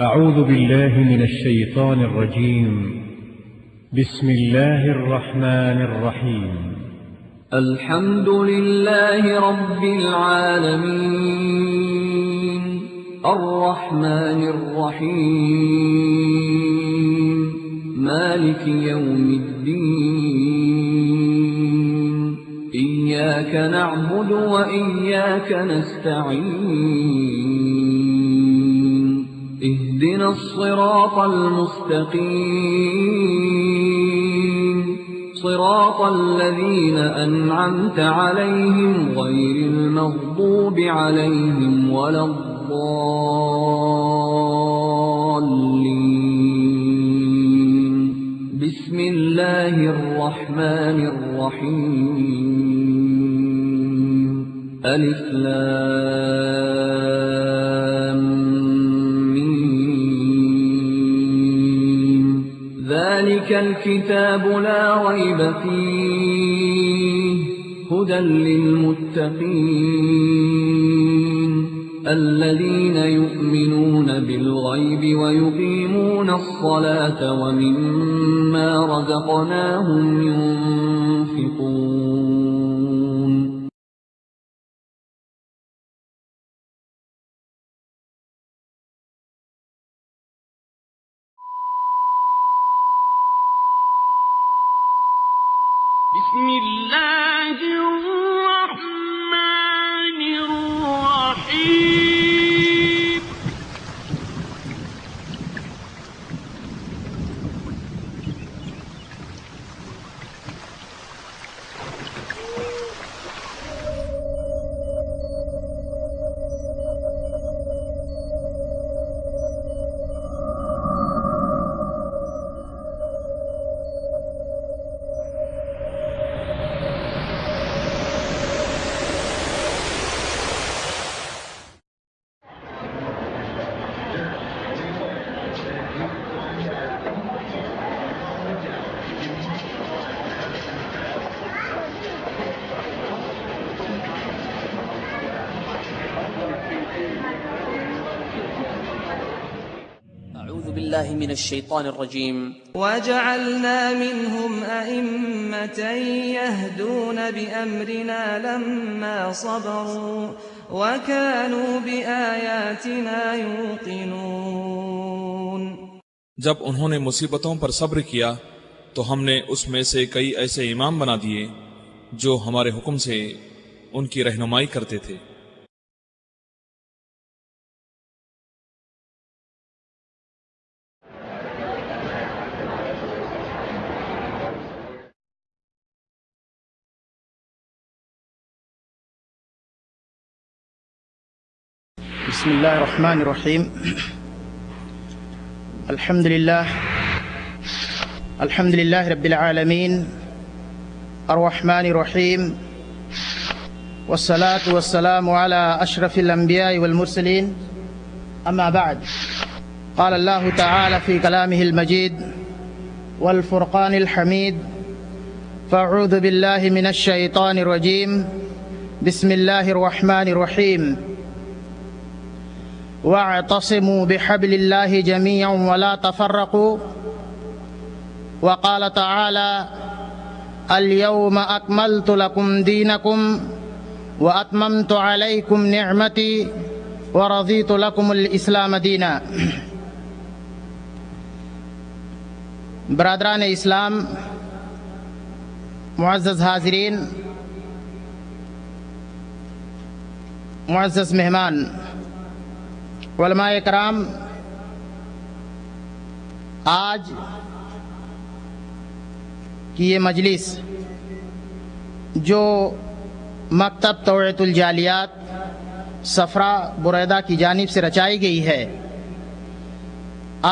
أعوذ بالله من الشيطان الرجيم. بسم الله الرحمن الرحيم. الحمد لله رب العالمين الرحمن الرحيم مالك يوم الدين إياك نعبد وإياك نستعين اهدنا الصراط المستقيم صراط الذين أنعمت عليهم غير المغضوب عليهم ولا الضالين. بسم الله الرحمن الرحيم. ألف لام ميم. ذلك الكتاب لا ريب فيه هدى للمتقين الذين يؤمنون بالغيب ويقيمون الصلاة ومما رزقناهم ينفقون. بسم الله الرحمن الرحيم. أعوذ بالله من الشيطان الرجيم. وجعلنا منهم أئمة يهدون بأمرنا لما صبروا وكانوا بآياتنا يوقنون. جب انہوں نے مصیبتوں پر صبر کیا تو ہم نے اس میں سے کئی ایسے امام بنا دیے جو ہمارے حکم سے ان کی رہنمائی کرتے تھے. بسم الله الرحمن الرحيم. الحمد لله رب العالمين الرحمن الرحيم والصلاة والسلام على أشرف الأنبياء والمرسلين. أما بعد، قال الله تعالى في كلامه المجيد والفرقان الحميد: فأعوذ بالله من الشيطان الرجيم. بسم الله الرحمن الرحيم. واعتصموا بحبل الله جميعا ولا تفرقوا. وقال تعالى: اليوم أكملت لكم دينكم وأتممت عليكم نعمتي ورضيت لكم الإسلام دينا. برادران اسلام، معزز حاضرین، معزز مہمان، علماء کرام، آج کی یہ مجلس جو مکتب توعیت الجالیات صفرا بریدہ کی جانب سے رچائی گئی ہے،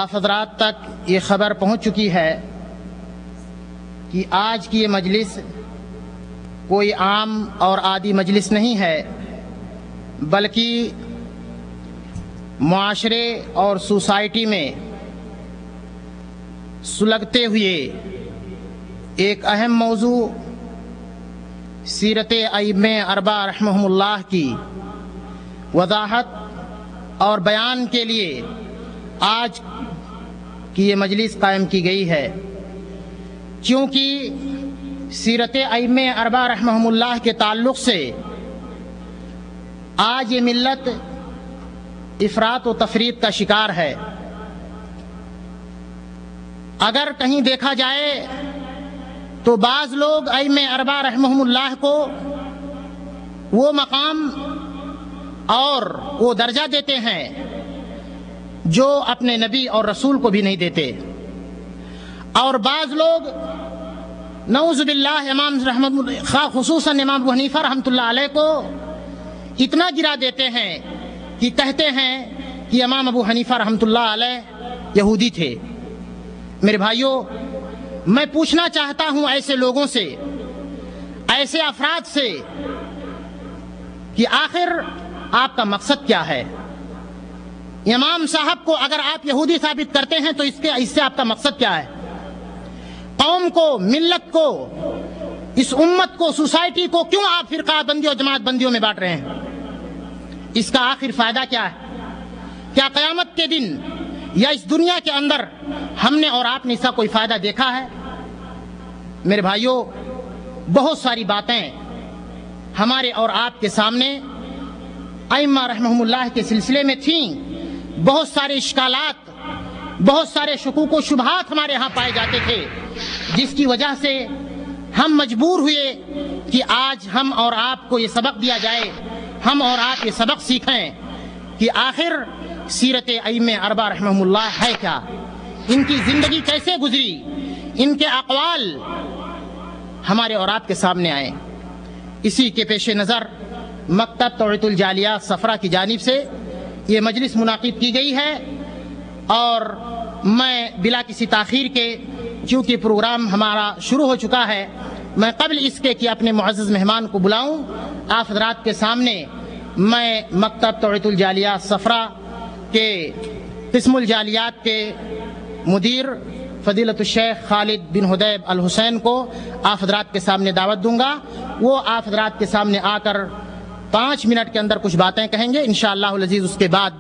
آپ حضرات تک یہ خبر پہنچ چکی ہے کہ آج کی یہ مجلس کوئی عام اور عادی مجلس نہیں ہے، بلکہ معاشرے اور سوسائٹی میں سلگتے ہوئے ایک اہم موضوع سیرت ائمہ اربعہ رحمہم اللہ کی وضاحت اور بیان کے لیے آج کی یہ مجلس قائم کی گئی ہے، کیونکہ سیرت ائمہ اربعہ رحمہم اللہ کے تعلق سے آج یہ ملت افراط و تفریط کا شکار ہے۔ اگر کہیں دیکھا جائے تو بعض لوگ ائمہ اربعہ رحمہم اللہ کو وہ مقام اور وہ درجہ دیتے ہیں جو اپنے نبی اور رسول کو بھی نہیں دیتے، اور بعض لوگ نعوذ باللہ امام خصوصاً امام ابو حنیفہ رحمۃ اللہ علیہ کو اتنا گرا دیتے ہیں کہ کہتے ہیں کہ امام ابو حنیفہ رحمۃ اللہ علیہ یہودی تھے۔ میرے بھائیوں، میں پوچھنا چاہتا ہوں ایسے لوگوں سے، ایسے افراد سے، کہ آخر آپ کا مقصد کیا ہے؟ امام صاحب کو اگر آپ یہودی ثابت کرتے ہیں تو اس سے آپ کا مقصد کیا ہے؟ قوم کو، ملت کو، اس امت کو، سوسائٹی کو کیوں آپ فرقہ بندی اور جماعت بندیوں میں بانٹ رہے ہیں؟ اس کا آخر فائدہ کیا ہے؟ کیا قیامت کے دن یا اس دنیا کے اندر ہم نے اور آپ نے اس کا کوئی فائدہ دیکھا ہے؟ میرے بھائیوں، بہت ساری باتیں ہمارے اور آپ کے سامنے ائمہ رحمہم اللہ کے سلسلے میں تھیں، بہت سارے اشکالات، بہت سارے شکوک و شبہات ہمارے ہاں پائے جاتے تھے، جس کی وجہ سے ہم مجبور ہوئے کہ آج ہم اور آپ کو یہ سبق دیا جائے، ہم اور آپ یہ سبق سیکھیں کہ آخر سیرت ائمہ اربعہ رحمہم اللہ ہے کیا، ان کی زندگی کیسے گزری، ان کے اقوال ہمارے اور آپ کے سامنے آئے۔ اسی کے پیش نظر مکتب توعیۃ الجالیات صفرا کی جانب سے یہ مجلس منعقد کی گئی ہے، اور میں بلا کسی تاخیر کے، چونکہ پروگرام ہمارا شروع ہو چکا ہے، میں قبل اس کے کہ اپنے معزز مہمان کو بلاؤں، آپ حضرات کے سامنے میں مکتب توعیۃ الجالیات صفرا کے قسم الجالیات کے مدیر فضیلت الشیخ خالد بن حدیب الحسین کو آپ حضرات کے سامنے دعوت دوں گا۔ وہ آپ حضرات کے سامنے آ کر 5 منٹ کے اندر کچھ باتیں کہیں گے انشاءاللہ العزیز۔ اس کے بعد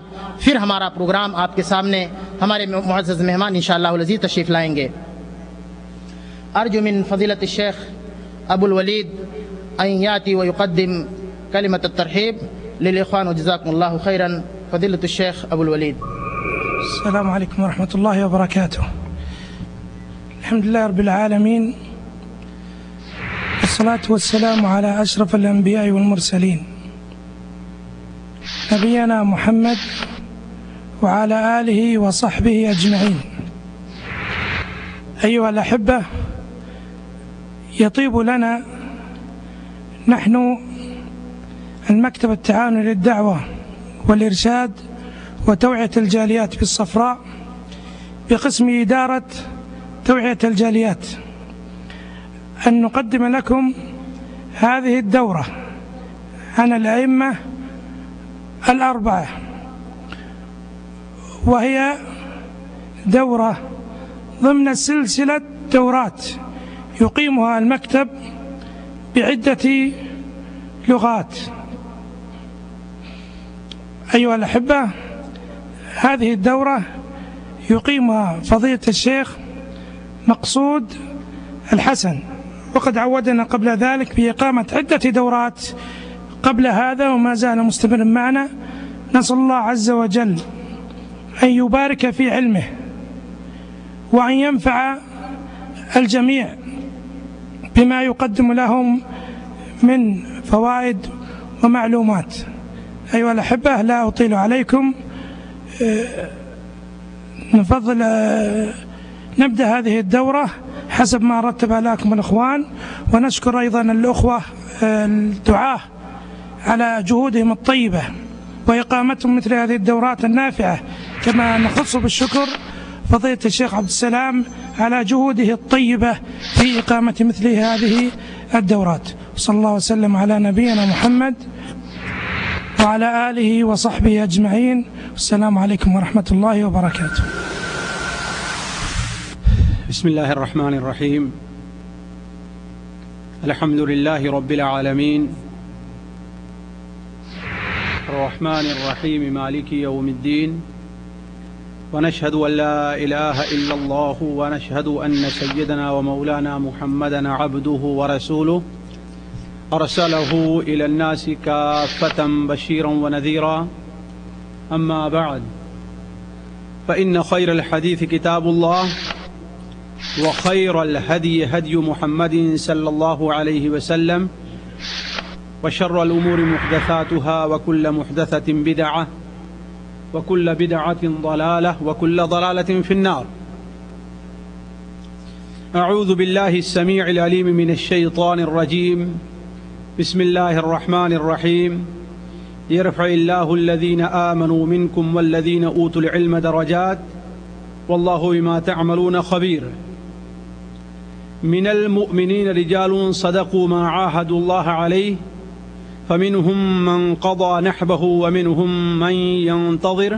پھر ہمارا پروگرام آپ کے سامنے ہمارے معزز مہمان انشاءاللہ العزیز تشریف لائیں گے۔ ارجو من فضیلت الشیخ ابو الولید ان یاتی ویقدم کلمۃ الترحیب للاخوان وجزاکم اللہ خیرا۔ فضیلت الشیخ ابو الولید۔ السلام عليكم ورحمة الله وبركاته. الحمد لله رب العالمين، والصلاة والسلام على أشرف الأنبياء والمرسلين نبينا محمد وعلى آله وصحبه أجمعين. أيها الأحبة، يطيب لنا نحن المكتب التعاوني للدعوة والإرشاد وتوعية الجاليات بالصفراء بقسم إدارة توعية الجاليات أن نقدم لكم هذه الدورة عن الأئمة الأربعة، وهي دورة ضمن سلسلة دورات يقيمها المكتب بعدة لغات. أيها الأحبة، هذه الدورة يقيمها فضيلة الشيخ مقصود الحسن، وقد عودنا قبل ذلك بإقامة عدة دورات قبل هذا وما زال مستمرا معنا. نسأل الله عز وجل أن يبارك في علمه وأن ينفع الجميع بما يقدم لهم من فوائد ومعلومات. أيها الأحبة، لا أطيل عليكم، نفضل نبدأ هذه الدورة حسب ما رتبها لكم الإخوان، ونشكر أيضا الأخوة الدعاة على جهودهم الطيبة وإقامتهم مثل هذه الدورات النافعة، كما نخص بالشكر فضيلة الشيخ عبد السلام على جهوده الطيبة في إقامة مثل هذه الدورات. صلى الله وسلم على نبينا محمد وعلى آله وصحبه أجمعين. السلام عليكم ورحمة الله وبركاته. بسم الله الرحمن الرحيم. الحمد لله رب العالمين، الرحمن الرحيم، مالك يوم الدين، ونشهد أن لا إله إلا الله ونشهد أن سيدنا ومولانا محمدا عبده ورسوله أرسله إلى الناس كافة بشيرا ونذيرا. أما بعد فإن خير الحديث كتاب الله وخير الهدي هدي محمد صلى الله عليه وسلم وشر الأمور محدثاتها وكل محدثة بدعة وكل بدعة ضلالة وكل ضلالة في النار. أعوذ بالله السميع العليم من الشيطان الرجيم. بسم الله الرحمن الرحيم. يرفع الله الذين آمنوا منكم والذين أوتوا العلم درجات والله بما تعملون خبير. من المؤمنين رجال صدقوا ما عاهدوا الله عليه فمنهم من قضى نحبه ومنهم من ينتظر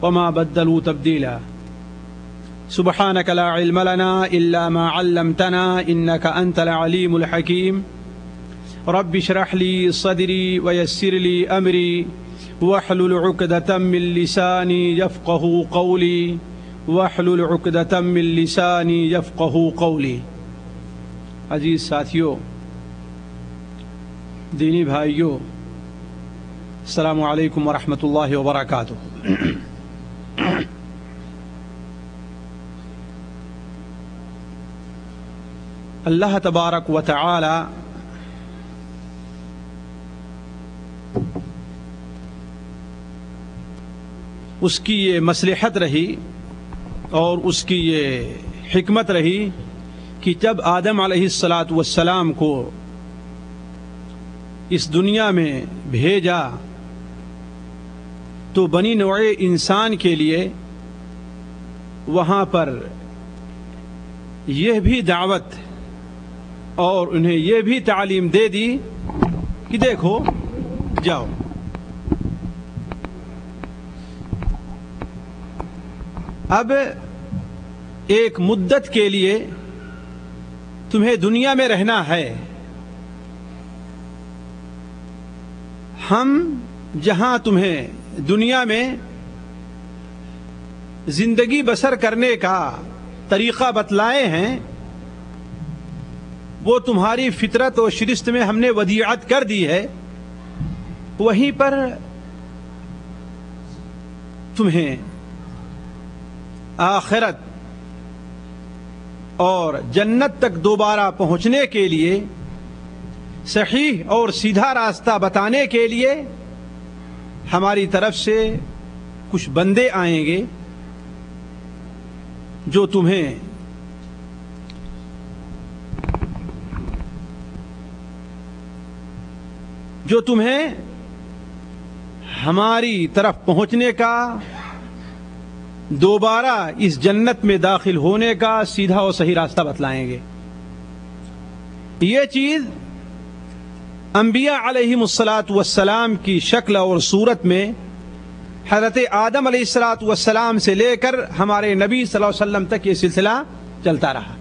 وما بدلوا تبديلا. سبحانك لا علم لنا إلا ما علمتنا إنك أنت العليم الحكيم. رب اشرح لي صدري ويسر لي أمري واحلل عقدة من لساني يفقه قولي واحلل عقدة من لساني يفقه قولي. عزیز ساتھیوں، دینی بھائیوں، السلام علیکم ورحمۃ اللہ وبرکاتہ. اللہ تبارک و تعالی اس کی یہ مصلحت رہی اور اس کی یہ حکمت رہی کہ جب آدم علیہ السلام کو اس دنیا میں بھیجا تو بنی نوع انسان کے لیے وہاں پر یہ بھی دعوت اور انہیں یہ بھی تعلیم دے دی کہ دیکھو جاؤ، اب ایک مدت کے لیے تمہیں دنیا میں رہنا ہے. ہم جہاں تمہیں دنیا میں زندگی بسر کرنے کا طریقہ بتلائے ہیں وہ تمہاری فطرت و شرست میں ہم نے ودیعت کر دی ہے، وہیں پر تمہیں آخرت اور جنت تک دوبارہ پہنچنے کے لیے صحیح اور سیدھا راستہ بتانے کے لیے ہماری طرف سے کچھ بندے آئیں گے جو تمہیں ہماری طرف پہنچنے کا، دوبارہ اس جنت میں داخل ہونے کا سیدھا اور صحیح راستہ بتلائیں گے. یہ چیز انبیاء علیہم السلام کی شکل اور صورت میں حضرت آدم علیہ السلام سے لے کر ہمارے نبی صلی اللہ علیہ وسلم تک یہ سلسلہ چلتا رہا.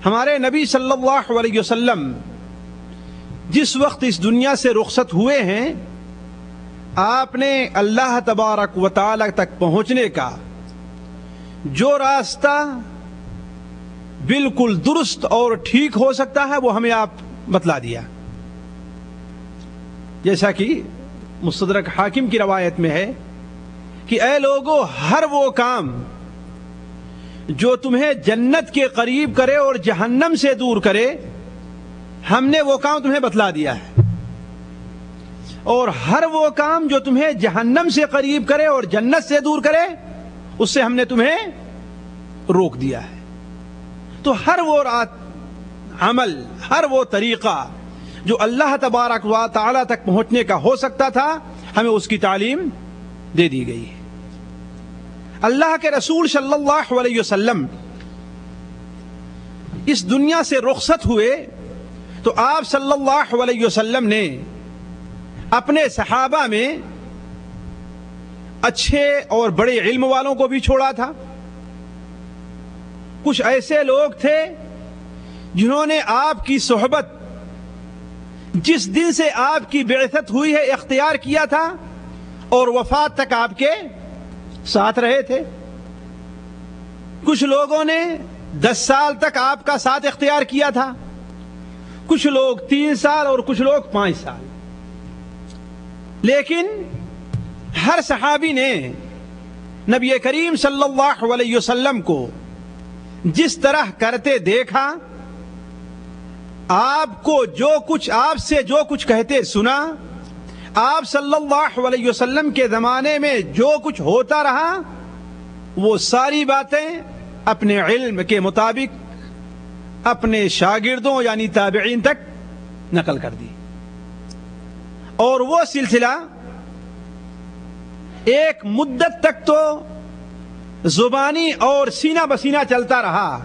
ہمارے نبی صلی اللہ علیہ وسلم جس وقت اس دنیا سے رخصت ہوئے ہیں، آپ نے اللہ تبارک و تعالی تک پہنچنے کا جو راستہ بالکل درست اور ٹھیک ہو سکتا ہے وہ ہمیں آپ بتلا دیا. جیسا کہ مستدرک حاکم کی روایت میں ہے کہ اے لوگو، ہر وہ کام جو تمہیں جنت کے قریب کرے اور جہنم سے دور کرے ہم نے وہ کام تمہیں بتلا دیا ہے، اور ہر وہ کام جو تمہیں جہنم سے قریب کرے اور جنت سے دور کرے اس سے ہم نے تمہیں روک دیا ہے. تو ہر وہ عمل، ہر وہ طریقہ جو اللہ تبارک و تعالی تک پہنچنے کا ہو سکتا تھا ہمیں اس کی تعلیم دے دی گئی ہے. اللہ کے رسول صلی اللہ علیہ وسلم اس دنیا سے رخصت ہوئے تو آپ صلی اللہ علیہ وسلم نے اپنے صحابہ میں اچھے اور بڑے علم والوں کو بھی چھوڑا تھا. کچھ ایسے لوگ تھے جنہوں نے آپ کی صحبت جس دن سے آپ کی بعثت ہوئی ہے اختیار کیا تھا اور وفات تک آپ کے ساتھ رہے تھے. کچھ لوگوں نے 10 سال تک آپ کا ساتھ اختیار کیا تھا, کچھ لوگ 3 سال اور کچھ لوگ 5 سال. لیکن ہر صحابی نے نبی کریم صلی اللہ علیہ وسلم کو جس طرح کرتے دیکھا, آپ سے جو کچھ کہتے سنا, آپ صلی اللہ علیہ وسلم کے زمانے میں جو کچھ ہوتا رہا, وہ ساری باتیں اپنے علم کے مطابق اپنے شاگردوں یعنی تابعین تک نقل کر دی. اور وہ سلسلہ ایک مدت تک تو زبانی اور سینہ بسینہ چلتا رہا,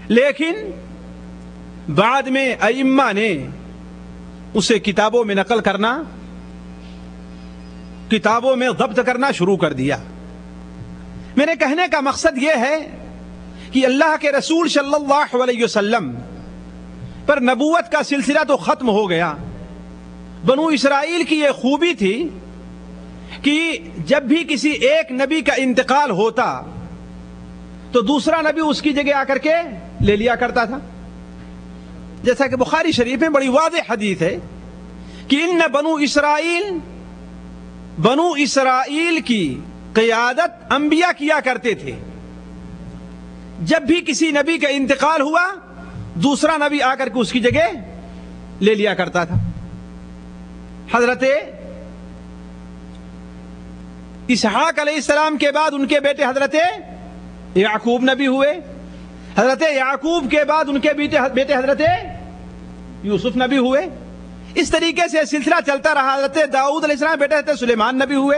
لیکن بعد میں ائمہ نے اسے کتابوں میں نقل کرنا, کتابوں میں ضبط کرنا شروع کر دیا. میرے کہنے کا مقصد یہ ہے کہ اللہ کے رسول صلی اللہ علیہ وسلم پر نبوت کا سلسلہ تو ختم ہو گیا. بنو اسرائیل کی یہ خوبی تھی کہ جب بھی کسی ایک نبی کا انتقال ہوتا تو دوسرا نبی اس کی جگہ آ کر کے لے لیا کرتا تھا. جیسا کہ بخاری شریف میں بڑی واضح حدیث ہے کہ ان بنو اسرائیل کی قیادت انبیاء کیا کرتے تھے. جب بھی کسی نبی کا انتقال ہوا دوسرا نبی آ کر کے اس کی جگہ لے لیا کرتا تھا. حضرت اسحاق علیہ السلام کے بعد ان کے بیٹے حضرت یعقوب نبی ہوئے, حضرت یعقوب کے بعد ان کے بیٹے حضرت یوسف نبی ہوئے. اس طریقے سے سلسلہ چلتا رہا. حضرت داؤد علیہ السلام بیٹے حضرت سلیمان نبی ہوئے.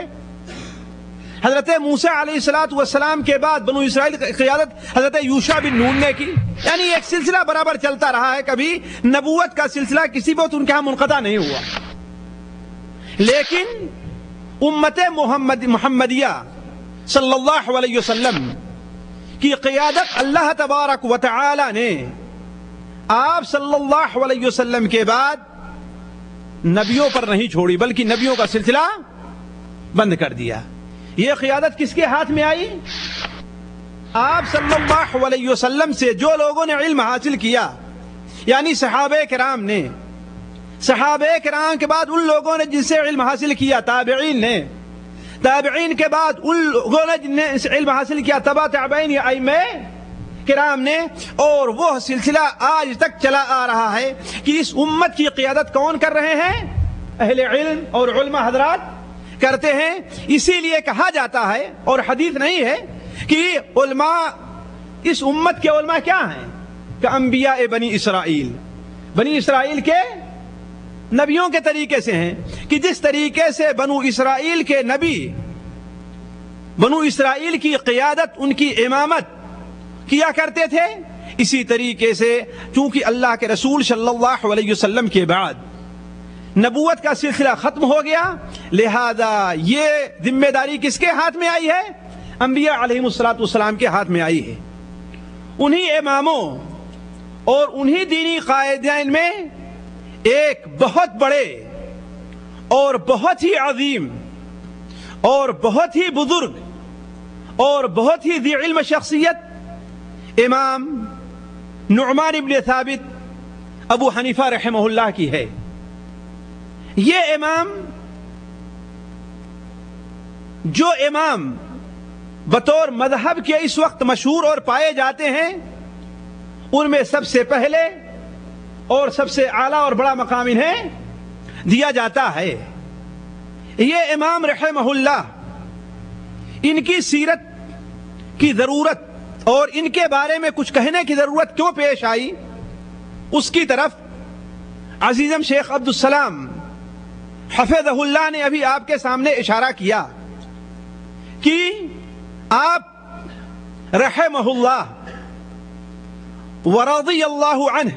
حضرت موسیٰ علیہ السلام کے بعد بنو اسرائیل کی قیادت حضرت یوشع بن نون نے کی. یعنی ایک سلسلہ برابر چلتا رہا ہے, کبھی نبوت کا سلسلہ کسی وقت ان کے ہاں منقطع نہیں ہوا. لیکن امت محمدیہ صلی اللہ علیہ وسلم کی قیادت اللہ تبارک و تعالی نے آپ صلی اللہ علیہ وسلم کے بعد نبیوں پر نہیں چھوڑی, بلکہ نبیوں کا سلسلہ بند کر دیا. یہ قیادت کس کے ہاتھ میں آئی؟ آپ صلی اللہ علیہ وسلم سے جو لوگوں نے علم حاصل کیا, یعنی صحابہ کرام نے, صحابہ کرام کے بعد ان لوگوں نے جن سے علم حاصل کیا تابعین نے, تابعین کے بعد ان لوگوں نے جن نے علم حاصل کیا تبع تابعین یا ائمہ کرام نے, اور وہ سلسلہ آج تک چلا آ رہا ہے کہ اس امت کی قیادت کون کر رہے ہیں؟ اہل علم اور علماء حضرات کرتے ہیں. اسی لیے کہا جاتا ہے, اور حدیث نہیں ہے, کہ علماء اس امت کے علماء کیا ہیں؟ کہ انبیاء بنی اسرائیل, بنی اسرائیل کے نبیوں کے طریقے سے ہیں. کہ جس طریقے سے بنو اسرائیل کے نبی, بنو اسرائیل کی قیادت, ان کی امامت کیا کرتے تھے, اسی طریقے سے چونکہ اللہ کے رسول صلی اللہ علیہ وسلم کے بعد نبوت کا سلسلہ ختم ہو گیا, لہذا یہ ذمہ داری کس کے ہاتھ میں آئی ہے؟ انبیاء علیہ السلام کے ہاتھ میں آئی ہے. انہی اماموں اور انہی دینی قائدین میں ایک بہت بڑے اور بہت ہی عظیم اور بہت ہی بزرگ اور بہت ہی ذی علم شخصیت امام نعمان ابن ثابت ابو حنیفہ رحمہ اللہ کی ہے. یہ امام, جو امام بطور مذہب کے اس وقت مشہور اور پائے جاتے ہیں, ان میں سب سے پہلے اور سب سے اعلیٰ اور بڑا مقام انہیں دیا جاتا ہے. یہ امام رحمہ اللہ, ان کی سیرت کی ضرورت اور ان کے بارے میں کچھ کہنے کی ضرورت کیوں پیش آئی, اس کی طرف عزیزم شیخ عبدالسلام حفظہ اللہ نے ابھی آپ کے سامنے اشارہ کیا کہ آپ رحمہ اللہ ورضی اللہ عنہ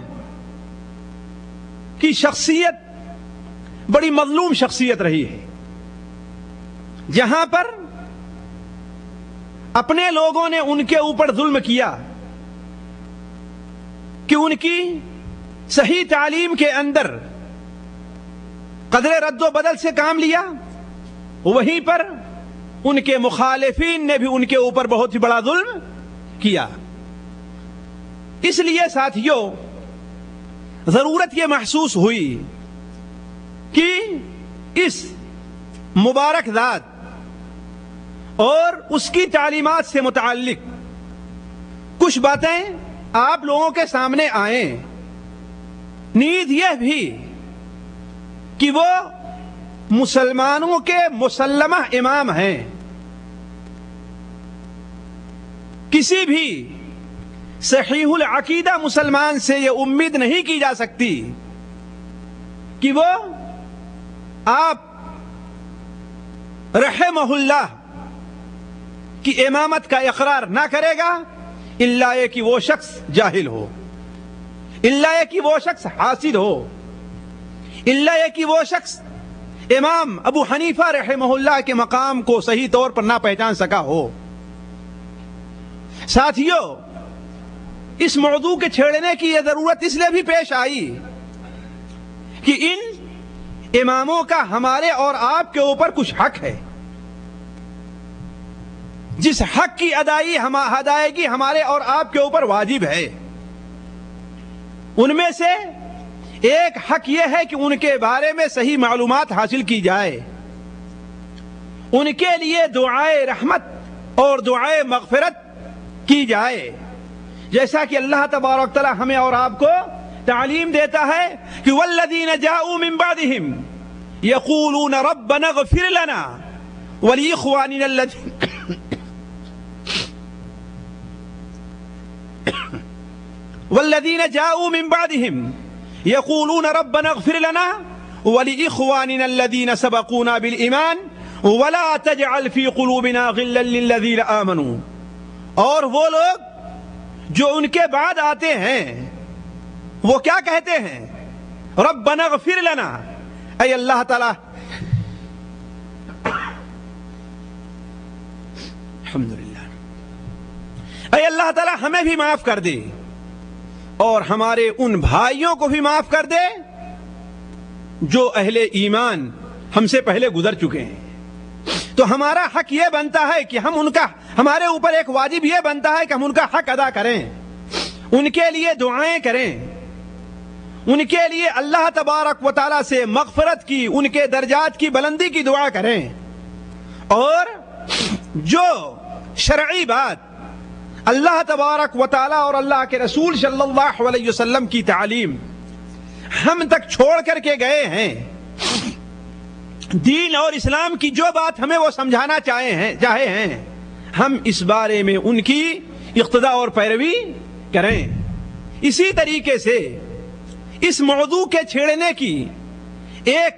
کی شخصیت بڑی مظلوم شخصیت رہی ہے. جہاں پر اپنے لوگوں نے ان کے اوپر ظلم کیا کہ ان کی صحیح تعلیم کے اندر قدر رد و بدل سے کام لیا, وہیں پر ان کے مخالفین نے بھی ان کے اوپر بہت ہی بڑا ظلم کیا. اس لیے ساتھیوں ضرورت یہ محسوس ہوئی کہ اس مبارک ذات اور اس کی تعلیمات سے متعلق کچھ باتیں آپ لوگوں کے سامنے آئیں. نیز یہ بھی کہ وہ مسلمانوں کے مسلمہ امام ہیں. کسی بھی صحیح العقیدہ مسلمان سے یہ امید نہیں کی جا سکتی کہ وہ آپ رحمہ اللہ کی امامت کا اقرار نہ کرے گا الا یہ کہ وہ شخص جاہل ہو، الا یہ کہ وہ شخص حاسد ہو، الا یہ کہ وہ شخص امام ابو حنیفہ رحمہ اللہ کے مقام کو صحیح طور پر نہ پہچان سکا ہو. ساتھیوں اس موضوع کے چھیڑنے کی یہ ضرورت اس لیے بھی پیش آئی کہ ان اماموں کا ہمارے اور آپ کے اوپر کچھ حق ہے. جس حق کی ادائیگی ہمارے اور آپ کے اوپر واجب ہے، ان میں سے ایک حق یہ ہے کہ ان کے بارے میں صحیح معلومات حاصل کی جائے، ان کے لیے دعائے رحمت اور دعائے مغفرت کی جائے، جیسا کہ اللہ تبارک تعالی ہمیں اور آپ کو تعلیم دیتا ہے کہ والذین جاءوا من بعدهم یقولون ربنا اغفر لنا ولاخواننا والذین جاءوا من بعدهم يقولون ربنا اغفر لنا ولإخواننا الذين سبقونا بالإيمان ولا تجعل في قلوبنا غلا للذين آمنوا. اور وہ لوگ جو ان کے بعد آتے ہیں وہ کیا کہتے ہیں؟ ربنا اغفر لنا، اے اللہ تعالی الحمدللہ، اے اللہ تعالی ہمیں بھی معاف کر دے اور ہمارے ان بھائیوں کو بھی معاف کر دے جو اہل ایمان ہم سے پہلے گزر چکے ہیں. تو ہمارا حق یہ بنتا ہے کہ ہمارے اوپر ایک واجب یہ بنتا ہے کہ ہم ان کا حق ادا کریں، ان کے لیے دعائیں کریں، ان کے لیے اللہ تبارک و تعالی سے مغفرت کی، ان کے درجات کی بلندی کی دعا کریں. اور جو شرعی بات اللہ تبارک و تعالی اور اللہ کے رسول صلی اللہ علیہ وسلم کی تعلیم ہم تک چھوڑ کر کے گئے ہیں، دین اور اسلام کی جو بات ہمیں وہ سمجھانا چاہے ہیں، ہم اس بارے میں ان کی اقتداء اور پیروی کریں. اسی طریقے سے اس موضوع کے چھیڑنے کی ایک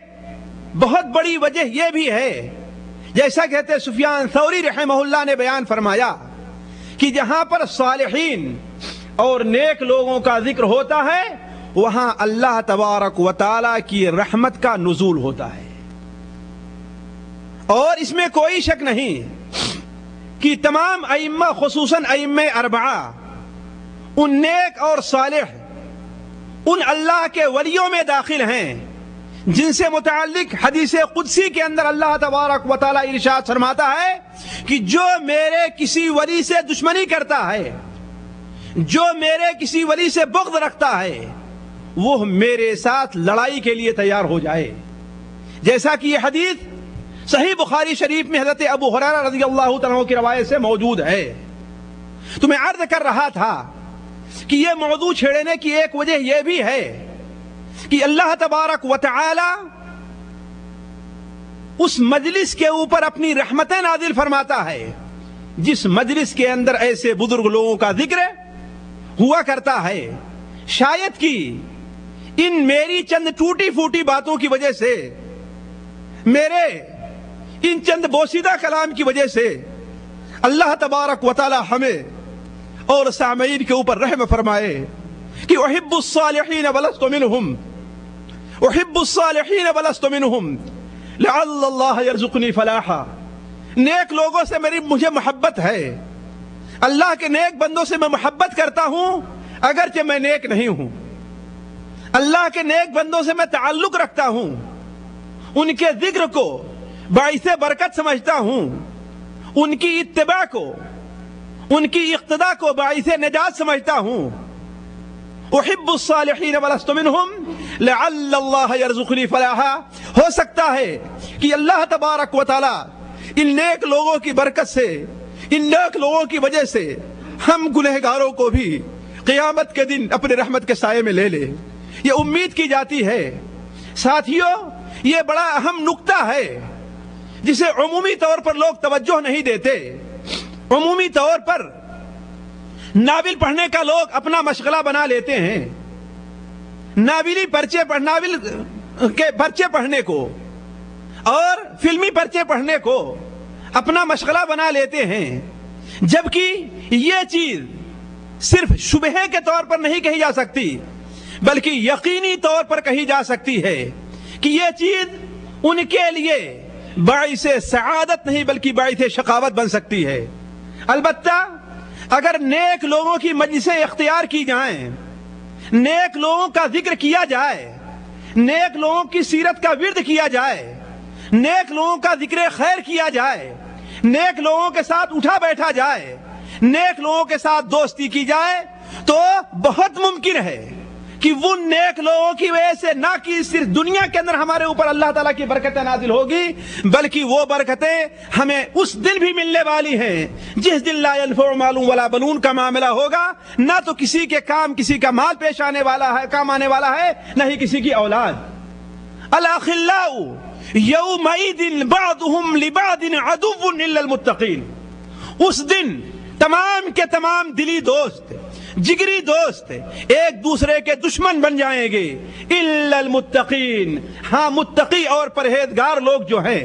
بہت بڑی وجہ یہ بھی ہے، جیسا کہتے سفیان ثوری رحمہ اللہ نے بیان فرمایا کہ جہاں پر صالحین اور نیک لوگوں کا ذکر ہوتا ہے وہاں اللہ تبارک و تعالی کی رحمت کا نزول ہوتا ہے. اور اس میں کوئی شک نہیں کہ تمام ائمہ خصوصاً ائمہ اربعہ ان نیک اور صالح ان اللہ کے ولیوں میں داخل ہیں جن سے متعلق حدیث قدسی کے اندر اللہ تبارک و تعالی ارشاد فرماتا ہے کہ جو میرے کسی ولی سے دشمنی کرتا ہے، جو میرے کسی ولی سے بغض رکھتا ہے، وہ میرے ساتھ لڑائی کے لیے تیار ہو جائے. جیسا کہ یہ حدیث صحیح بخاری شریف میں حضرت ابو ہریرہ رضی اللہ تعالیٰ کی روایت سے موجود ہے. تو میں عرض کر رہا تھا کہ یہ موضوع چھیڑنے کی ایک وجہ یہ بھی ہے کہ اللہ تبارک و تعالی اس مجلس کے اوپر اپنی رحمتیں نازل فرماتا ہے جس مجلس کے اندر ایسے بزرگ لوگوں کا ذکر ہوا کرتا ہے. شاید کہ ان میری چند ٹوٹی پھوٹی باتوں کی وجہ سے، میرے ان چند بوسیدہ کلام کی وجہ سے اللہ تبارک و تعالی ہمیں اور سامعین کے اوپر رحم فرمائے کہ احب الصالحین ولست منہم، احب الصالحین ولست منہم لعل اللہ یرزقنی فلاحا. نیک لوگوں سے مجھے محبت ہے، اللہ کے نیک بندوں سے میں محبت کرتا ہوں اگرچہ میں نیک نہیں ہوں. اللہ کے نیک بندوں سے میں تعلق رکھتا ہوں، ان کے ذکر کو باعث برکت سمجھتا ہوں، ان کی اتباع کو، ان کی اقتداء کو باعث نجات سمجھتا ہوں. احب الصالحین ولست منہم لعل اللہ یرزقنی فلاحا. ہو سکتا ہے کہ اللہ تبارک و تعالی ان نیک لوگوں کی برکت سے، ان نیک لوگوں کی وجہ سے ہم گنہگاروں کو بھی قیامت کے دن اپنے رحمت کے سائے میں لے لے. یہ امید کی جاتی ہے. ساتھیوں، یہ بڑا اہم نقطہ ہے جسے عمومی طور پر لوگ توجہ نہیں دیتے. عمومی طور پر ناول پڑھنے کا لوگ اپنا مشغلہ بنا لیتے ہیں. ناول کے پرچے پڑھنے کو اور فلمی پرچے پڑھنے کو اپنا مشغلہ بنا لیتے ہیں، جبکہ یہ چیز صرف شبہے کے طور پر نہیں کہی جا سکتی بلکہ یقینی طور پر کہی جا سکتی ہے کہ یہ چیز ان کے لیے باعث سعادت نہیں بلکہ باعث شقاوت بن سکتی ہے. البتہ اگر نیک لوگوں کی مجلسیں اختیار کی جائیں، نیک لوگوں کا ذکر کیا جائے، نیک لوگوں کی سیرت کا ورد کیا جائے، نیک لوگوں کا ذکر خیر کیا جائے، نیک لوگوں کے ساتھ اٹھا بیٹھا جائے، نیک لوگوں کے ساتھ دوستی کی جائے، تو بہت ممکن ہے کہ وہ نیک لوگوں کی وجہ سے نہ کہ صرف دنیا کے اندر ہمارے اوپر اللہ تعالیٰ کی برکتیں نازل ہوگی، بلکہ وہ برکتیں ہمیں اس دن بھی ملنے والی ہیں جس دن لا ينفع مال ولا بنون کا معاملہ ہوگا. نہ تو کسی کے کام کسی کا مال پیش آنے والا ہے، کام آنے والا ہے، نہ ہی کسی کی اولاد. الاخلاء یومئذ بعضهم لبعض عدو الا المتقین. اس دن تمام کے تمام دلی دوست، جگری دوست ایک دوسرے کے دشمن بن جائیں گے الا المتقین. ہاں، متقی اور پرہیزگار لوگ جو ہیں،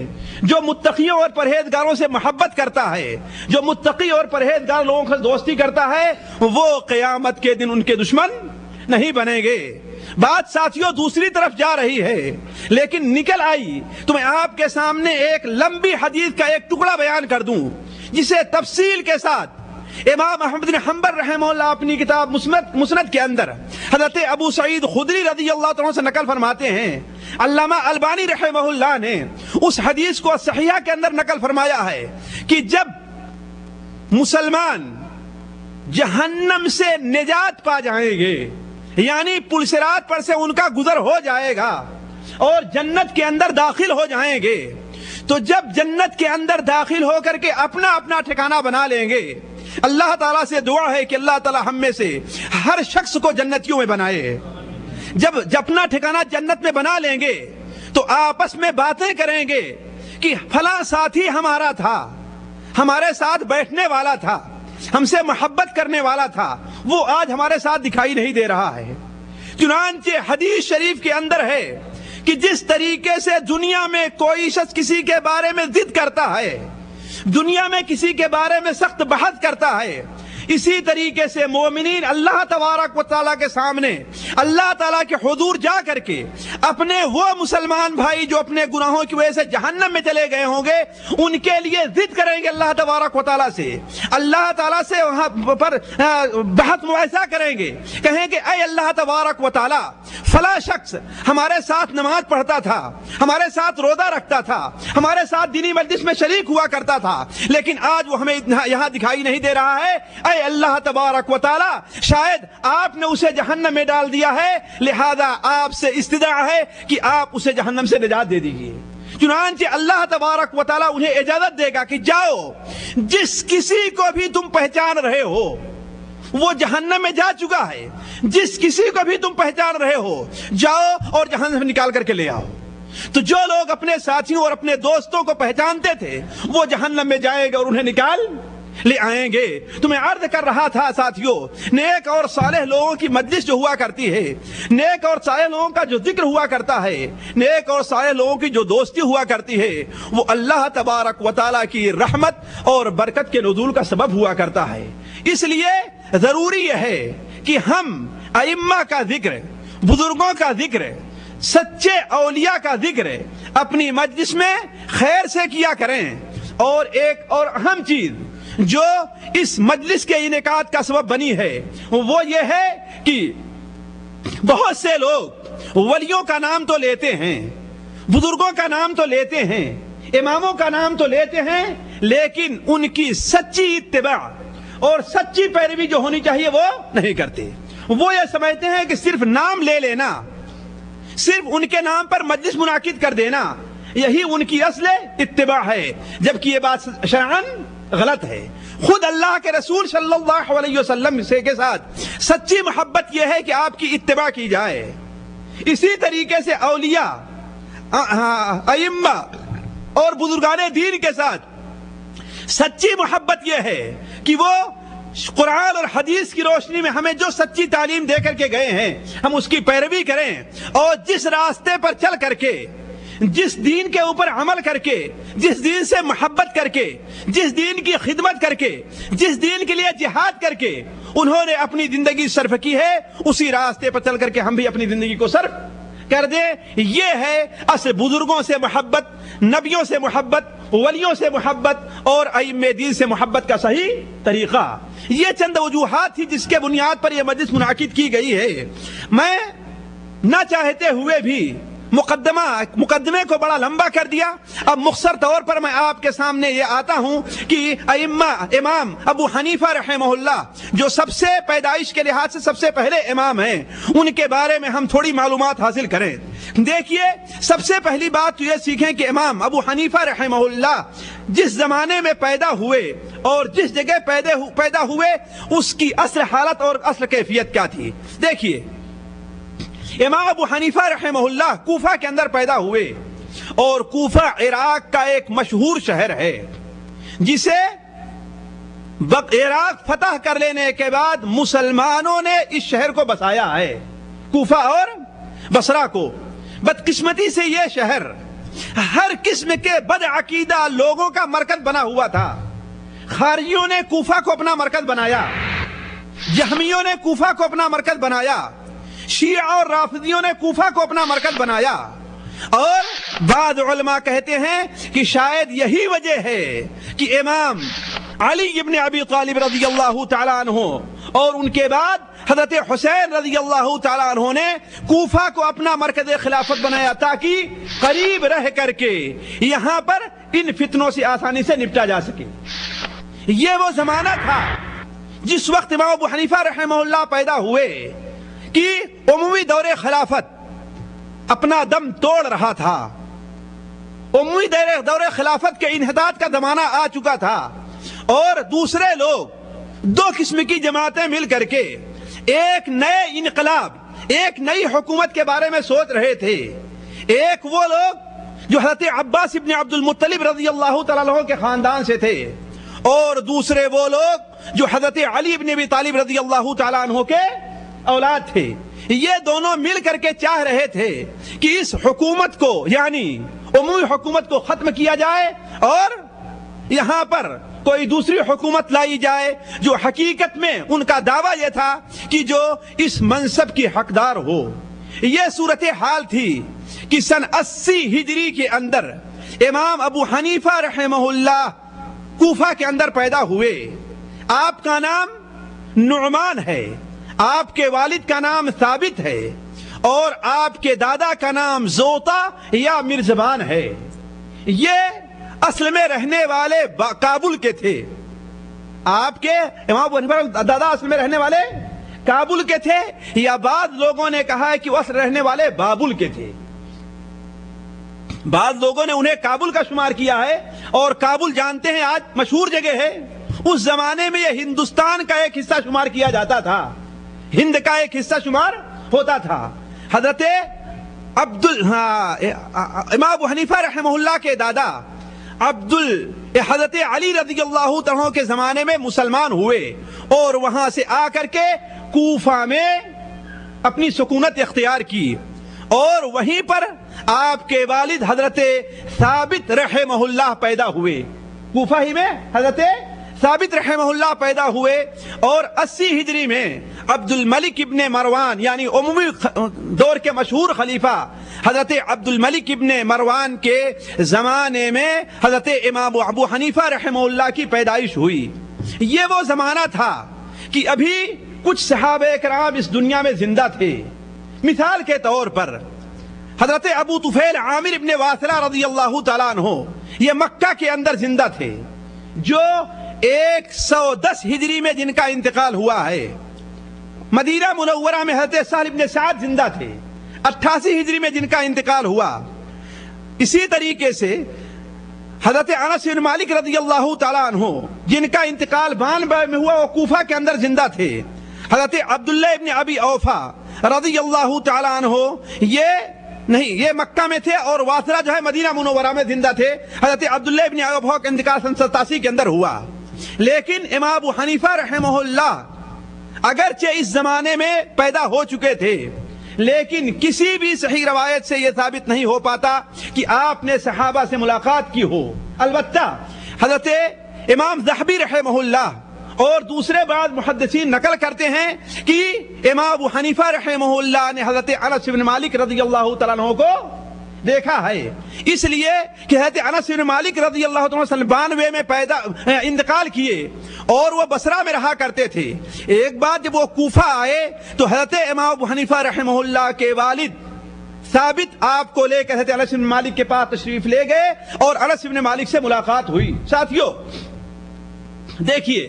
جو متقیوں اور پرہیزگاروں سے محبت کرتا ہے، جو متقی اور پرہیزگار لوگوں سے دوستی کرتا ہے، وہ قیامت کے دن ان کے دشمن نہیں بنیں گے. بات ساتھیوں دوسری طرف جا رہی ہے، لیکن نکل آئی تو میں آپ کے سامنے ایک لمبی حدیث کا ایک ٹکڑا بیان کر دوں جسے تفصیل کے ساتھ امام احمد بن حنبل رحمہ اللہ اپنی کتاب مسند کے اندر حضرت ابو سعید خدری رضی اللہ عنہ سے نقل فرماتے ہیں. علامہ البانی رحمہ اللہ نے اس حدیث کو صحیحہ کے اندر نقل فرمایا ہے کہ جب مسلمان جہنم سے نجات پا جائیں گے، یعنی پلسرات پر سے ان کا گزر ہو جائے گا اور جنت کے اندر داخل ہو جائیں گے، تو جب جنت کے اندر داخل ہو کر کے اپنا اپنا ٹھکانہ بنا لیں گے، اللہ تعالیٰ سے دعا ہے کہ اللہ تعالیٰ ہم میں سے ہر شخص کو جنتیوں میں بنائے. جب اپنا ٹھکانہ جنت میں بنا لیں گے تو آپس میں باتیں کریں گے کہ فلاں ساتھی ہمارا تھا، ہمارے ساتھ بیٹھنے والا تھا، ہم سے محبت کرنے والا تھا، وہ آج ہمارے ساتھ دکھائی نہیں دے رہا ہے. چنانچہ حدیث شریف کے اندر ہے کہ جس طریقے سے دنیا میں کوئی شخص کسی کے بارے میں ضد کرتا ہے، دنیا میں کسی کے بارے میں سخت بحث کرتا ہے، اسی طریقے سے مومنین اللہ تبارک و تعالیٰ کے سامنے اللہ تعالیٰ کے حضور جا کر کے اپنے وہ مسلمان بھائی جو اپنے گناہوں کی وجہ سے جہنم میں چلے گئے ہوں گے ان کے لیے ضد کریں گے اللہ تبارک و تعالیٰ سے، اللہ تعالیٰ سے وہاں پر بحث مباحثہ کریں گے، کہیں گے اے اللہ تبارک و تعالیٰ فلاں شخص ہمارے ساتھ نماز پڑھتا تھا، ہمارے ساتھ روزہ رکھتا تھا، ہمارے ساتھ دینی مجلس میں شریک ہوا کرتا تھا، لیکن آج وہ ہمیں یہاں دکھائی نہیں دے رہا ہے. اے اللہ تبارک و تعالی شاید آپ نے اسے جہنم میں ڈال دیا ہے، لہذا آپ سے استدعا ہے کہ آپ اسے جہنم سے نجات دے دیجیے. چنانچہ اللہ تبارک و تعالی انہیں اجازت دے گا کہ جاؤ، جس کسی کو بھی تم پہچان رہے ہو وہ جہنم میں جا چکا ہے، جس کسی کو بھی تم پہچان رہے ہو جاؤ اور جہنم سے نکال کر کے لے آؤ. تو جو لوگ اپنے ساتھیوں اور اپنے دوستوں کو پہچانتے تھے وہ جہنم میں جائیں گے اور انہیں نکال لے آئیں گے. تو میں عرض کر رہا تھا ساتھیوں، نیک اور صالح لوگوں کی مجلس جو ہوا کرتی ہے، نیک اور صالح لوگوں کا جو ذکر ہوا کرتا ہے، نیک اور صالح لوگوں کی جو دوستی ہوا کرتی ہے، وہ اللہ تبارک و تعالیٰ کی رحمت اور برکت کے نزول کا سبب ہوا کرتا ہے. اس لیے ضروری یہ ہے کہ ہم ائمہ کا ذکر، بزرگوں کا ذکر، سچے اولیاء کا ذکر اپنی مجلس میں خیر سے کیا کریں. اور ایک اور اہم چیز جو اس مجلس کے انعقاد کا سبب بنی ہے وہ یہ ہے کہ بہت سے لوگ ولیوں کا نام تو لیتے ہیں، بزرگوں کا نام تو لیتے ہیں، اماموں کا نام تو لیتے ہیں، لیکن ان کی سچی اتباع اور سچی پیروی جو ہونی چاہیے وہ نہیں کرتے. وہ یہ سمجھتے ہیں کہ صرف نام لے لینا، صرف ان کے نام پر مجلس منعقد کر دینا، یہی ان کی اصل اتباع ہے، جبکہ یہ بات شرعاً غلط ہے. خود اللہ کے رسول صلی اللہ علیہ وسلم سے کے ساتھ سچی محبت یہ ہے کہ آپ کی اتباع کی جائے. اسی طریقے سے اولیاء، ائمہ اور بزرگان دین کے ساتھ سچی محبت یہ ہے کہ وہ قرآن اور حدیث کی روشنی میں ہمیں جو سچی تعلیم دے کر کے گئے ہیں ہم اس کی پیروی کریں، اور جس راستے پر چل کر کے، جس دین کے اوپر عمل کر کے، جس دین سے محبت کر کے، جس دین کی خدمت کر کے، جس دین کے لیے جہاد کر کے انہوں نے اپنی زندگی صرف کی ہے، اسی راستے پر چل کر کے ہم بھی اپنی زندگی کو صرف کر دیں. یہ ہے اصل بزرگوں سے محبت، نبیوں سے محبت، ولیوں سے محبت اور ائمہ دین سے محبت کا صحیح طریقہ. یہ چند وجوہات تھی جس کے بنیاد پر یہ مجلس منعقد کی گئی ہے. میں نہ چاہتے ہوئے بھی مقدمے کو بڑا لمبا کر دیا. اب مختصر طور پر میں آپ کے سامنے یہ آتا ہوں کہ امام ابو حنیفہ رحمہ اللہ جو سب سے پیدائش کے لحاظ سے سب سے پہلے امام ہیں، ان کے بارے میں ہم تھوڑی معلومات حاصل کریں. دیکھیے، سب سے پہلی بات تو یہ سیکھیں کہ امام ابو حنیفہ رحمہ اللہ جس زمانے میں پیدا ہوئے اور جس جگہ پیدا ہوئے اس کی اصل حالت اور اصل کیفیت کیا تھی. دیکھیے، امام ابو حنیفہ رحمہ اللہ کوفہ کے اندر پیدا ہوئے، اور کوفہ عراق کا ایک مشہور شہر ہے جسے عراق فتح کر لینے کے بعد مسلمانوں نے اس شہر کو بسایا ہے، کوفہ اور بصرہ کو. بدقسمتی سے یہ شہر ہر قسم کے بد عقیدہ لوگوں کا مرکز بنا ہوا تھا. خارجیوں نے کوفہ کو اپنا مرکز بنایا، جہمیوں نے کوفہ کو اپنا مرکز بنایا، شیعہ اور رافضیوں نے کوفہ کو اپنا مرکز بنایا. اور بعض علماء کہتے ہیں کہ شاید یہی وجہ ہے کہ امام علی ابن ابی طالب رضی اللہ تعالیٰ عنہ اور ان کے بعد حضرت حسین رضی اللہ تعالیٰ عنہ نے کوفہ کو اپنا مرکز خلافت بنایا تاکہ قریب رہ کر کے یہاں پر ان فتنوں سے آسانی سے نپٹا جا سکے. یہ وہ زمانہ تھا جس وقت امام ابو حنیفہ رحمہ اللہ پیدا ہوئے کہ عمومی دور خلافت اپنا دم توڑ رہا تھا. عمومی دور خلافت کے انحطاط کا زمانہ آ چکا تھا، اور دوسرے لوگ دو قسم کی جماعتیں مل کر کے ایک نئے انقلاب، ایک نئی حکومت کے بارے میں سوچ رہے تھے. ایک وہ لوگ جو حضرت عباس ابن عبد المطلب رضی اللہ تعالیٰ عنہ کے خاندان سے تھے، اور دوسرے وہ لوگ جو حضرت علی ابن ابی طالب رضی اللہ تعالیٰ عنہ کے اولاد تھے. یہ دونوں مل کر کے چاہ رہے تھے کہ اس حکومت کو، یعنی عمومی حکومت کو ختم کیا جائے اور یہاں پر کوئی دوسری حکومت لائی جائے جو حقیقت میں ان کا دعویٰ یہ تھا کہ جو اس منصب کی حقدار ہو. یہ صورتحال تھی کہ سن 80 ہجری کے اندر امام ابو حنیفہ رحمہ اللہ کوفہ کے اندر پیدا ہوئے. آپ کا نام نعمان ہے، آپ کے والد کا نام ثابت ہے، اور آپ کے دادا کا نام زوطا یا مرزبان ہے. یہ اصل میں رہنے والے کابل کے تھے. آپ کے امام ابو حنیفہ دادا اصل میں رہنے والے کابل کے تھے، یا بعض لوگوں نے کہا ہے کہ وہ اصل رہنے والے بابل کے تھے. بعض لوگوں نے انہیں کابل کا شمار کیا ہے، اور کابل جانتے ہیں آج مشہور جگہ ہے. اس زمانے میں یہ ہندوستان کا ایک حصہ شمار کیا جاتا تھا، ہند کا ایک حصہ شمار ہوتا تھا. حضرت امام ابو حنیفہ رحمہ اللہ کے دادا حضرت علی رضی اللہ عنہ کے زمانے میں مسلمان ہوئے، اور وہاں سے آ کر کے کوفہ میں اپنی سکونت اختیار کی، اور وہیں پر آپ کے والد حضرت ثابت رحمہ اللہ پیدا ہوئے. کوفہ ہی میں حضرت ثابت رحمہ اللہ پیدا ہوئے، اور 80 ہجری میں عبد الملک ابن مروان، یعنی عمومی دور کے مشہور خلیفہ حضرت عبد الملک ابن مروان کے زمانے میں حضرت امام ابو حنیفہ رحمہ اللہ کی پیدائش ہوئی. یہ وہ زمانہ تھا کہ ابھی کچھ صحابہ کرام اس دنیا میں زندہ تھے. مثال کے طور پر حضرت ابو طفیل عامر ابن واثلہ رضی اللہ تعالیٰ عنہ یہ مکہ کے اندر زندہ تھے. جو 110 ہجری میں جن کا انتقال ہوا ہے. مدینہ منورہ میں حضرت سہل بن سعد زندہ تھے 88 ہجری میں جن کا انتقال ہوا. اسی طریقے سے حضرت انس بن مالک رضی اللہ تعالیٰ عنہ جن کا انتقال 92 میں ہوا، وہ کوفہ کے اندر زندہ تھے. حضرت عبداللہ ابن ابی اوفا رضی اللہ تعالیٰ عنہ یہ مکہ میں تھے، اور واسرہ جو ہے مدینہ منورہ میں زندہ تھے. حضرت عبداللہ ابن ابی اوفا کا انتقال 87 کے اندر ہوا. لیکن امام ابو حنیفہ رحمہ اللہ اگرچہ اس زمانے میں پیدا ہو چکے تھے، لیکن کسی بھی صحیح روایت سے یہ ثابت نہیں ہو پاتا کہ آپ نے صحابہ سے ملاقات کی ہو. البتہ حضرت امام ذہبی رحمہ اللہ اور دوسرے بعض محدثین نقل کرتے ہیں کہ امام ابو حنیفہ رحمہ اللہ نے حضرت انس بن مالک رضی اللہ تعالیٰ عنہ کو دیکھا ہے. اس لیے کہ حضرت انس بن مالک رضی اللہ تعالیٰ عنہ 92 میں انتقال کیے اور وہ بصرہ میں رہا کرتے تھے. ایک بار جب وہ کوفہ آئے تو حضرت امام ابو حنیفہ رحمہ اللہ کے والد ثابت آپ کو لے کر حضرت انس بن مالک کے پاس تشریف لے گئے اور انس بن مالک سے ملاقات ہوئی. ساتھیو دیکھیے،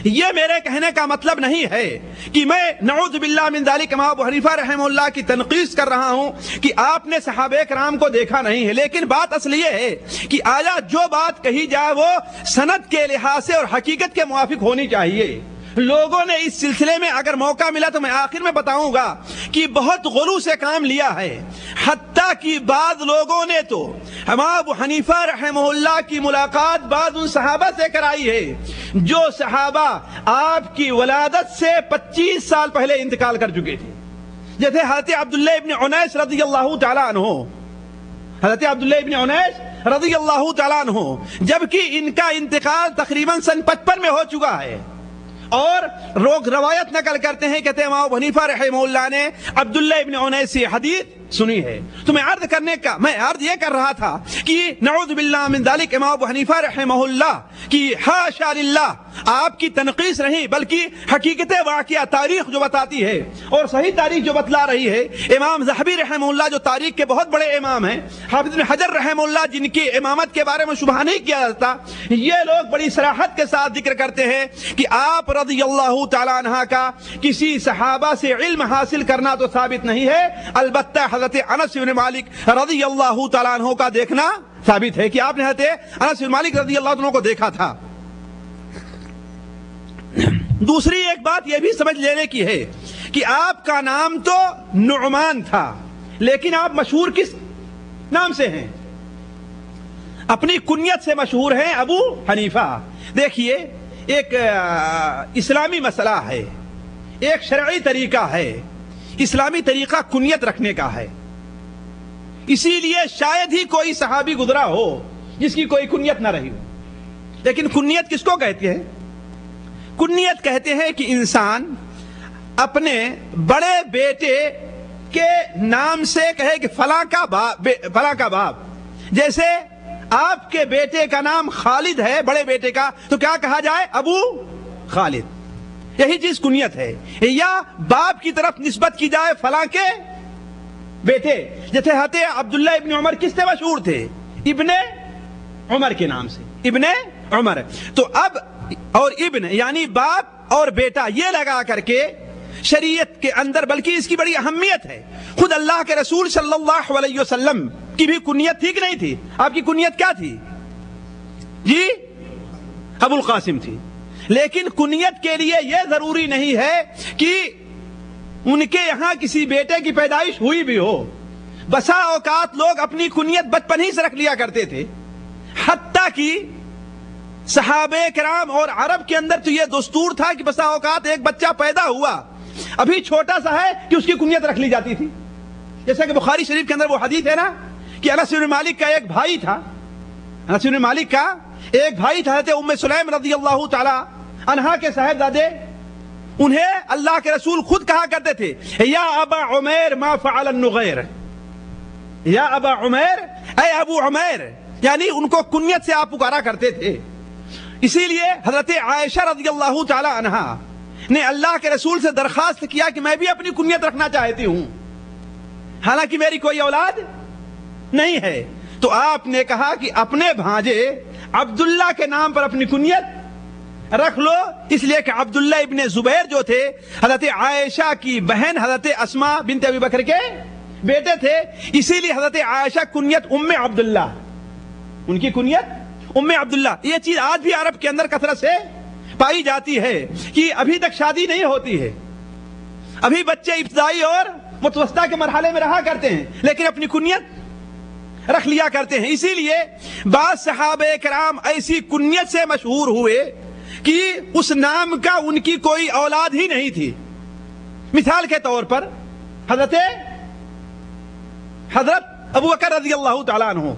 یہ میرے کہنے کا مطلب نہیں ہے کہ میں نعوذ باللہ من ذالک امام ابو حنیفہ رحمہ اللہ کی تنقیص کر رہا ہوں کہ آپ نے صحابہ کرام کو دیکھا نہیں ہے. لیکن بات اصل یہ ہے کہ آیا جو بات کہی جائے وہ سند کے لحاظ سے اور حقیقت کے موافق ہونی چاہیے. لوگوں نے اس سلسلے میں اگر موقع ملا تو میں آخر میں بتاؤں گا کہ بہت غلو سے کام لیا ہے. حتیٰ کہ بعض لوگوں نے تو امام ابو حنیفہ رحمہ اللہ کی ملاقات بعض ان صحابہ سے کرائی ہے جو صحابہ آپ کی ولادت سے 25 سال پہلے انتقال کر چکے تھے. جیسے حضرت عبداللہ ابن عنیس رضی اللہ تعالیٰ عنہ، حضرت عبداللہ ابن عنیس رضی اللہ تعالیٰ عنہ، جبکہ ان کا انتقال تقریباً سن 55 میں ہو چکا ہے. اور روایت نقل کرتے ہیں کہتے ہیں امام ابو حنیفہ رحمہ اللہ نے عبداللہ ابن عنیس سے حدیث سنی ہے. تو میں عرض یہ کر رہا تھا کہ نعوذ باللہ من ذالک امام ابو حنیفہ رحمہ اللہ کی حاشا للہ آپ کی تنقیص نہیں، بلکہ حقیقت واقعہ تاریخ جو بتاتی ہے اور صحیح تاریخ جو بتلا رہی ہے. امام ذہبی رحمہ اللہ جو تاریخ کے بہت بڑے امام ہیں، حافظ بن حجر رحمہ اللہ جن کی امامت کے بارے میں شبہ نہیں کیا جاتا، یہ لوگ بڑی صراحت کے ساتھ ذکر کرتے ہیں کہ آپ رضی اللہ تعالیٰ عنہ کا کسی صحابہ سے علم حاصل کرنا تو ثابت نہیں ہے. البتہ حضرت انس بن مالک رضی اللہ تعالیٰ عنہ کا دیکھنا ثابت ہے کہ آپ نے حضرت انس بن مالک رضی اللہ عنہ کو دیکھا تھا. دوسری ایک بات یہ بھی سمجھ لینے کی ہے کہ آپ کا نام تو نعمان تھا، لیکن آپ مشہور کس نام سے ہیں؟ اپنی کنیت سے مشہور ہیں ابو حنیفہ. دیکھیے، ایک اسلامی مسئلہ ہے، ایک شرعی طریقہ ہے. اسلامی طریقہ کنیت رکھنے کا ہے. اسی لیے شاید ہی کوئی صحابی گزرا ہو جس کی کوئی کنیت نہ رہی ہو. لیکن کنیت کس کو کہتے ہیں؟ کنیت کہتے ہیں کہ انسان اپنے بڑے بیٹے کے نام سے کہے کہ فلاں کا باپ. جیسے آپ کے بیٹے کا نام خالد ہے، بڑے بیٹے کا، تو کیا کہا جائے؟ ابو خالد. یہی چیز کنیت ہے. یا باپ کی طرف نسبت کی جائے فلاں کے بیٹے. جیسے حضرت عبداللہ ابن عمر کس سے مشہور تھے؟ ابن عمر کے نام سے، ابن عمر. تو اب اور ابن یعنی باپ اور بیٹا یہ لگا کر کے شریعت کے اندر، بلکہ اس کی بڑی اہمیت ہے. خود اللہ کے رسول صلی اللہ علیہ وسلم کی بھی کنیت تھی کہ نہیں تھی؟ آپ کی کنیت کیا تھی؟ جی ابو القاسم تھی. لیکن کنیت کے لیے یہ ضروری نہیں ہے کہ ان کے یہاں کسی بیٹے کی پیدائش ہوئی بھی ہو. بسا اوقات لوگ اپنی کنیت بچپن ہی سے رکھ لیا کرتے تھے. حتیٰ کہ صحابہ کرام اور عرب کے اندر تو یہ دستور تھا کہ بسا اوقات ایک بچہ پیدا ہوا ابھی چھوٹا سا ہے کہ اس کی کنیت رکھ لی جاتی تھی. جیسا کہ بخاری شریف کے اندر وہ حدیث ہے نا کہ انس بن مالک کا ایک بھائی تھا. انس بن مالک کا ایک بھائی تھا، حضرت ام سلیم رضی اللہ تعالی عنہا کے صاحبزادے. انہیں اللہ کے رسول خود کہا کرتے تھے یا ابا عمیر ما فعل النغیر، یا ابا عمیر، اے ابو عمیر، یعنی ان کو کنیت سے آپ پکارا کرتے تھے. اسی لیے حضرت عائشہ رضی اللہ تعالی عنہا نے اللہ کے رسول سے درخواست کیا کہ میں بھی اپنی کنیت رکھنا چاہتی ہوں، حالانکہ میری کوئی اولاد نہیں ہے. تو آپ نے کہا کہ اپنے بھانجے عبداللہ کے نام پر اپنی کنیت رکھ لو، اس لیے کہ عبداللہ ابن زبیر جو تھے حضرت عائشہ کی بہن حضرت اسماء بنت ابی بکر کے بیٹے تھے، اسی لیے حضرت عائشہ کنیت ام عبداللہ، ان کی کنیت ام عبداللہ۔ یہ چیز آج بھی عرب کے اندر کثرت سے پائی جاتی ہے کہ ابھی تک شادی نہیں ہوتی ہے، ابھی بچے ابتدائی اور متوسطہ کے مرحلے میں رہا کرتے ہیں، لیکن اپنی کنیت رکھ لیا کرتے ہیں۔ اسی لیے بعض صحابہ کرام ایسی کنیت سے مشہور ہوئے کہ اس نام کا ان کی کوئی اولاد ہی نہیں تھی۔ مثال کے طور پر حضرت ابو بکر رضی اللہ تعالیٰ عنہ،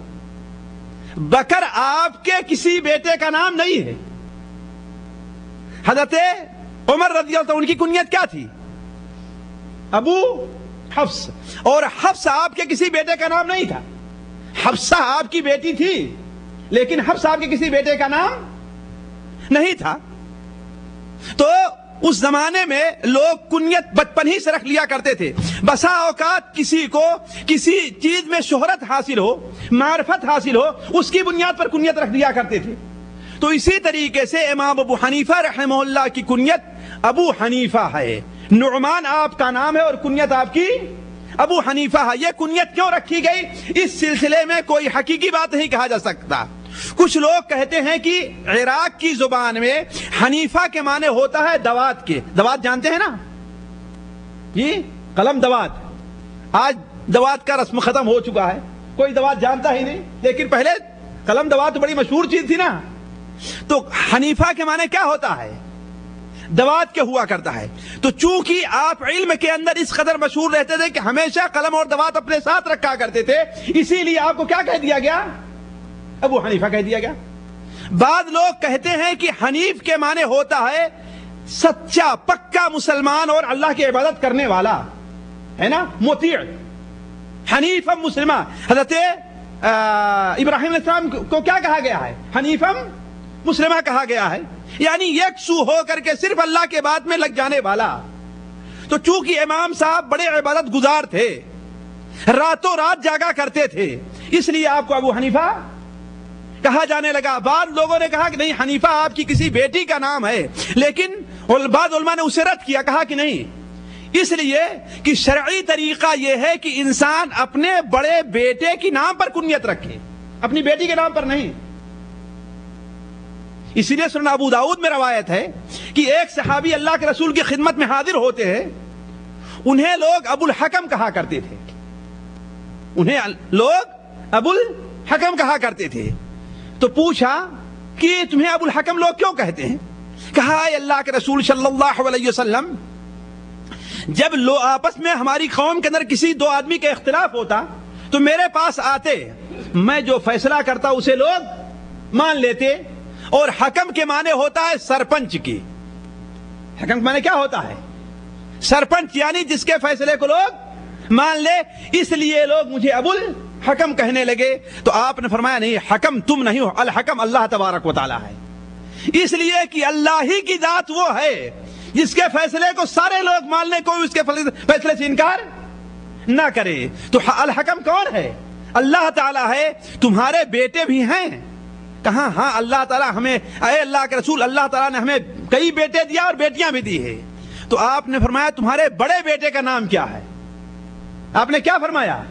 بکر آپ کے کسی بیٹے کا نام نہیں ہے۔ حضرت عمر رضی اللہ عنہ ان کی کنیت کیا تھی؟ ابو حفص، اور حفص آپ کے کسی بیٹے کا نام نہیں تھا۔ حفصہ آپ کی بیٹی تھی لیکن حفص آپ کے کسی بیٹے کا نام نہیں تھا۔ تو اس زمانے میں لوگ کنیت بچپن ہی سے رکھ لیا کرتے تھے۔ بسا اوقات کسی کو کسی چیز میں شہرت حاصل ہو، معرفت حاصل ہو، اس کی بنیاد پر کنیت رکھ دیا کرتے تھے۔ تو اسی طریقے سے امام ابو حنیفہ رحمہ اللہ کی کنیت ابو حنیفہ ہے، نعمان آپ کا نام ہے اور کنیت آپ کی ابو حنیفہ ہے۔ یہ کنیت کیوں رکھی گئی، اس سلسلے میں کوئی حقیقی بات نہیں کہا جا سکتا۔ کچھ لوگ کہتے ہیں کہ عراق کی زبان میں حنیفہ کے معنی ہوتا ہے دوات کے۔ دوات جانتے ہیں نا جی، قلم دوات۔ آج دوات کا رسم ختم ہو چکا ہے، کوئی دوات جانتا ہی نہیں، لیکن پہلے قلم دوات بڑی مشہور چیز تھی نا۔ تو حنیفہ کے معنی کیا ہوتا ہے؟ دوات کے ہوا کرتا ہے۔ تو چونکہ آپ علم کے اندر اس قدر مشہور رہتے تھے کہ ہمیشہ قلم اور دوات اپنے ساتھ رکھا کرتے تھے، اسی لیے آپ کو کیا کہہ دیا گیا؟ ابو حنیفہ کہہ دیا گیا۔ بعض لوگ کہتے ہیں کہ حنیف کے معنی ہوتا ہے سچا پکا مسلمان اور اللہ کی عبادت کرنے والا، ہے نا، مطیع۔ حنیفم مسلمہ، حضرت ابراہیم علیہ السلام کو کیا کہا گیا ہے؟ حنیفم مسلمہ کہا گیا ہے، یعنی یکسو ہو کر کے صرف اللہ کے بات میں لگ جانے والا۔ تو چونکہ امام صاحب بڑے عبادت گزار تھے، راتوں رات جاگا کرتے تھے، اس لیے آپ کو ابو حنیفہ کہا جانے لگا۔ بعض لوگوں نے کہا کہ نہیں، حنیفہ آپ کی کسی بیٹی کا نام ہے، لیکن بعض علماء نے اسے رد کیا، کہا کہ نہیں، اس لیے کہ شرعی طریقہ یہ ہے کہ انسان اپنے بڑے بیٹے کی نام پر کنیت رکھے، اپنی بیٹی کے نام پر نہیں۔ اسی لیے سنن ابو داؤد میں روایت ہے کہ ایک صحابی اللہ کے رسول کی خدمت میں حاضر ہوتے ہیں، انہیں لوگ ابو الحکم کہا کرتے تھے، انہیں لوگ ابو الحکم کہا کرتے تھے۔ تو پوچھا کہ تمہیں ابو الحکم لوگ کیوں کہتے ہیں؟ کہا اے اللہ کے رسول صلی اللہ علیہ وسلم، جب لوگ آپس میں ہماری قوم کے اندر کسی دو آدمی کا اختلاف ہوتا تو میرے پاس آتے، میں جو فیصلہ کرتا اسے لوگ مان لیتے، اور حکم کے معنی ہوتا ہے سرپنچ کی۔ حکم کے معنی کیا ہوتا ہے؟ سرپنچ، یعنی جس کے فیصلے کو لوگ مان لے، اس لیے لوگ مجھے ابو الحکم کہنے لگے۔ تو آپ نے فرمایا نہیں، حکم تم نہیں ہو، الحکم اللہ تبارک و تعالی ہے، اس لیے کہ اللہ ہی کی ذات وہ ہے جس کے فیصلے کو سارے لوگ مان لیں، کوئی اس کے فیصلے سے انکار نہ کرے۔ تو الحکم کون ہے؟ اللہ تعالی ہے۔ تمہارے بیٹے بھی ہیں؟ کہاں ہاں، اللہ تعالیٰ ہمیں، اے اللہ کے رسول، اللہ تعالیٰ نے ہمیں کئی بیٹے دیا اور بیٹیاں بھی دی ہے۔ تو آپ نے فرمایا تمہارے بڑے بیٹے کا نام کیا ہے؟ آپ نے کیا فرمایا؟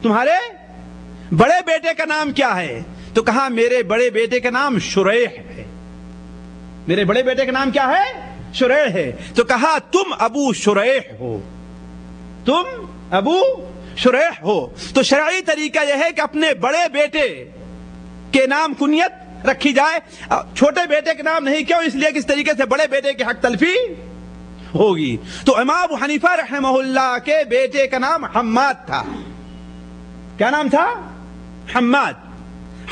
تمہارے بڑے بیٹے کا نام کیا ہے؟ تو کہا میرے بڑے بیٹے کا نام شریح ہے۔ میرے بڑے بیٹے کا نام کیا ہے؟ شریح ہے۔ تو کہا تم ابو شریح ہو، تم ابو شریح ہو۔ تو شرعی طریقہ یہ ہے کہ اپنے بڑے بیٹے کے نام کنیت رکھی جائے، چھوٹے بیٹے کے نام نہیں۔ کیوں؟ اس لیے کہ اس طریقے سے بڑے بیٹے کے حق تلفی ہوگی۔ تو امام ابو حنیفہ رحمہ اللہ کے بیٹے کا نام حماد تھا۔ کیا نام تھا؟ حماد،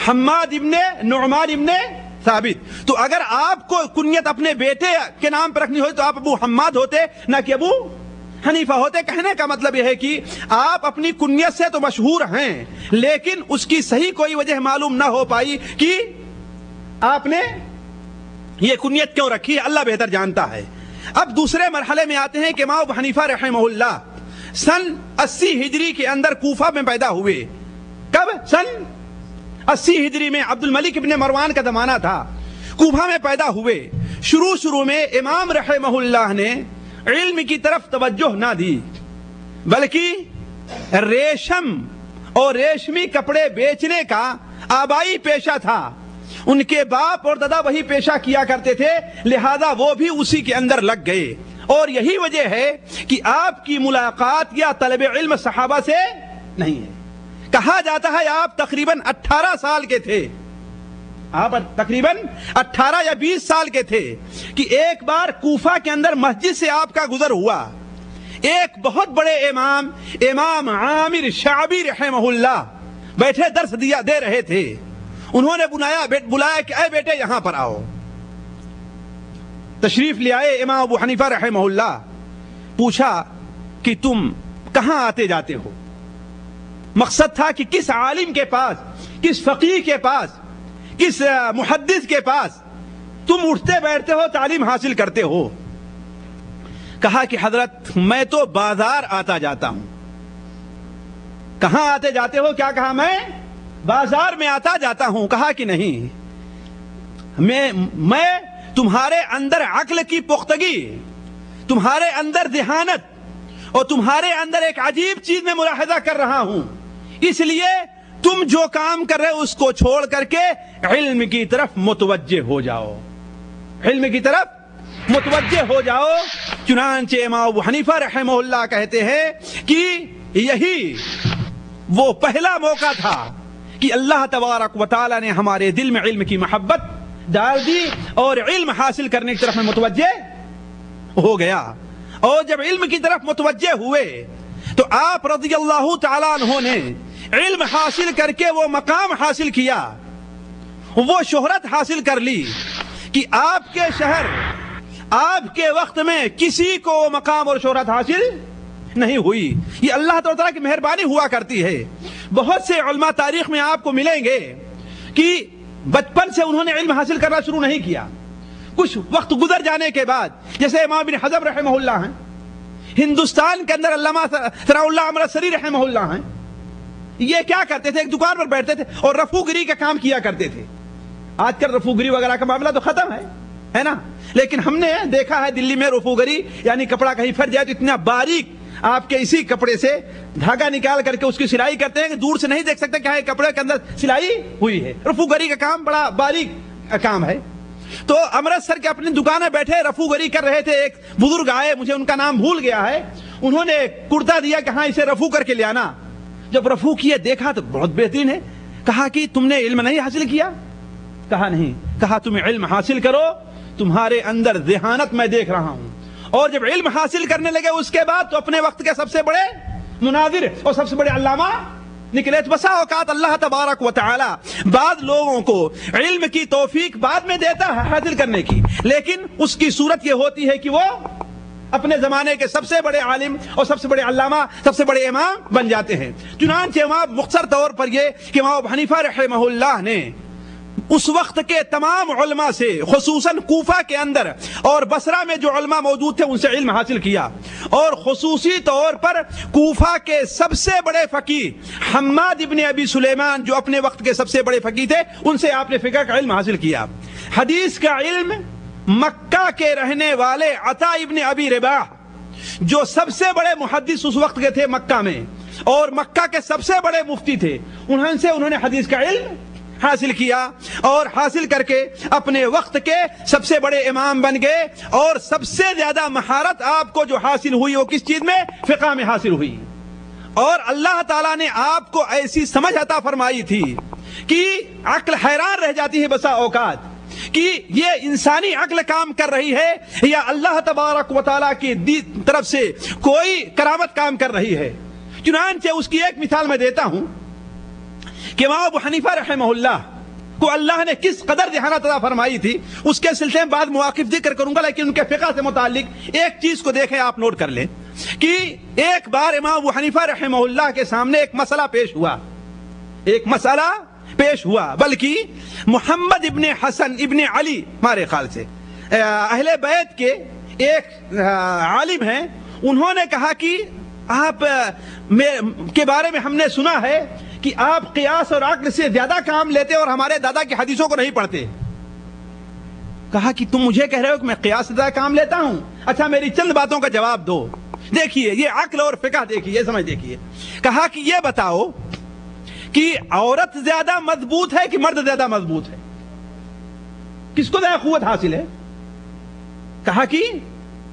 حماد ابن نعمان ابن ثابت۔ تو اگر آپ کو کنیت اپنے بیٹے کے نام پر رکھنی ہوتی تو آپ ابو حماد ہوتے، نہ کہ ابو حنیفہ ہوتے۔ کہنے کا مطلب یہ ہے کہ آپ اپنی کنیت سے تو مشہور ہیں، لیکن اس کی صحیح کوئی وجہ معلوم نہ ہو پائی کہ آپ نے یہ کنیت کیوں رکھی، اللہ بہتر جانتا ہے۔ اب دوسرے مرحلے میں آتے ہیں کہ امام ابو حنیفہ رحمہ اللہ سن 80 ہجری کے اندر کوفہ میں پیدا ہوئے۔ کب؟ سن 80 ہجری میں عبد الملک ابن مروان کا زمانہ تھا، کوفہ میں پیدا ہوئے۔ شروع میں امام رحمہ اللہ نے علم کی طرف توجہ نہ دی، بلکہ ریشم اور ریشمی کپڑے بیچنے کا آبائی پیشہ تھا۔ ان کے باپ اور دادا وہی پیشہ کیا کرتے تھے، لہذا وہ بھی اسی کے اندر لگ گئے، اور یہی وجہ ہے کہ آپ کی ملاقات یا طلب علم صحابہ سے نہیں ہے۔ کہا جاتا ہے آپ تقریباً 18 سال کے تھے، آپ تقریباً 18 یا 20 سال کے تھے کہ ایک بار کوفہ کے اندر مسجد سے آپ کا گزر ہوا۔ ایک بہت بڑے امام عامر شعبی رحمہ اللہ بیٹھے درس دے رہے تھے۔ انہوں نے بلایا کہ اے بیٹے یہاں پر آؤ۔ تشریف لے آئے امام ابو حنیفہ رحمہ اللہ۔ پوچھا کہ تم کہاں آتے جاتے ہو؟ مقصد تھا کہ کس عالم کے پاس، کس فقیہ کے پاس، کس محدث کے پاس تم اٹھتے بیٹھتے ہو، تعلیم حاصل کرتے ہو؟ کہا کہ حضرت میں تو بازار آتا جاتا ہوں۔ کہاں آتے جاتے ہو؟ کیا کہا؟ میں بازار میں آتا جاتا ہوں۔ کہا کہ نہیں، میں تمہارے اندر عقل کی پختگی، تمہارے اندر ذہانت اور تمہارے اندر ایک عجیب چیز میں ملاحظہ کر رہا ہوں، اس لیے تم جو کام کر رہے ہو اس کو چھوڑ کر کے علم کی طرف متوجہ ہو جاؤ، علم کی طرف متوجہ ہو جاؤ۔ چنانچہ امام ابو حنیفہ رحمہ اللہ کہتے ہیں کہ یہی وہ پہلا موقع تھا کہ اللہ تبارک و تعالی نے ہمارے دل میں علم کی محبت ڈال دی اور علم حاصل کرنے کی طرف میں متوجہ ہو گیا۔ اور جب علم کی طرف متوجہ ہوئے تو آپ رضی اللہ تعالیٰ عنہ نے علم حاصل کر کے وہ مقام حاصل کیا، وہ شہرت حاصل کر لی کہ آپ کے شہر، آپ کے وقت میں کسی کو وہ مقام اور شہرت حاصل نہیں ہوئی۔ یہ اللہ تعالیٰ کی مہربانی ہوا کرتی ہے۔ بہت سے علماء تاریخ میں آپ کو ملیں گے کہ بچپن سے انہوں نے علم حاصل کرنا شروع نہیں کیا، کچھ وقت گزر جانے کے بعد، جیسے امام بن حزم رحمہ اللہ ہیں، ہندوستان کے اندر علامہ ثناء اللہ امرتسری رحمہ اللہ ہیں۔ یہ کیا کرتے تھے؟ ایک دکان پر بیٹھتے تھے اور رفو گری کا کام کیا کرتے تھے۔ آج کل رفو گری وغیرہ کا معاملہ تو ختم ہے نا، لیکن ہم نے دیکھا ہے دلی میں رفو گری یعنی کپڑا کہیں پھٹ جائے تو اتنا باریک آپ کے اسی کپڑے سے دھاگا نکال کر کے اس کی سلائی کرتے ہیں کہ دور سے نہیں دیکھ سکتے کہ کپڑے کے اندر سلائی ہوئی ہے۔ رفو گری کا کام بڑا باریک کام ہے۔ تو امرتسر کے اپنی دکان میں بیٹھے رفو گری کر رہے تھے، ایک بزرگ آئے، مجھے ان کا نام بھول گیا ہے، انہوں نے کرتا دیا کہ ہاں اسے رفو کر کے لے آنا۔ جب رفو کیے دیکھا تو بہت بہترین ہے۔ کہا کہ تم نے علم نہیں حاصل کیا؟ کہا نہیں۔ کہا تم علم حاصل کرو، تمہارے اندر ذہانت میں دیکھ رہا ہوں۔ اور جب علم حاصل کرنے لگے اس کے بعد تو اپنے وقت کے سب سے بڑے مناظر اور سب سے بڑے علامہ نکلے۔ بسا اوقات اللہ تبارک و تعالی بعض لوگوں کو علم کی توفیق بعد میں دیتا ہے حاصل کرنے کی، لیکن اس کی صورت یہ ہوتی ہے کہ وہ اپنے زمانے کے سب سے بڑے عالم اور سب سے بڑے علامہ، سب سے بڑے امام بن جاتے ہیں۔ چنانچہ امام مختصر طور پر یہ کہ امام ابو حنیفہ رحمہ اللہ نے اس وقت کے تمام علماء سے، خصوصاً کوفہ کے اندر اور بصرہ میں جو علماء موجود تھے ان سے علم حاصل کیا، اور خصوصی طور پر کوفہ کے سب سے بڑے فقیہ حماد ابن ابی سلیمان جو اپنے وقت کے سب سے بڑے فقیہ تھے ان سے آپ نے فقہ کا علم حاصل کیا۔ حدیث کا علم مکہ کے رہنے والے عطا ابن ابی رباح جو سب سے بڑے محدث اس وقت کے تھے مکہ میں اور مکہ کے سب سے بڑے مفتی تھے، انہوں نے حدیث کا علم حاصل کیا اور حاصل کر کے اپنے وقت کے سب سے بڑے امام بن گئے۔ اور سب سے زیادہ مہارت آپ کو جو حاصل ہوئی وہ کس چیز میں؟ فقہ میں حاصل ہوئی۔ اور اللہ تعالیٰ نے آپ کو ایسی سمجھ عطا فرمائی تھی کہ عقل حیران رہ جاتی ہے بسا اوقات کہ یہ انسانی عقل کام کر رہی ہے یا اللہ تبارک و تعالیٰ کی طرف سے کوئی کرامت کام کر رہی ہے۔ چنانچہ اس کی ایک مثال میں دیتا ہوں کہ امام ابو حنیفہ رحمہ اللہ کو اللہ نے کس قدر ذہانت عطا فرمائی تھی، اس کے سلسلے میں بعد مواقف ذکر کروں گا، لیکن ان کے فقہ سے متعلق ایک چیز کو دیکھیں، آپ نوٹ کر لیں کہ ایک بار امام ابو حنیفہ رحمہ اللہ کے سامنے ایک مسئلہ پیش ہوا، بلکہ محمد ابن حسن ابن علی ہمارے خیال سے اہل بیت کے ایک عالم ہیں، انہوں نے کہا کہ آپ کے بارے میں ہم نے سنا ہے کہ آپ قیاس اور عقل سے زیادہ کام لیتے اور ہمارے دادا کی حدیثوں کو نہیں پڑھتے. کہا کہ تم مجھے کہہ رہے ہو کہ میں قیاس سے زیادہ کام لیتا ہوں؟ اچھا میری چند باتوں کا جواب دو. دیکھیے یہ عقل اور فقہ دیکھیے، یہ سمجھ دیکھیے. کہا کہ یہ بتاؤ کہ عورت زیادہ مضبوط ہے کہ مرد زیادہ مضبوط ہے؟ کس کو زیادہ قوت حاصل ہے؟ کہا کہ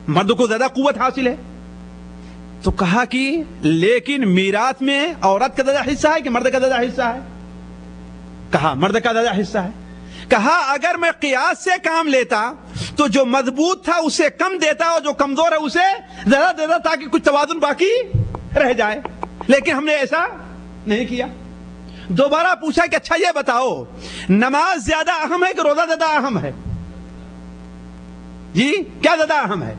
مرد کو زیادہ قوت حاصل ہے. تو کہا کہ لیکن میراث میں عورت کا زیادہ حصہ ہے کہ مرد کا زیادہ حصہ ہے؟ کہا مرد کا زیادہ حصہ ہے. کہا اگر میں قیاس سے کام لیتا تو جو مضبوط تھا اسے کم دیتا اور جو کمزور ہے اسے زیادہ دیتا تاکہ کچھ توازن باقی رہ جائے، لیکن ہم نے ایسا نہیں کیا. دوبارہ پوچھا کہ اچھا یہ بتاؤ نماز زیادہ اہم ہے کہ روزہ زیادہ اہم ہے؟ جی کیا زیادہ اہم ہے؟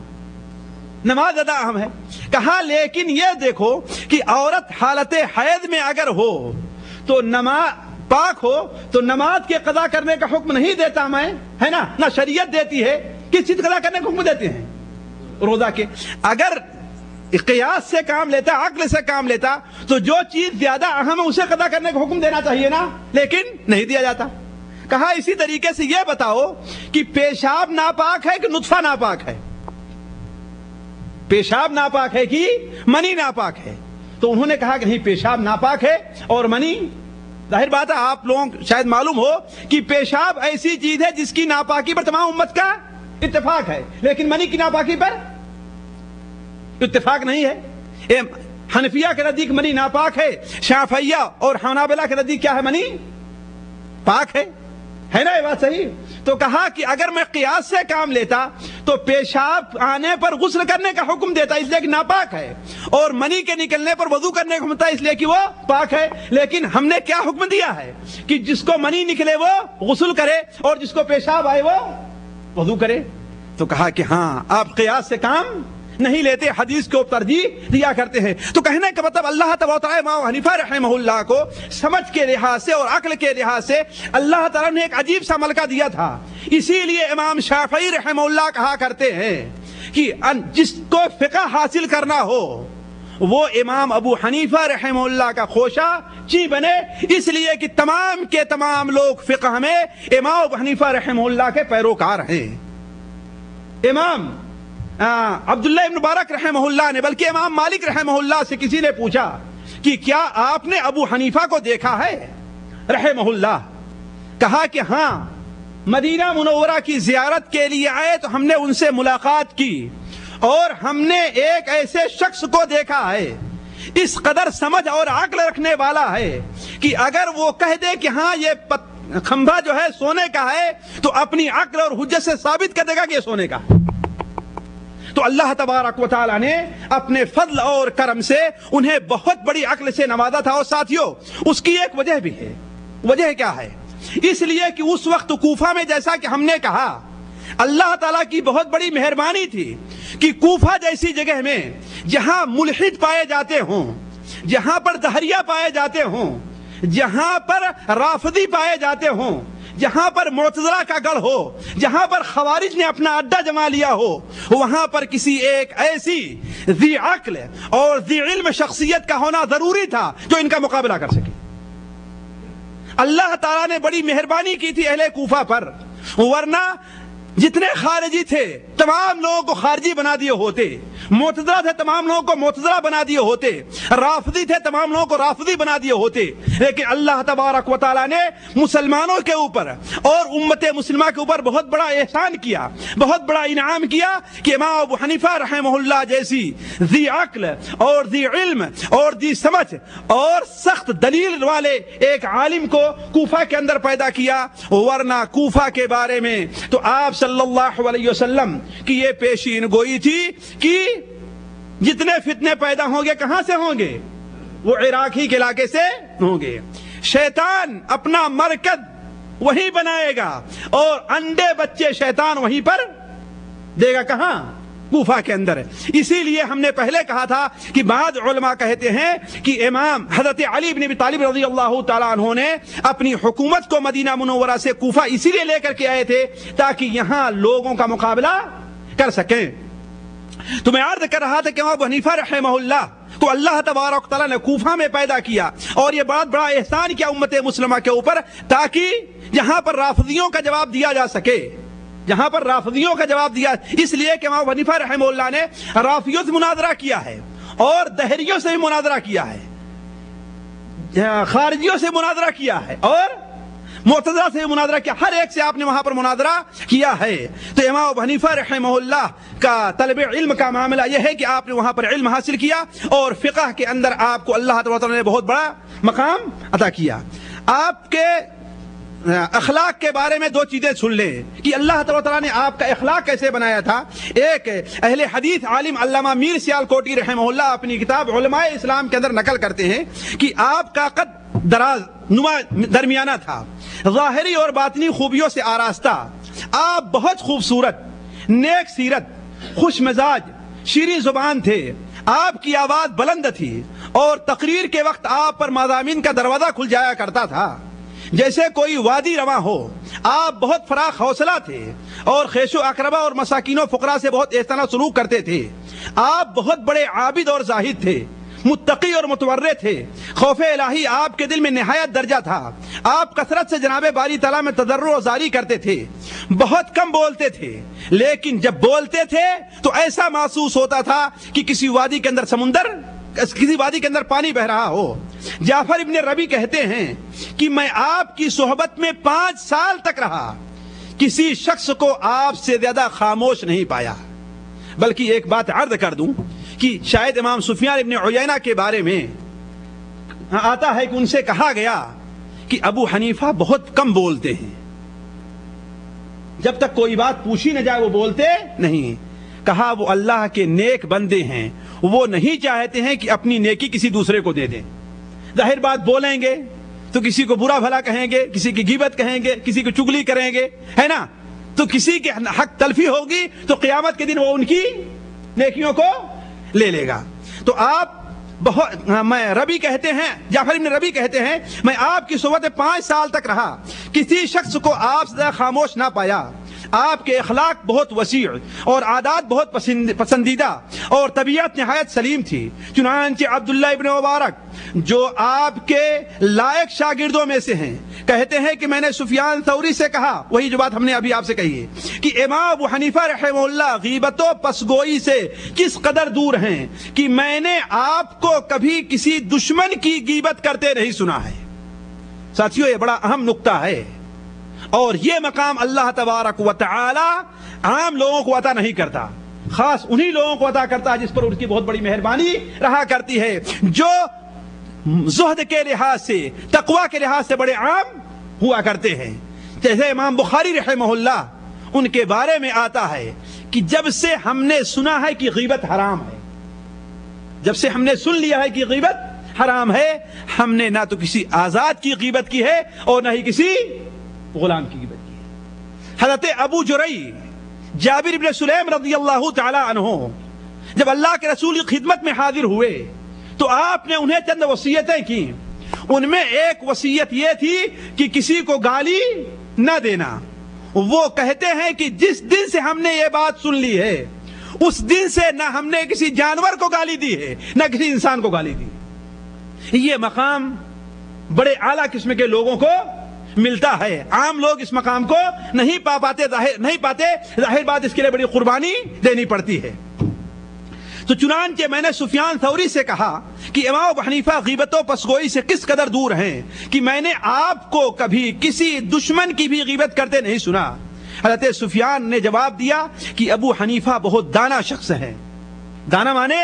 نماز زیادہ اہم ہے. کہا لیکن یہ دیکھو کہ عورت حالت حیض میں اگر ہو تو نماز پاک ہو تو نماز کے قضا کرنے کا حکم نہیں دیتا میں، ہے نا؟ نہ شریعت دیتی ہے. کس چیز قضا کرنے کا حکم دیتے ہیں؟ روزہ کے. اگر قیاس سے کام لیتا، عقل سے کام لیتا تو جو چیز زیادہ اہم ہے اسے قضا کرنے کا حکم دینا چاہیے نا، لیکن نہیں دیا جاتا. کہا اسی طریقے سے یہ بتاؤ کہ پیشاب ناپاک ہے کہ نطفہ ناپاک ہے؟ پیشاب ناپاک ہے کہ منی ناپاک ہے؟ تو انہوں نے کہا کہ نہیں پیشاب ناپاک ہے اور منی. ظاہر بات ہے آپ لوگوں کو شاید معلوم ہو کہ پیشاب ایسی چیز ہے جس کی ناپاکی پر تمام امت کا اتفاق ہے، لیکن منی کی ناپاکی پر اتفاق نہیں ہے. حنفیہ کے نزدیک منی ناپاک ہے، شافعیہ اور حنابلہ کے نزدیک کیا ہے؟ منی پاک ہے نا؟ یہ بات صحیح. تو کہا کہ اگر میں قیاس سے کام لیتا تو پیشاب آنے پر غسل کرنے کا حکم دیتا اس لیے کہ ناپاک ہے، اور منی کے نکلنے پر وضو کرنے کا حکم دیتا اس لیے کہ وہ پاک ہے. لیکن ہم نے کیا حکم دیا ہے کہ جس کو منی نکلے وہ غسل کرے اور جس کو پیشاب آئے وہ وضو کرے. تو کہا کہ ہاں آپ قیاس سے کام نہیں لیتے، حدیث کو ترجیح دیا کرتے ہیں. تو کہنے کا مطلب اللہ تعالیٰ امام حنیفہ رحمہ اللہ کو سمجھ کے لحاظ سے اور عقل کے لحاظ سے اللہ تعالیٰ نے ایک عجیب سا ملکہ دیا تھا. اسی لیے امام شافعی رحمہ اللہ کہا کرتے ہیں کہ جس کو فقہ حاصل کرنا ہو وہ امام ابو حنیفہ رحمہ اللہ کا خوشہ چی بنے، اس لیے کہ تمام کے تمام لوگ فقہ میں امام ابو حنیفہ رحمہ اللہ کے پیروکار ہیں. امام عبداللہ ابن مبارک رحمہ اللہ نے بلکہ امام مالک رحمہ اللہ سے کسی نے پوچھا کہ کیا آپ نے ابو حنیفہ کو دیکھا ہے رحمہ اللہ؟ کہا کہ ہاں مدینہ منورہ کی زیارت کے لیے آئے تو ہم نے ان سے ملاقات کی اور ہم نے ایک ایسے شخص کو دیکھا ہے اس قدر سمجھ اور عقل رکھنے والا ہے کہ اگر وہ کہہ دے کہ ہاں یہ کھمبا جو ہے سونے کا ہے تو اپنی عقل اور حجت سے ثابت کر دے گا کہ یہ سونے کا ہے. تو اللہ تبارک و تعالی نے اپنے فضل اور کرم سے انہیں بہت بڑی عقل سے نوازا تھا. اور ساتھیوں اس کی ایک وجہ بھی ہے. وجہ کیا ہے؟ اس لیے کہ اس وقت کوفہ میں جیسا کہ ہم نے کہا اللہ تعالیٰ کی بہت بڑی مہربانی تھی کہ کوفہ جیسی جگہ میں جہاں ملحد پائے جاتے ہوں، جہاں پر دہریہ پائے جاتے ہوں، جہاں پر رافضی پائے جاتے ہوں، جہاں پر معتزلہ کا گڑھ ہو، جہاں پر خوارج نے اپنا اڈا جما لیا ہو، وہاں پر کسی ایک ایسی ذی عقل اور ذی علم شخصیت کا ہونا ضروری تھا جو ان کا مقابلہ کر سکے. اللہ تعالیٰ نے بڑی مہربانی کی تھی اہل کوفہ پر، ورنہ جتنے خارجی تھے تمام لوگوں کو خارجی بنا دیے ہوتے، معتزلہ تھے تمام لوگوں کو معتزلہ بنا دیے ہوتے، رافضی تھے تمام لوگوں کو رافضی بنا دیے ہوتے. لیکن اللہ تبارک و تعالیٰ نے مسلمانوں کے اوپر اور امت مسلمہ کے اوپر بہت بڑا احسان کیا، بہت بڑا انعام کیا کہ امام ابو حنیفہ رحمہ اللہ جیسی ذی عقل اور ذی علم اور ذی سمجھ اور سخت دلیل والے ایک عالم کو کوفہ کے اندر پیدا کیا. ورنہ کوفہ کے بارے میں تو آپ صلی اللہ علیہ وسلم کی یہ پیشین گوئی تھی کہ جتنے فتنے پیدا ہوں گے کہاں سے ہوں گے؟ وہ عراق ہی کے علاقے سے ہوں گے. شیطان اپنا مرکز وہی بنائے گا اور انڈے بچے شیطان وہیں پر دے گا. کہاں؟ کوفہ کے اندر. اسی لیے ہم نے پہلے کہا تھا کہ بعض علماء کہتے ہیں کہ امام حضرت علی بن ابی طالب رضی اللہ تعالیٰ عنہ نے اپنی حکومت کو مدینہ منورہ سے کوفہ اسی لیے لے کر کے آئے تھے تاکہ یہاں لوگوں کا مقابلہ کر سکیں. تو میں عرض کر رہا تھا کہ امام ابو حنیفہ رحمہ اللہ کو اللہ تبارک تعالیٰ نے کوفہ میں پیدا کیا اور یہ بہت بڑا احسان کیا امت مسلمہ کے اوپر، تاکہ یہاں پر رافضیوں کا جواب دیا جا سکے، یہاں پر رافضیوں کا جواب دیا، اس لیے کہ امام حنیفہ رحمہ اللہ نے رافضیوں سے مناظرہ کیا ہے اور دہریوں سے بھی مناظرہ کیا ہے، خارجیوں سے مناظرہ کیا ہے اور معتزلہ سے مناظرہ کیا، ہر ایک سے آپ نے وہاں پر مناظرہ کیا ہے۔ تو امام ابو حنیفہ رحمہ اللہ کا طلب علم کا معاملہ یہ ہے کہ آپ نے وہاں پر علم حاصل کیا اور فقہ کے اندر آپ کو اللہ تعالیٰ نے بہت بڑا مقام عطا کیا۔ آپ کے اخلاق کے بارے میں دو چیزیں سن لیں کہ اللہ تعالیٰ نے آپ کا اخلاق کیسے بنایا تھا۔ ایک اہل حدیث عالم علامہ میر سیال کوٹی رحمہ اللہ اپنی کتاب علماء اسلام کے اندر نقل کرتے ہیں کہ آپ کا قد دراز نما درمیانہ تھا، ظاہری اور باطنی خوبیوں سے آراستہ، آپ بہت خوبصورت، نیک سیرت، خوش مزاج، شیریں زبان تھے، آپ کی آواز بلند تھی اور تقریر کے وقت آپ پر مضامین کا دروازہ کھل جایا کرتا تھا جیسے کوئی وادی رواں ہو۔ آپ بہت فراخ حوصلہ تھے اور خیش و اقربا اور مساکین و فقراء سے بہت احسان سلوک کرتے تھے۔ آپ بہت بڑے عابد اور زاہد تھے، متقی اور متورع تھے، خوف الہی آپ کے دل میں نہایت درجہ تھا۔ آپ کثرت سے جناب باری تعالیٰ میں تضرع و زاری کرتے تھے، بہت کم بولتے تھے، لیکن جب بولتے تھے تو ایسا محسوس ہوتا تھا کہ کسی وادی کے اندر پانی بہ رہا ہو۔ جعفر ابن ربی کہتے ہیں کہ میں آپ کی صحبت میں 5 سال تک رہا، کسی شخص کو آپ سے زیادہ خاموش نہیں پایا۔ بلکہ ایک بات عرض کر دوں کہ شاید امام سفیان ابن عیینہ کے بارے میں آتا ہے کہ ان سے کہا گیا کہ ابو حنیفہ بہت کم بولتے ہیں، جب تک کوئی بات پوچھی نہ جائے وہ بولتے نہیں۔ کہا وہ اللہ کے نیک بندے ہیں، وہ نہیں چاہتے ہیں کہ اپنی نیکی کسی دوسرے کو دے دیں۔ ظاہر بات بولیں گے تو کسی کو برا بھلا کہیں گے، کسی کی غیبت کہیں گے، کسی کو چگلی کریں گے، ہے نا، تو کسی کے حق تلفی ہوگی تو قیامت کے دن وہ ان کی نیکیوں کو لے لے گا۔ تو آپ میں ربی کہتے ہیں، جعفر ابن ربی کہتے ہیں میں آپ کی صحبت 5 سال تک رہا، کسی شخص کو آپ سے خاموش نہ پایا۔ آپ کے اخلاق بہت وسیع اور عادات بہت پسندیدہ اور طبیعت نہایت سلیم تھی۔ چنانچہ عبداللہ ابن مبارک جو آپ کے لائق شاگردوں میں سے ہیں کہتے ہیں کہ میں نے سفیان ثوری سے کہا، وہی جو بات ہم نے ابھی آپ سے کہی ہے، کہ امام ابو حنیفہ رحمہ اللہ غیبت و پسگوئی سے کس قدر دور ہیں کہ میں نے آپ کو کبھی کسی دشمن کی غیبت کرتے نہیں سنا ہے۔ ساتھیو یہ بڑا اہم نقطہ ہے اور یہ مقام اللہ تبارک و تعالی عام لوگوں کو عطا نہیں کرتا، خاص انہی لوگوں کو عطا کرتا ہے جس پر ان کی بہت بڑی مہربانی رہا کرتی ہے، جو زہد کے لحاظ سے، تقوی کے لحاظ سے بڑے عام ہوا کرتے ہیں۔ جیسے امام بخاری رحمہ اللہ، ان کے بارے میں آتا ہے کہ جب سے ہم نے سنا ہے کہ غیبت حرام ہے، جب سے ہم نے سن لیا ہے کہ غیبت حرام ہے، ہم نے نہ تو کسی آزاد کی غیبت کی ہے اور نہ ہی کسی غلام کی غیبت کی ہے۔ حضرت ابو جرئی جابر بن سلیم رضی اللہ تعالی عنہ جب اللہ کے رسول کی خدمت میں حاضر ہوئے تو آپ نے انہیں چند وصیتیں کی۔ ان میں ایک وصیت یہ تھی کہ کسی کو گالی نہ دینا۔ وہ کہتے ہیں کہ جس دن سے ہم نے یہ بات سن لی ہے اس دن سے نہ ہم نے کسی جانور کو گالی دی ہے نہ کسی انسان کو گالی دی۔ یہ مقام بڑے اعلیٰ قسم کے لوگوں کو ملتا ہے، عام لوگ اس مقام کو نہیں پاتے، ظاہر بات اس کے لیے بڑی قربانی دینی پڑتی ہے۔ تو چنانچہ میں نے سفیان ثوری سے کہا کہ امام ابو حنیفہ غیبت و پسگوئی سے کس قدر دور ہیں کہ میں نے آپ کو کبھی کسی دشمن کی بھی غیبت کرتے نہیں سنا۔ حضرت سفیان نے جواب دیا کہ ابو حنیفہ بہت دانا شخص ہے۔ دانا مانے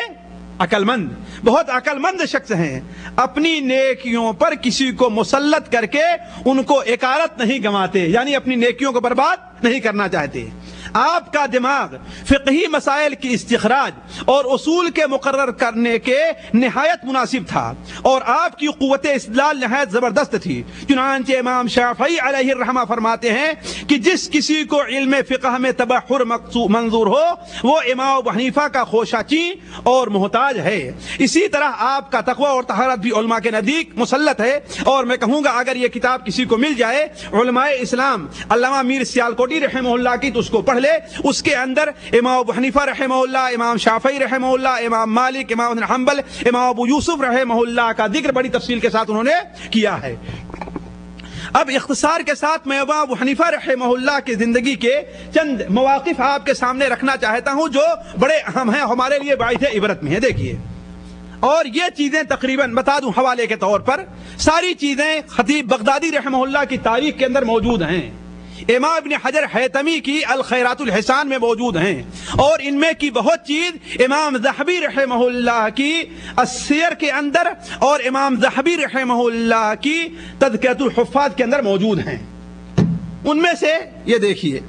عقل مند، بہت عقل مند شخص ہیں، اپنی نیکیوں پر کسی کو مسلط کر کے ان کو اکارت نہیں گنواتے، یعنی اپنی نیکیوں کو برباد نہیں کرنا چاہتے۔ آپ کا دماغ فقہی مسائل کی استخراج اور اصول کے مقرر کرنے کے نہایت مناسب تھا اور آپ کی قوت استدلال نہایت زبردست تھی۔ چنانچہ امام شافعی علیہ الرحمہ فرماتے ہیں کہ جس کسی کو علم فقہ میں تبحر منظور ہو وہ امام ابو حنیفہ کا خوشاچی اور محتاج ہے۔ اسی طرح آپ کا تقوی اور طہارت بھی علماء کے نزدیک مسلط ہے، اور میں کہوں گا اگر یہ کتاب کسی کو مل جائے علماء اسلام علامہ میر سیالکوٹی رحمہ اللہ کی تو اس کو پڑھ لے۔ اس کے اندر امام ابو حنیفہ رحمہ اللہ، امام شافعی رحمہ اللہ، امام مالک، امام بن حنبل، امام ابو یوسف رحمہ اللہ کا ذکر بڑی تفصیل کے ساتھ انہوں نے کیا ہے۔ اب اختصار کے ساتھ میں امام ابو حنیفہ رحمہ اللہ کی زندگی کے چند مواقف آپ کے سامنے رکھنا چاہتا ہوں جو بڑے اہم ہیں، ہمارے لیے باعث عبرت میں ہیں۔ دیکھیے، اور یہ چیزیں تقریباً بتا دوں حوالے کے طور پر، ساری چیزیں خطیب بغدادی رحمہ اللہ کی تاریخ کے اندر موجود ہیں، امام ابن حجر حیتمی کی الخیرات الحسان میں موجود ہیں، اور ان میں کی بہت چیز امام ذہبی رحمہ اللہ کی السیر کے اندر اور امام ذہبی رحمہ اللہ کی تذکرۃ الحفاظ کے اندر موجود ہیں۔ ان میں سے یہ دیکھیے،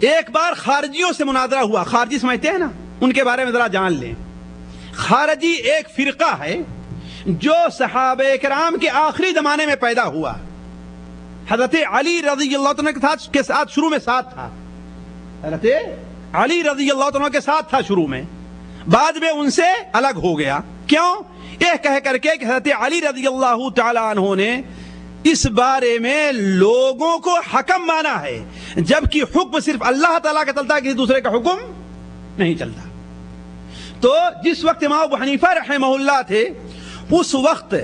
ایک بار خارجیوں سے مناظرہ ہوا، خارجی سمجھتے ہیں نا، ان کے بارے میں ذرا جان لیں۔ خارجی ایک فرقہ ہے جو صحابہ کرام کے آخری زمانے میں پیدا ہوا، حضرت علی رضی اللہ عنہ کے ساتھ شروع میں ساتھ تھا، حضرت علی رضی اللہ عنہ کے ساتھ تھا شروع میں، بعد میں ان سے الگ ہو گیا۔ کیوں؟ یہ کہہ کر کے کہ حضرت علی رضی اللہ تعالی عنہ نے اس بارے میں لوگوں کو حکم مانا ہے، جبکہ حکم صرف اللہ تعالیٰ کا چلتا ہے، کسی دوسرے کا حکم نہیں چلتا۔ تو جس وقت امام ابو حنیفہ رحمہ اللہ تھے، اس وقت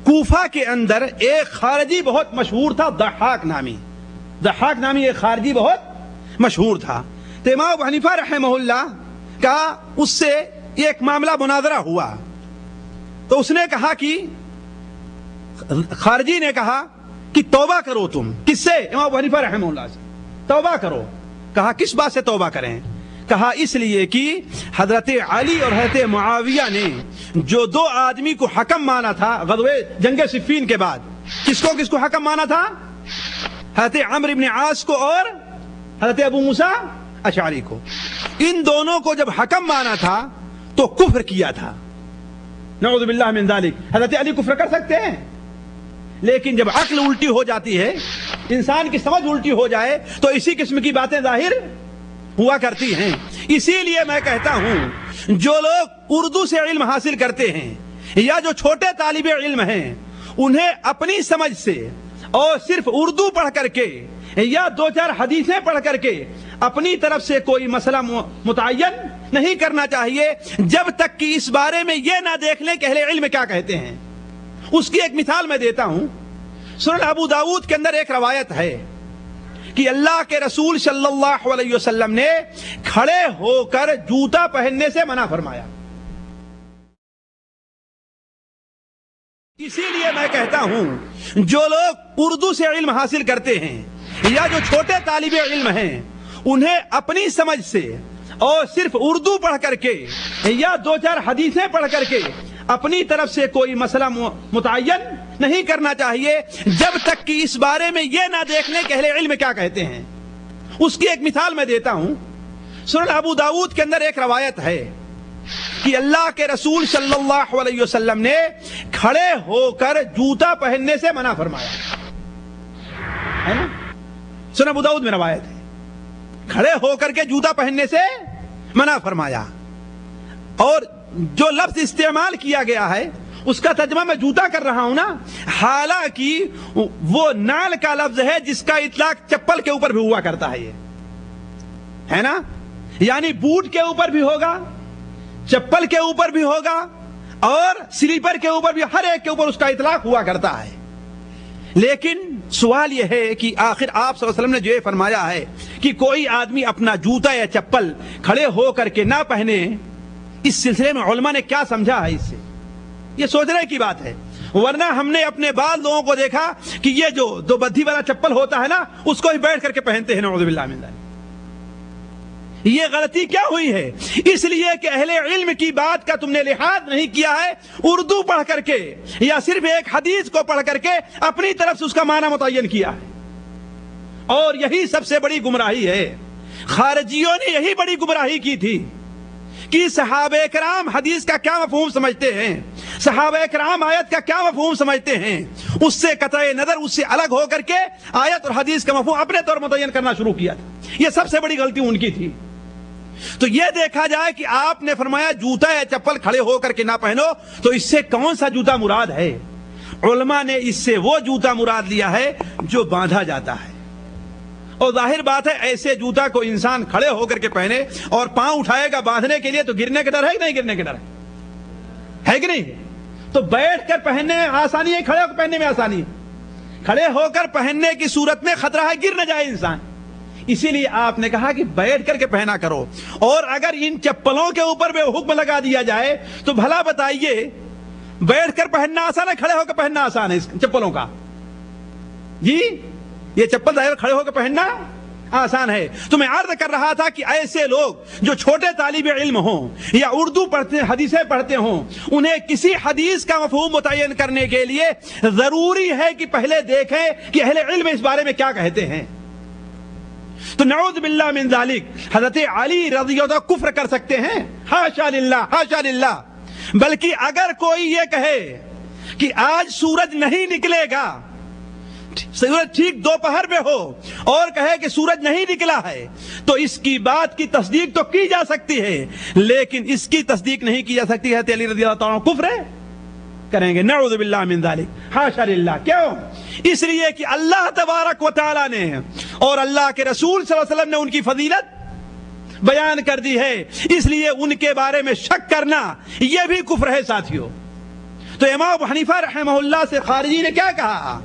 کوفہ کے اندر ایک خارجی بہت مشہور تھا، ضحاک نامی ایک خارجی بہت مشہور تھا۔ تو امام ابو حنیفہ رحمہ اللہ کا اس سے ایک معاملہ مناظرہ ہوا، تو اس نے کہا کہ خارجی نے کہا کہ توبہ کرو تم۔ کس سے؟ امام ابو حنیفہ رحمہ اللہ سے توبہ کرو۔ کہا کس بات سے توبہ کریں؟ کہا اس لیے کہ حضرت علی اور حضرت معاویہ نے جو دو آدمی کو حکم مانا تھا غزوہ جنگ صفین کے بعد، کس کو حکم مانا تھا؟ حضرت عمرو بن عاص کو اور حضرت ابو موسیٰ اشعری کو۔ ان دونوں کو جب حکم مانا تھا تو کفر کیا تھا، نعوذ باللہ من ذالک۔ حضرت علی کفر کر سکتے ہیں، لیکن جب عقل الٹی ہو جاتی ہے، انسان کی سمجھ الٹی ہو جائے تو اسی قسم کی باتیں ظاہر ہوا کرتی ہیں۔ اسی لیے میں کہتا ہوں جو لوگ اردو سے علم حاصل کرتے ہیں یا جو چھوٹے طالب علم ہیں، انہیں اپنی سمجھ سے اور صرف اردو پڑھ کر کے یا دو چار حدیثیں پڑھ کر کے اپنی طرف سے کوئی مسئلہ متعین نہیں کرنا چاہیے جب تک کہ اس بارے میں یہ نہ دیکھ لیں کہ اہل علم کیا کہتے ہیں۔ اس کی ایک مثال میں دیتا ہوں۔ سنن ابو داؤد کے اندر ایک روایت ہے کہ اللہ کے رسول صلی اللہ علیہ وسلم نے کھڑے ہو کر جوتا پہننے سے منع فرمایا۔ اسی لیے میں کہتا ہوں جو لوگ اردو سے علم حاصل کرتے ہیں یا جو چھوٹے طالب علم ہیں، انہیں اپنی سمجھ سے اور صرف اردو پڑھ کر کے یا دو چار حدیثیں پڑھ کر کے اپنی طرف سے کوئی مسئلہ متعین نہیں کرنا چاہیے جب تک کہ اس بارے میں یہ نہ دیکھ لیں کہ اہل علم کیا کہتے ہیں۔ اس کی ایک مثال میں دیتا ہوں۔ سنن ابو داؤد کے اندر ایک روایت ہے کہ اللہ کے رسول صلی اللہ علیہ وسلم نے کھڑے ہو کر جوتا پہننے سے منع فرمایا ہے نا؟ سنن ابو داؤد میں روایت ہے، کھڑے ہو کر کے جوتا پہننے سے منع فرمایا، اور جو لفظ استعمال کیا گیا ہے اس کا ترجمہ میں جوتا کر رہا ہوں نا، حالانکہ وہ نال کا لفظ ہے جس کا اطلاق چپل کے اوپر بھی ہوا کرتا ہے، یہ ہے نا، یعنی بوٹ کے اوپر بھی ہوگا، چپل کے اوپر بھی ہوگا، اور سلیپر کے اوپر بھی، ہر ایک کے اوپر اس کا اطلاق ہوا کرتا ہے۔ لیکن سوال یہ ہے کہ آخر آپ صلی اللہ علیہ وسلم نے جو یہ فرمایا ہے کہ کوئی آدمی اپنا جوتا یا چپل کھڑے ہو کر کے نہ پہنے، اس سلسلے میں علماء نے کیا سمجھا ہے؟ اس سے یہ سوچنے کی بات ہے، ورنہ ہم نے اپنے بعض لوگوں کو دیکھا کہ یہ جو دو بدھی والا چپل ہوتا ہے نا، اس کو ہی بیٹھ کر کے پہنتے ہیں، نعوذ باللہ من ذالک۔ یہ غلطی کیا ہوئی ہے؟ اس لیے کہ اہل علم کی بات کا تم نے لحاظ نہیں کیا ہے، اردو پڑھ کر کے یا صرف ایک حدیث کو پڑھ کر کے اپنی طرف سے اس کا معنی متعین کیا ہے، اور یہی سب سے بڑی گمراہی ہے۔ خارجیوں نے یہی بڑی گمراہی کی تھی کہ صحابہ کرام حدیث کا کیا مفہوم سمجھتے ہیں، صحابہ کرام آیت کا کیا مفہوم سمجھتے ہیں، اس سے قطع نظر اس سے الگ ہو کر کے آیت اور حدیث کا مفہوم اپنے طور متعین کرنا شروع کیا تھا۔ یہ سب سے بڑی غلطی ان کی تھی۔ تو یہ دیکھا جائے کہ آپ نے فرمایا جوتا یا چپل کھڑے ہو کر کے نہ پہنو، تو اس سے کون سا جوتا مراد ہے؟ علماء نے اس سے وہ جوتا مراد لیا ہے جو باندھا جاتا ہے، اور ظاہر بات ہے ایسے جوتا کو انسان کھڑے ہو کر کے پہنے اور پاؤں اٹھائے گا باندھنے کے لیے تو گرنے کا ڈر ہے کہ نہیں گرنے کا ڈر ہے کہ نہیں؟ تو بیٹھ کر پہننے میں آسانی ہے، کھڑے ہو کر پہننے میں آسانی ہے۔ کھڑے ہو کر پہننے کی صورت میں خطرہ ہے گر نہ جائے انسان، اسی لیے آپ نے کہا کہ بیٹھ کر کے پہنا کرو۔ اور اگر ان چپلوں کے اوپر بھی حکم لگا دیا جائے تو بھلا بتائیے بیٹھ کر پہننا آسان ہے کھڑے ہو کر پہننا آسان ہے اس چپلوں کا؟ جی یہ چپل ظاہر کھڑے ہو کر پہننا آسان ہے۔ تو میں عرض کر رہا تھا کہ ایسے لوگ جو چھوٹے طالب علم ہوں یا اردو پڑھتے حدیثیں پڑھتے ہوں، انہیں کسی حدیث کا مفہوم متعین کرنے کے لیے ضروری ہے کہ پہلے دیکھیں کہ اہل علم اس بارے میں کیا کہتے ہیں۔ تو نعوذ باللہ من ذالک حضرت علی رضی اللہ عنہ کفر کر سکتے ہیں؟ حاشا للہ، حاشا للہ۔ بلکہ اگر کوئی یہ کہے کہ آج سورج نہیں نکلے گا، سورج ٹھیک دوپہر میں ہو اور کہے کہ سورج نہیں نکلا ہے، تو اس کی بات کی تصدیق تو کی جا سکتی ہے، لیکن اس کی تصدیق نہیں کی جا سکتی ہے کہ علی رضی اللہ عنہ کفر کریں گے۔ نعوذ باللہ من ذالک، حاشا للہ۔ کیوں؟ اس لیے کہ اللہ تبارک و تعالی نے اور اللہ کے رسول صلی اللہ علیہ وسلم نے ان کی فضیلت بیان کر دی ہے، اس لیے ان کے بارے میں شک کرنا یہ بھی کفر ہے ساتھیوں۔ تو امام ابو حنیفہ رحمہ اللہ سے خارجی نے کیا کہا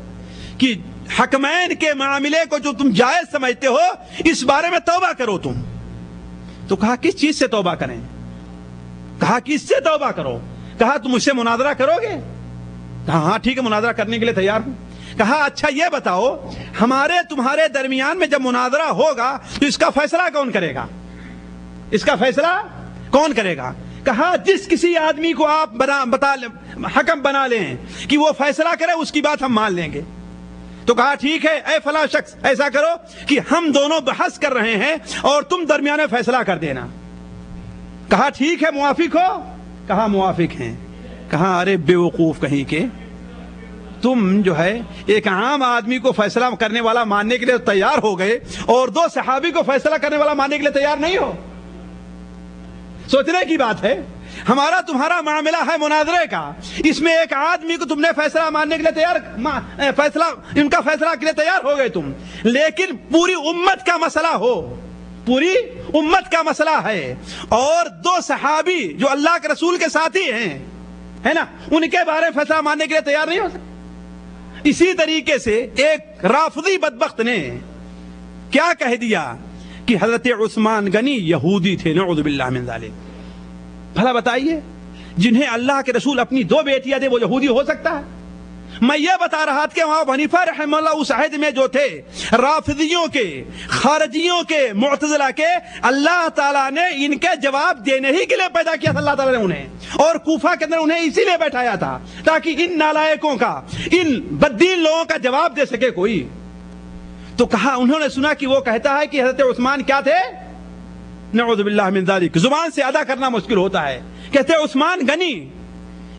کہ حکمین کے معاملے کو جو تم جائز سمجھتے ہو اس بارے میں توبہ کرو تم۔ تو کہا کس چیز سے توبہ کریں؟ کہا کس سے توبہ کرو؟ کہا تم مجھ سے مناظرہ کرو گے؟ کہا ہاں ٹھیک ہے مناظرہ کرنے کے لیے تیار ہوں۔ کہا اچھا یہ بتاؤ ہمارے تمہارے درمیان میں جب مناظرہ ہوگا تو اس کا فیصلہ کون کرے گا؟ اس کا فیصلہ کون کرے گا؟ کہا جس کسی آدمی کو آپ حکم بنا لیں کہ وہ فیصلہ کرے اس کی بات ہم مان لیں گے۔ تو کہا ٹھیک ہے اے فلاں شخص ایسا کرو کہ ہم دونوں بحث کر رہے ہیں اور تم درمیان میں فیصلہ کر دینا۔ کہا ٹھیک ہے موافق ہو؟ کہا موافق ہیں۔ کہا ارے بے وقوف کہیں کے، تم جو ہے ایک عام آدمی کو فیصلہ کرنے والا ماننے کے لیے تیار ہو گئے اور دو صحابی کو فیصلہ کرنے والا ماننے کے لیے تیار نہیں ہو۔ سوچنے کی بات ہے، ہمارا تمہارا معاملہ ہے مناظرے کا، اس میں ایک آدمی کو تم نے فیصلہ ماننے کے لیے تیار ان کا فیصلہ کے لیے تیار ہو گئے تم، لیکن پوری امت کا مسئلہ ہو، پوری امت کا مسئلہ ہے اور دو صحابی جو اللہ کے رسول کے ساتھی ہیں ہے نا، ان کے بارے میں فیصلہ ماننے کے لیے تیار نہیں ہو سکتے۔ اسی طریقے سے ایک رافضی بدبخت نے کیا کہہ دیا کہ حضرت عثمان غنی یہودی تھے، نعوذ باللہ من ذالک۔ بھلا بتائیے جنہیں اللہ کے رسول اپنی دو بیٹیاں دے وہ یہودی ہو سکتا ہے؟ میں یہ بتا رہا تھا کہ وہاں حنیفہ رحمہ اللہ اس عہد میں جو تھے رافضیوں کے، خارجیوں کے، معتزلہ کے، اللہ تعالیٰ نے ان کے جواب دینے ہی کے لیے پیدا کیا تھا اللہ تعالیٰ نے انہیں، اور کوفہ کے اندر انہیں اسی لیے بیٹھایا تھا تاکہ ان نالائقوں کا، ان بددین لوگوں کا جواب دے سکے کوئی۔ تو کہا انہوں نے سنا کہ وہ کہتا ہے کہ حضرت عثمان کیا تھے؟ نعوذ باللہ من ذالک، زبان سے ادا کرنا مشکل ہوتا ہے۔ کہتے عثمان غنی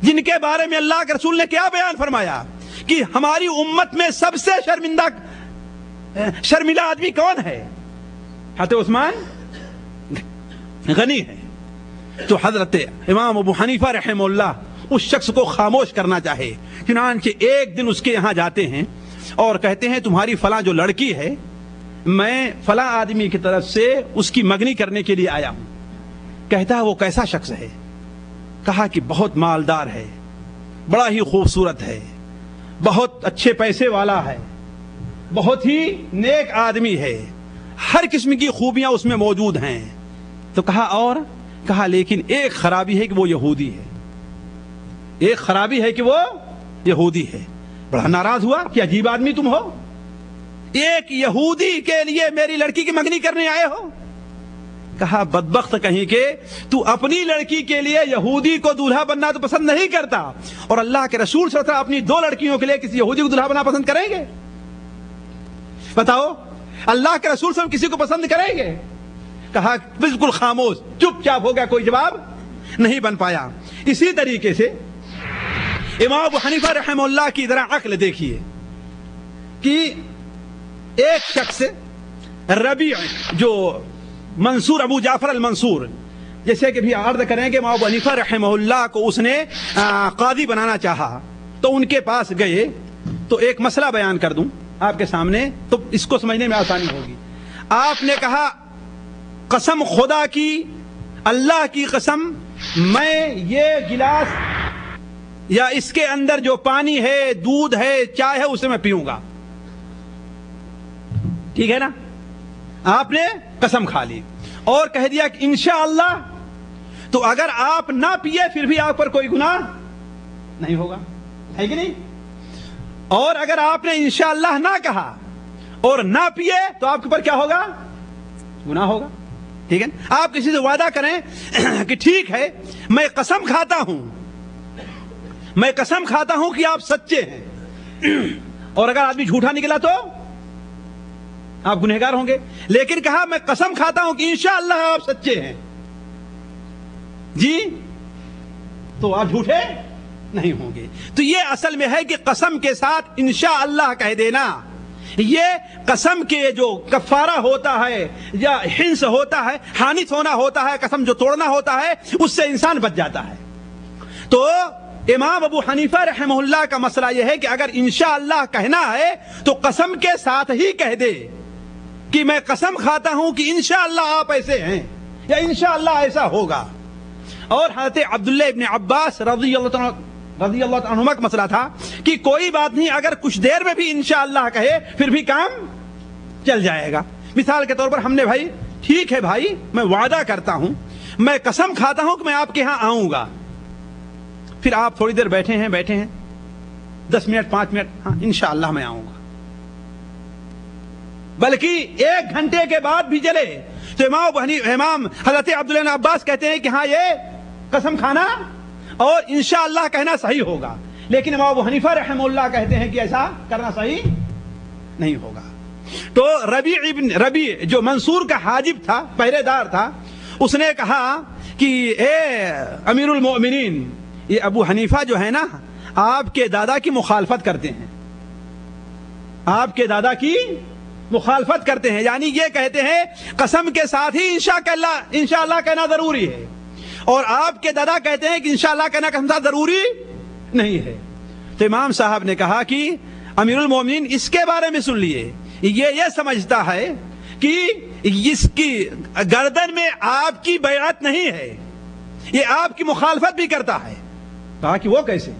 جن کے بارے میں اللہ کے رسول نے کیا بیان فرمایا کہ ہماری امت میں سب سے شرمیلا آدمی کون ہے؟ حضرت عثمان غنی ہے۔ تو حضرت امام ابو حنیفہ رحمہ اللہ اس شخص کو خاموش کرنا چاہے، چنانچہ ایک دن اس کے یہاں جاتے ہیں اور کہتے ہیں تمہاری فلاں جو لڑکی ہے میں فلاں آدمی کی طرف سے اس کی مگنی کرنے کے لیے آیا ہوں۔ کہتا ہے وہ کیسا شخص ہے؟ کہا کہ بہت مالدار ہے، بڑا ہی خوبصورت ہے، بہت اچھے پیسے والا ہے، بہت ہی نیک آدمی ہے، ہر قسم کی خوبیاں اس میں موجود ہیں۔ تو کہا اور؟ کہا لیکن ایک خرابی ہے کہ وہ یہودی ہے، ایک خرابی ہے کہ وہ یہودی ہے۔ بڑا ناراض ہوا کہ عجیب آدمی تم ہو، ایک یہودی کے لیے میری لڑکی کی منگنی کرنے آئے ہو۔ کہا بدبخت کہیں کہ تو اپنی لڑکی کے لیے یہودی کو دولہا بننا تو پسند نہیں کرتا، اور اللہ کے رسول صلی اللہ علیہ وسلم اپنی دو لڑکیوں کے لیے کسی یہودی کو دولہا بننا پسند کریں گے؟ بتاؤ، اللہ کے رسول صلی اللہ علیہ وسلم کسی کو پسند کریں گے؟ کہا بالکل خاموش، چپ چاپ ہو گیا، کوئی جواب نہیں بن پایا۔ اسی طریقے سے امام ابو حنیفہ رحمہ اللہ کی ذرا عقل دیکھیے کہ ایک شخص ربیع جو منصور ابو جعفر المنصور، جیسے کہ بھی عرض کریں کہ امام ابو حنیفہ رحمہ اللہ کو اس نے قاضی بنانا چاہا، تو ان کے پاس گئے۔ تو ایک مسئلہ بیان کر دوں آپ کے سامنے تو اس کو سمجھنے میں آسانی ہوگی۔ آپ نے کہا قسم خدا کی، اللہ کی قسم، میں یہ گلاس یا اس کے اندر جو پانی ہے، دودھ ہے، چائے ہے، اسے میں پیوں گا، ٹھیک ہے نا؟ آپ نے قسم کھا لی اور کہہ دیا کہ انشاءاللہ، تو اگر آپ نہ پیے پھر بھی آپ پر کوئی گناہ نہیں ہوگا، ہے کہ نہیں؟ اور اگر آپ نے انشاءاللہ نہ کہا اور نہ پیے تو آپ کے اوپر کیا ہوگا؟ گناہ ہوگا، ٹھیک ہے؟ آپ کسی سے وعدہ کریں کہ ٹھیک ہے میں قسم کھاتا ہوں، میں قسم کھاتا ہوں کہ آپ سچے ہیں، اور اگر آدمی جھوٹا نکلا تو آپ گنہگار ہوں گے، لیکن کہا میں قسم کھاتا ہوں کہ انشاءاللہ آپ سچے ہیں جی، تو آپ جھوٹے نہیں ہوں گے۔ تو یہ اصل میں ہے کہ قسم کے ساتھ انشاءاللہ کہہ دینا، یہ قسم کے جو کفارہ ہوتا ہے یا حنس ہوتا ہے، حانث ہونا ہوتا ہے، قسم جو توڑنا ہوتا ہے، اس سے انسان بچ جاتا ہے۔ تو امام ابو حنیفہ رحمہ اللہ کا مسئلہ یہ ہے کہ اگر انشاءاللہ کہنا ہے تو قسم کے ساتھ ہی کہہ دے کہ میں قسم کھاتا ہوں کہ انشاءاللہ آپ ایسے ہیں یا انشاءاللہ ایسا ہوگا۔ اور حضرت عبداللہ ابن عباس رضی اللہ عنہما کا مسئلہ تھا کہ کوئی بات نہیں، اگر کچھ دیر میں بھی انشاءاللہ کہے پھر بھی کام چل جائے گا۔ مثال کے طور پر ہم نے بھائی ٹھیک ہے بھائی میں وعدہ کرتا ہوں، میں قسم کھاتا ہوں کہ میں آپ کے ہاں آؤں گا، پھر آپ تھوڑی دیر بیٹھے ہیں 10 منٹ 5 منٹ، ہاں انشاءاللہ میں آؤں گا، بلکہ 1 گھنٹے کے بعد بھی چلے تو امام حضرت عبداللہ بن عباس کہتے ہیں کہ ہاں یہ قسم کھانا اور انشاءاللہ کہنا صحیح ہوگا، لیکن امام ابو حنیفہ رحمہ اللہ کہتے ہیں کہ ایسا کرنا صحیح نہیں ہوگا۔ تو ربیع جو منصور کا حاجب تھا، پہرے دار تھا، اس نے کہا کہ اے امیر المؤمنین، یہ ابو حنیفہ جو ہے نا آپ کے دادا کی مخالفت کرتے ہیں، آپ کے دادا کی مخالفت کرتے ہیں، یعنی یہ کہتے ہیں قسم کے ساتھ ہی انشاءاللہ کہنا ضروری ہے، اور آپ کے دادا کہتے ہیں کہ انشاءاللہ کہنا قسم سے ضروری نہیں ہے۔ تو امام صاحب نے کہا کہ امیر المومنین اس کے بارے میں سن لیے، یہ سمجھتا ہے کہ اس کی گردن میں آپ کی بیعت نہیں ہے، یہ آپ کی مخالفت بھی کرتا ہے۔ کہا کہ وہ کیسے؟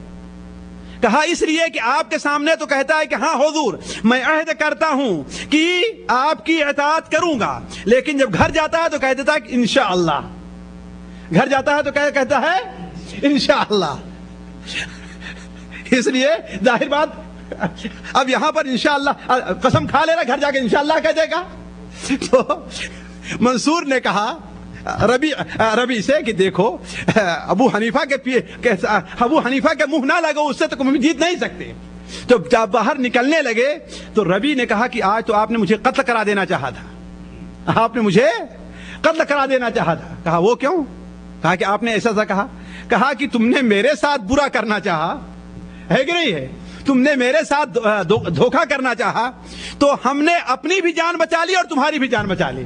کہا اس لیے کہ آپ کے سامنے تو کہتا ہے کہ ہاں حضور میں عہد کرتا ہوں کہ آپ کی اطاعت کروں گا، لیکن جب گھر جاتا ہے تو کہہ دیتا ہے کہ انشاءاللہ، گھر جاتا ہے تو کہتا ہے انشاءاللہ۔ اس لیے ظاہر بات اب یہاں پر انشاءاللہ قسم کھا لے رہا، گھر جا کے انشاءاللہ کہہ دے گا۔ تو منصور نے کہا ربیع سے کہ دیکھو ابو حنیفہ کے منہ نہ لگو، اس سے تو تم جیت نہیں سکتے۔ تو جب باہر نکلنے لگے تو ربیع نے کہا کہ آج تو آپ نے مجھے قتل کرا دینا چاہا تھا، آپ نے مجھے قتل کرا دینا چاہا تھا۔ کہا وہ کیوں؟ کہا کہ آپ نے ایسا کہا کہ تم نے میرے ساتھ برا کرنا چاہا ہے کہ نہیں ہے، تم نے میرے ساتھ دھوکہ کرنا چاہا، تو ہم نے اپنی بھی جان بچا لی اور تمہاری بھی جان بچا لی،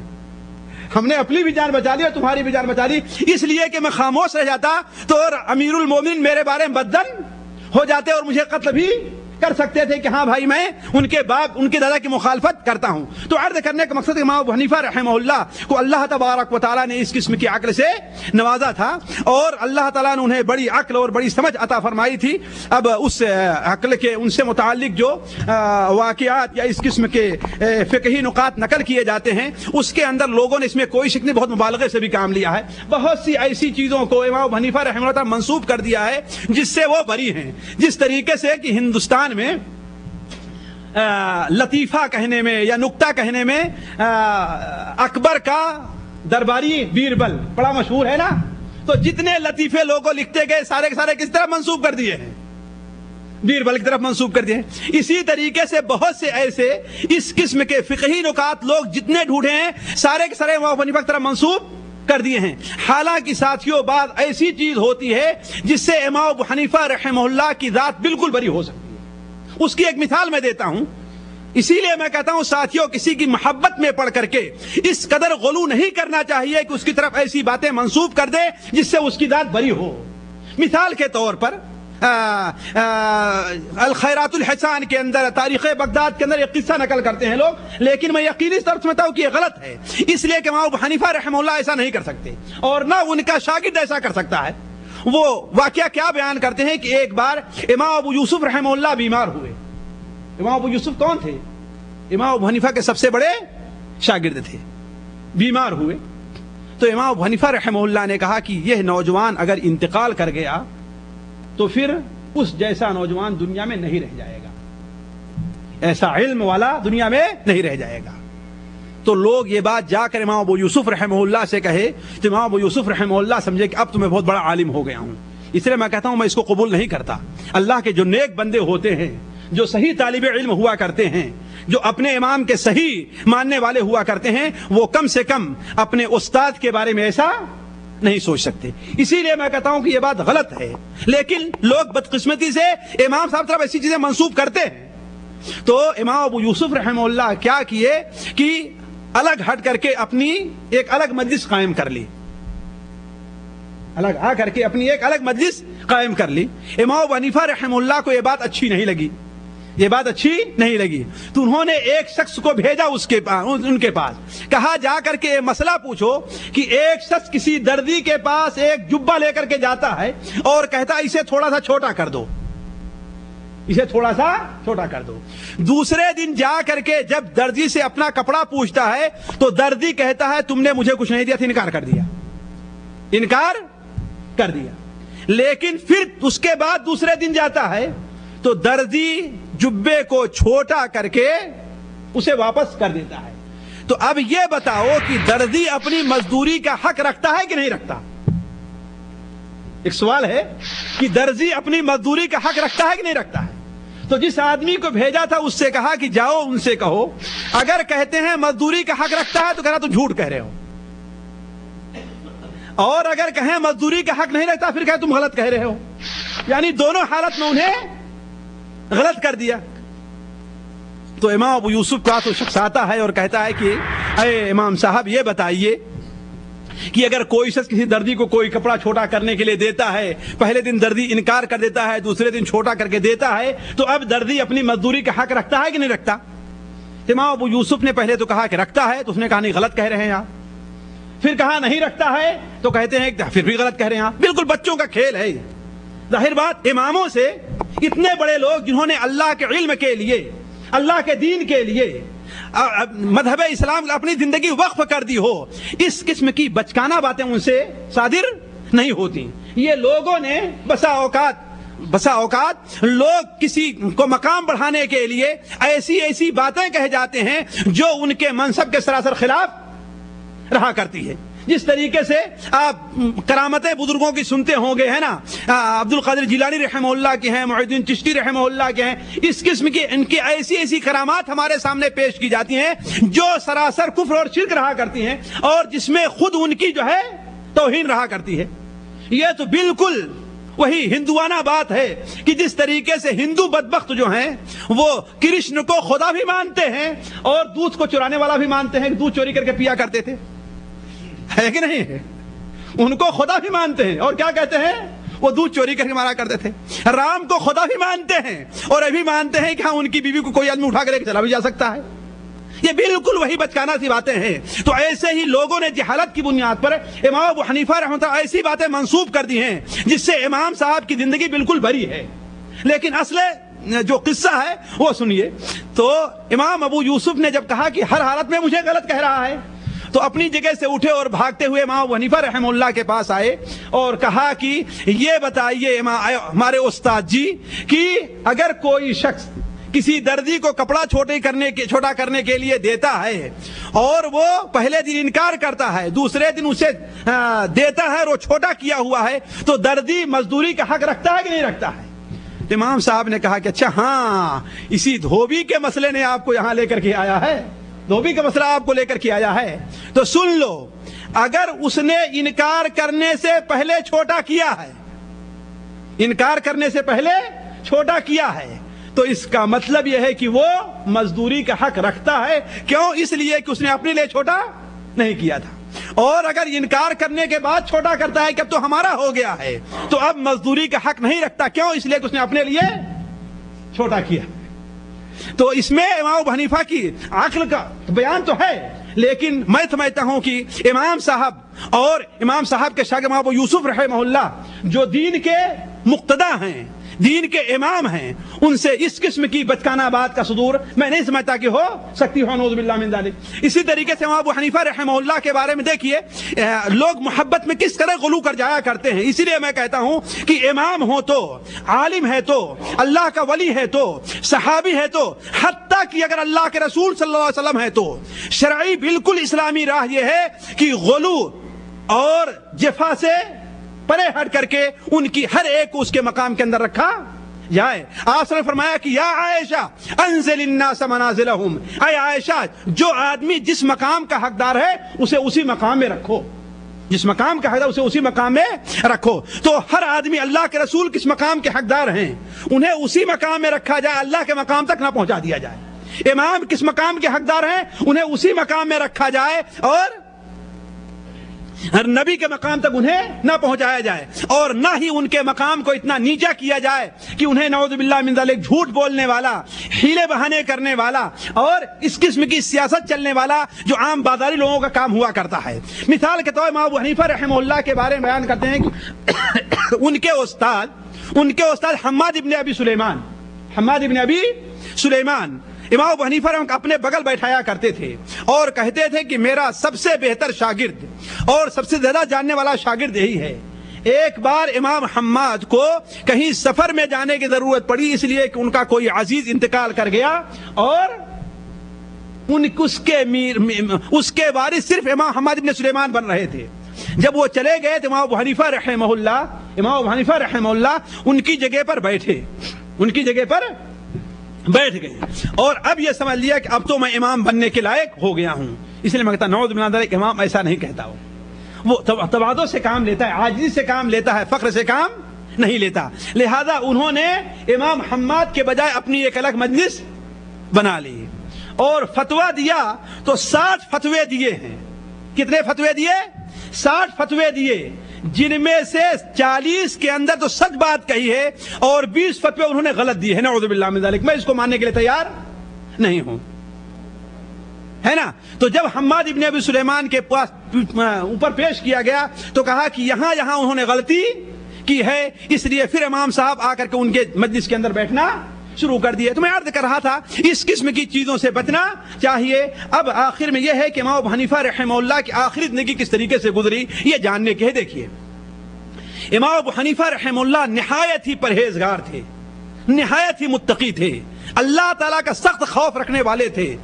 ہم نے اپنی بھی جان بچا لی اور تمہاری بھی جان بچا لی، اس لیے کہ میں خاموش رہ جاتا تو امیر المومنین میرے بارے میں بددن ہو جاتے اور مجھے قتل بھی کر سکتے تھے کہ ہاں بھائی میں ان کے دادا کی مخالفت کرتا ہوں۔ تو عرض کرنے کا مقصد امام ابو حنیفہ رحمہ اللہ کو اللہ تبارک و تعالیٰ نے اس قسم کی عقل سے نوازا تھا، اور اللہ تعالیٰ نے انہیں بڑی عقل اور بڑی سمجھ عطا فرمائی تھی۔ اب اس عقل کے ان سے متعلق جو واقعات یا اس قسم کے فقہی نکات نقل کیے جاتے ہیں، اس کے اندر لوگوں نے اس میں کوئی شک نہیں بہت مبالغے سے بھی کام لیا ہے، بہت سی ایسی چیزوں کو امام ابو حنیفہ رحمہ اللہ منسوب کر دیا ہے جس سے وہ بری ہیں، جس طریقے سے کہ ہندوستان میں لطیفہ کہنے میں یا نکتہ کہنے میں اکبر کا درباری بیربل بڑا مشہور ہے نا، تو جتنے لطیفے لوگوں لکھتے گئے سارے کے سارے کس طرح منسوب کر دیے ہیں، بیربل کی طرف منسوب کر دیا ہے۔ اسی طریقے سے بہت سے ایسے اس قسم کے فقہی نکات لوگ جتنے ڈھونڈے ہیں سارے کے سارے امام ابو حنیفہ کی طرف منسوب کر دیے ہیں۔ حالانکہ ساتھیوں بات ایسی چیز ہوتی ہے جس سے امام ابو حنیفہ رحمہ اللہ کی ذات بالکل بری ہو سکتی ہے۔ اس کی ایک مثال میں دیتا ہوں، اسی لیے میں کہتا ہوں ساتھیوں کسی کی محبت میں پڑھ کر کے اس قدر غلو نہیں کرنا چاہیے کہ اس کی طرف ایسی باتیں منسوب کر دے جس سے اس کی ذات بری ہو۔ مثال کے طور پر الخیرات الحسان کے اندر، تاریخ بغداد کے اندر ایک قصہ نقل کرتے ہیں لوگ، لیکن میں یقینی طور سے سمجھتا ہوں کہ یہ غلط ہے، اس لیے کہ امام ابو حنیفہ رحمہ اللہ ایسا نہیں کر سکتے اور نہ ان کا شاگرد ایسا کر سکتا ہے۔ وہ واقعہ کیا بیان کرتے ہیں کہ ایک بار امام ابو یوسف رحمہ اللہ بیمار ہوئے۔ امام ابو یوسف کون تھے؟ امام ابو حنیفہ کے سب سے بڑے شاگرد تھے۔ بیمار ہوئے تو امام ابو حنیفہ رحمہ اللہ نے کہا کہ یہ نوجوان اگر انتقال کر گیا تو پھر اس جیسا نوجوان دنیا میں نہیں رہ جائے گا، ایسا علم والا دنیا میں نہیں رہ جائے گا۔ تو لوگ یہ بات جا کر امام ابو یوسف رحمہ اللہ سے کہے تو امام ابو یوسف رحمہ اللہ سمجھے کہ اب تو میں بہت بڑا عالم ہو گیا ہوں، اس لیے میں کہتا ہوں میں اس کو قبول نہیں کرتا۔ اللہ کے جو نیک بندے ہوتے ہیں، جو صحیح طالب علم ہوا کرتے ہیں، جو اپنے امام کے صحیح ماننے والے ہوا کرتے ہیں، وہ کم سے کم اپنے استاد کے بارے میں ایسا نہیں سوچ سکتے۔ اسی لیے میں کہتا ہوں کہ یہ بات غلط ہے، لیکن لوگ بدقسمتی سے امام صاحب طرف ایسی چیزیں منسوب کرتے ہیں۔ تو امام ابو یوسف رحمہ اللہ کیا کیے کہ الگ ہٹ کر کے اپنی ایک الگ مجلس قائم کر لی، الگ آ کر کے اپنی ایک الگ مجلس قائم کر لی۔ امام ابو حنیفہ رحمہ اللہ کو یہ بات اچھی نہیں لگی، یہ بات اچھی نہیں لگی، تو انہوں نے ایک شخص کو بھیجا ان کے پاس، کہا جا کر کے مسئلہ پوچھو کہ ایک شخص کسی دردی کے پاس ایک جبہ لے کر کے جاتا ہے اور کہتا ہے اسے تھوڑا سا چھوٹا کر دو، اسے تھوڑا سا چھوٹا کر دو۔ دوسرے دن جا کر کے جب دردی سے اپنا کپڑا پوچھتا ہے تو دردی کہتا ہے تم نے مجھے کچھ نہیں دیا تھا، انکار کر دیا، انکار کر دیا۔ لیکن پھر اس کے بعد دوسرے دن جاتا ہے تو دردی جبے کو چھوٹا کر کے اسے واپس کر دیتا ہے۔ تو اب یہ بتاؤ کہ دردی اپنی مزدوری کا حق رکھتا ہے کہ نہیں رکھتا؟ ایک سوال ہے کہ درزی اپنی مزدوری کا حق رکھتا ہے کہ نہیں رکھتا ہے؟ تو جس آدمی کو بھیجا تھا اس سے کہا کہ جاؤ ان سے کہو، اگر کہتے ہیں مزدوری کا حق رکھتا ہے تو کہنا تم جھوٹ کہہ رہے ہو، اور اگر کہیں مزدوری کا حق نہیں رکھتا پھر کہیں تم غلط کہہ رہے ہو۔ یعنی دونوں حالت میں انہیں غلط کر دیا۔ تو امام ابو یوسف کا تو شخص آتا ہے اور کہتا ہے کہ اے امام صاحب یہ بتائیے کہ اگر کوئی شخص کسی دردی کو کوئی کپڑا چھوٹا کرنے کے لیے دیتا ہے، پہلے دن دردی انکار کر دیتا ہے، دوسرے دن چھوٹا کر کے دیتا ہے، تو اب دردی اپنی مزدوری کا حق رکھتا ہے کہ نہیں رکھتا؟ امام ابو یوسف نے پہلے تو کہا کہ رکھتا ہے، تو اس نے کہا نہیں غلط کہہ رہے ہیں آپ۔ پھر کہا نہیں رکھتا ہے تو کہتے ہیں پھر بھی غلط کہہ رہے ہیں آپ۔ بالکل بچوں کا کھیل ہے۔ ظاہر بات اماموں سے اتنے بڑے لوگ جنہوں نے اللہ کے علم کے لیے، اللہ کے دین کے لیے، مذہب اسلام اپنی زندگی وقف کر دی ہو، اس قسم کی بچکانہ باتیں ان سے صادر نہیں ہوتی۔ یہ لوگوں نے بسا اوقات لوگ کسی کو مقام بڑھانے کے لیے ایسی باتیں کہہ جاتے ہیں جو ان کے منصب کے سراسر خلاف رہا کرتی ہے۔ جس طریقے سے آپ کرامتیں بزرگوں کی سنتے ہوں گے، ہے نا، عبد القادر جیلانی رحمہ اللہ کے ہیں، معین الدین چشتی رحمہ اللہ کے ہیں، اس قسم کی ان کی ایسی کرامات ہمارے سامنے پیش کی جاتی ہیں جو سراسر کفر اور شرک رہا کرتی ہیں اور جس میں خود ان کی جو ہے توہین رہا کرتی ہے۔ یہ تو بالکل وہی ہندوانہ بات ہے کہ جس طریقے سے ہندو بدبخت جو ہیں وہ کرشن کو خدا بھی مانتے ہیں اور دودھ کو چرانے والا بھی مانتے ہیں، دودھ چوری کر کے پیا کرتے تھے، ہے کہ نہیں؟ ان کو خدا بھی مانتے ہیں اور کیا کہتے ہیں؟ وہ دودھ چوری کر کے مارا کرتے تھے۔ رام کو خدا بھی مانتے ہیں اور ابھی مانتے ہیں کہ ہاں ان کی بیوی کو کوئی آدمی اٹھا کر چلا بھی جا سکتا ہے۔ یہ بالکل وہی بچکانہ سی باتیں ہیں۔ تو ایسے ہی لوگوں نے جہالت کی بنیاد پر امام ابو حنیفہ رحمۃ اللہ ایسی باتیں منسوب کر دی ہیں جس سے امام صاحب کی زندگی بالکل بری ہے۔ لیکن اصل جو قصہ ہے وہ سنیے۔ تو امام ابو یوسف نے جب کہا کہ ہر حالت میں مجھے غلط کہہ رہا ہے، تو اپنی جگہ سے اٹھے اور بھاگتے ہوئے امام ابو حنیفہ رحمہ اللہ کے پاس آئے اور کہا کہ یہ بتائیے ہمارے استاد جی کہ اگر کوئی شخص کسی دردی کو کپڑا چھوٹا کرنے کے لیے دیتا ہے اور وہ پہلے دن انکار کرتا ہے، دوسرے دن اسے دیتا ہے اور وہ چھوٹا کیا ہوا ہے، تو دردی مزدوری کا حق رکھتا ہے کہ نہیں رکھتا ہے؟ امام صاحب نے کہا کہ اچھا ہاں اسی دھوبی کے مسئلے نے آپ کو یہاں لے کر کے آیا ہے، دھوبی کا مسئلہ آپ کو لے کر کے آیا ہے، تو سن لو، اگر اس نے انکار کرنے سے پہلے چھوٹا کیا ہے، انکار کرنے سے پہلے چھوٹا کیا ہے، تو اس کا مطلب یہ ہے کہ وہ مزدوری کا حق رکھتا ہے. کیوں؟ اس لیے کہ اس نے اپنے لیے چھوٹا نہیں کیا تھا. اور اگر انکار کرنے کے بعد چھوٹا کرتا ہے کہ اب تو ہمارا ہو گیا ہے، تو اب مزدوری کا حق نہیں رکھتا. کیوں؟ اس لیے کہ اس نے اپنے لیے چھوٹا کیا. تو اس میں امام ابو حنیفہ کی عقل کا بیان تو ہے، لیکن میں سمجھتا ہوں کہ امام صاحب اور امام صاحب کے شاگرد امام ابو یوسف رحمہ اللہ جو دین کے مقتدا ہیں، دین کے امام ہیں، ان سے اس قسم کی بچکانہ بات کا صدور میں نہیں سمجھتا کہ ہو سکتی ہو. نعوذ باللہ من ذالک. اسی طریقے سے امام ابو حنیفہ رحمہ اللہ کے بارے میں دیکھیے لوگ محبت میں کس طرح غلو کر جایا کرتے ہیں. اسی لیے میں کہتا ہوں کہ امام ہو تو، عالم ہے تو، اللہ کا ولی ہے تو، صحابی ہے تو، حتیٰ کہ اگر اللہ کے رسول صلی اللہ علیہ وسلم ہے تو، شرعی بالکل اسلامی راہ یہ ہے کہ غلو اور جفا سے پرے ہٹ کر کے ان کی ہر ایک کو اس کے مقام کے اندر رکھا جائے. آپ نے فرمایا کہ یا عائشہ انزل الناس منازلہم، اے عائشہ جو آدمی جس مقام کا حقدار ہے اسے اسی مقام میں رکھو، جس مقام کا حقدار اسے اسی مقام میں رکھو. تو ہر آدمی اللہ کے رسول کس مقام کے حقدار ہیں انہیں اسی مقام میں رکھا جائے، اللہ کے مقام تک نہ پہنچا دیا جائے. امام کس مقام کے حقدار ہیں انہیں اسی مقام میں رکھا جائے اور ہر نبی کے مقام تک انہیں نہ پہنچایا جائے، اور نہ ہی ان کے مقام کو اتنا نیچا کیا جائے کہ انہیں نعوذ باللہ من ذالک جھوٹ بولنے والا، ہیلے بہانے کرنے والا اور اس قسم کی سیاست چلنے والا جو عام بازاری لوگوں کا کام ہوا کرتا ہے. مثال کے طور پر امام ابو حنیفہ رحمہ اللہ کے بارے میں بیان کرتے ہیں کہ ان کے استاد حماد ابن ابی سلیمان امام ابو حنیفہ اپنے بغل بیٹھایا کرتے تھے اور کہتے تھے کہ میرا سب سے بہتر شاگرد اور سب سے زیادہ جاننے والا شاگرد یہی ہے. ایک بار امام حماد کو کہیں سفر میں جانے کی ضرورت پڑی، اس لیے کہ ان کا کوئی عزیز انتقال کر گیا اور اس کے وارث صرف امام حماد ابن سلیمان بن رہے تھے. جب وہ چلے گئے تو امام ابو حنیفہ رحمہ اللہ ان کی جگہ پر بیٹھ گئے اور اب یہ سمجھ لیا کہ اب تو میں امام بننے کے لائق ہو گیا ہوں. اس لیے میں کہتا نعوذ باللہ من ذالک امام ایسا نہیں کہتا، وہ تواضع سے کام لیتا ہے، عاجزی سے کام لیتا ہے، فخر سے کام نہیں لیتا. لہذا انہوں نے امام حماد کے بجائے اپنی ایک الگ مجلس بنا لی اور فتویٰ دیا تو 60 فتوے دیے ہیں. کتنے فتوے دیے؟ 60 فتوے دیے، جن میں سے 40 کے اندر تو سچ بات کہی ہے اور 20 فتوے انہوں نے غلط دیے ہیں. نعوذ باللہ من ذالک. میں اس کو ماننے کے لیے تیار نہیں ہوں، ہے نا. تو جب حماد ابن ابی سلیمان کے پاس اوپر پیش کیا گیا تو کہا کہ یہاں انہوں نے غلطی کی ہے، اس لیے پھر امام صاحب آ کر کے ان کے مجلس کے اندر بیٹھنا شروع کر دیے. تو میں عرض کر رہا تھا اس قسم کی چیزوں سے بچنا چاہیے. اب آخر میں یہ ہے کہ امام ابو حنیفہ رحمہ اللہ کی آخری زندگی کس طریقے سے گزری یہ جاننے کے. دیکھیے امام ابو حنیفہ رحمہ اللہ نہایت ہی پرہیزگار تھے، نہایت ہی متقی تھے، اللہ تعالیٰ کا سخت خوف رکھنے والے تھے.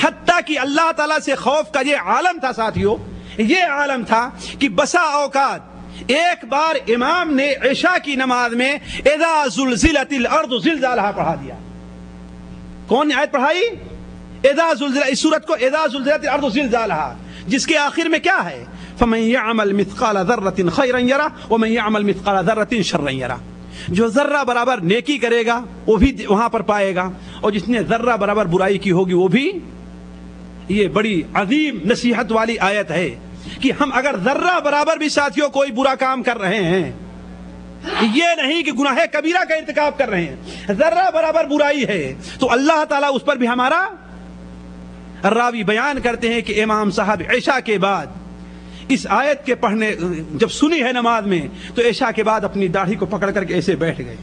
حتیٰ کہ اللہ تعالیٰ سے خوف کا یہ عالم تھا ساتھیوں، یہ عالم تھا کہ بسا اوقات ایک بار امام نے عشاء کی نماز میں اذا زلزلت الارض زلزالہا پڑھا دیا. کون نے آیت پڑھائی؟ اذا زلزلت، اس سورت کو اذا زلزلت الارض زلزالہا، جس کے آخر میں کیا ہے؟ فمن يعمل مثقال ذرة خيرا يرى ومن يعمل مثقال ذرة شرا يرى. جو ذرہ برابر نیکی کرے گا وہ بھی وہاں پر پائے گا، اور جس نے ذرہ برابر برائی کی ہوگی وہ بھی. یہ بڑی عظیم نصیحت والی آیت ہے کہ ہم اگر ذرہ برابر بھی ساتھیوں کوئی برا کام کر رہے ہیں، یہ نہیں کہ گناہ کبیرہ کا ارتکاب کر رہے ہیں، ذرہ برابر برائی ہے تو اللہ تعالیٰ اس پر بھی ہمارا. راوی بیان کرتے ہیں کہ امام صاحب عشاء کے بعد اس آیت کے پڑھنے جب سنی ہے نماز میں تو عشاء کے بعد اپنی داڑھی کو پکڑ کر کے ایسے بیٹھ گئے.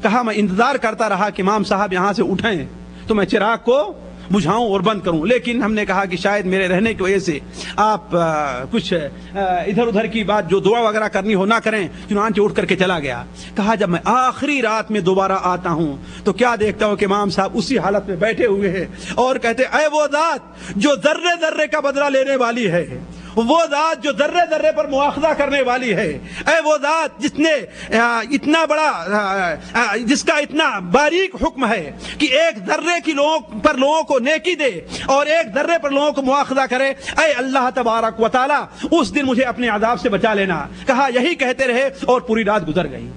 کہا میں انتظار کرتا رہا کہ امام صاحب یہاں سے اٹھیں تو میں چراغ کو بجھاؤں اور بند کروں، لیکن ہم نے کہا کہ شاید میرے رہنے کی وجہ سے آپ کچھ ادھر ادھر کی بات جو دعا وغیرہ کرنی ہو نہ کریں. چنانچہ اٹھ کر کے چلا گیا. کہا جب میں آخری رات میں دوبارہ آتا ہوں تو کیا دیکھتا ہوں کہ امام صاحب اسی حالت میں بیٹھے ہوئے ہیں اور کہتے اے وہ ذات جو ذرے ذرے کا بدلہ لینے والی ہے وہ ذات جو ذرے ذرے پر مواخذہ کرنے والی ہے، اے وہ ذات جس نے اتنا بڑا، جس کا اتنا باریک حکم ہے کہ ایک ذرے کی لوگوں کو نیکی دے اور ایک ذرے پر لوگوں کو مواخذہ کرے، اے اللہ تبارک و تعالی اس دن مجھے اپنے عذاب سے بچا لینا۔ کہا، یہی کہتے رہے اور پوری رات گزر گئی۔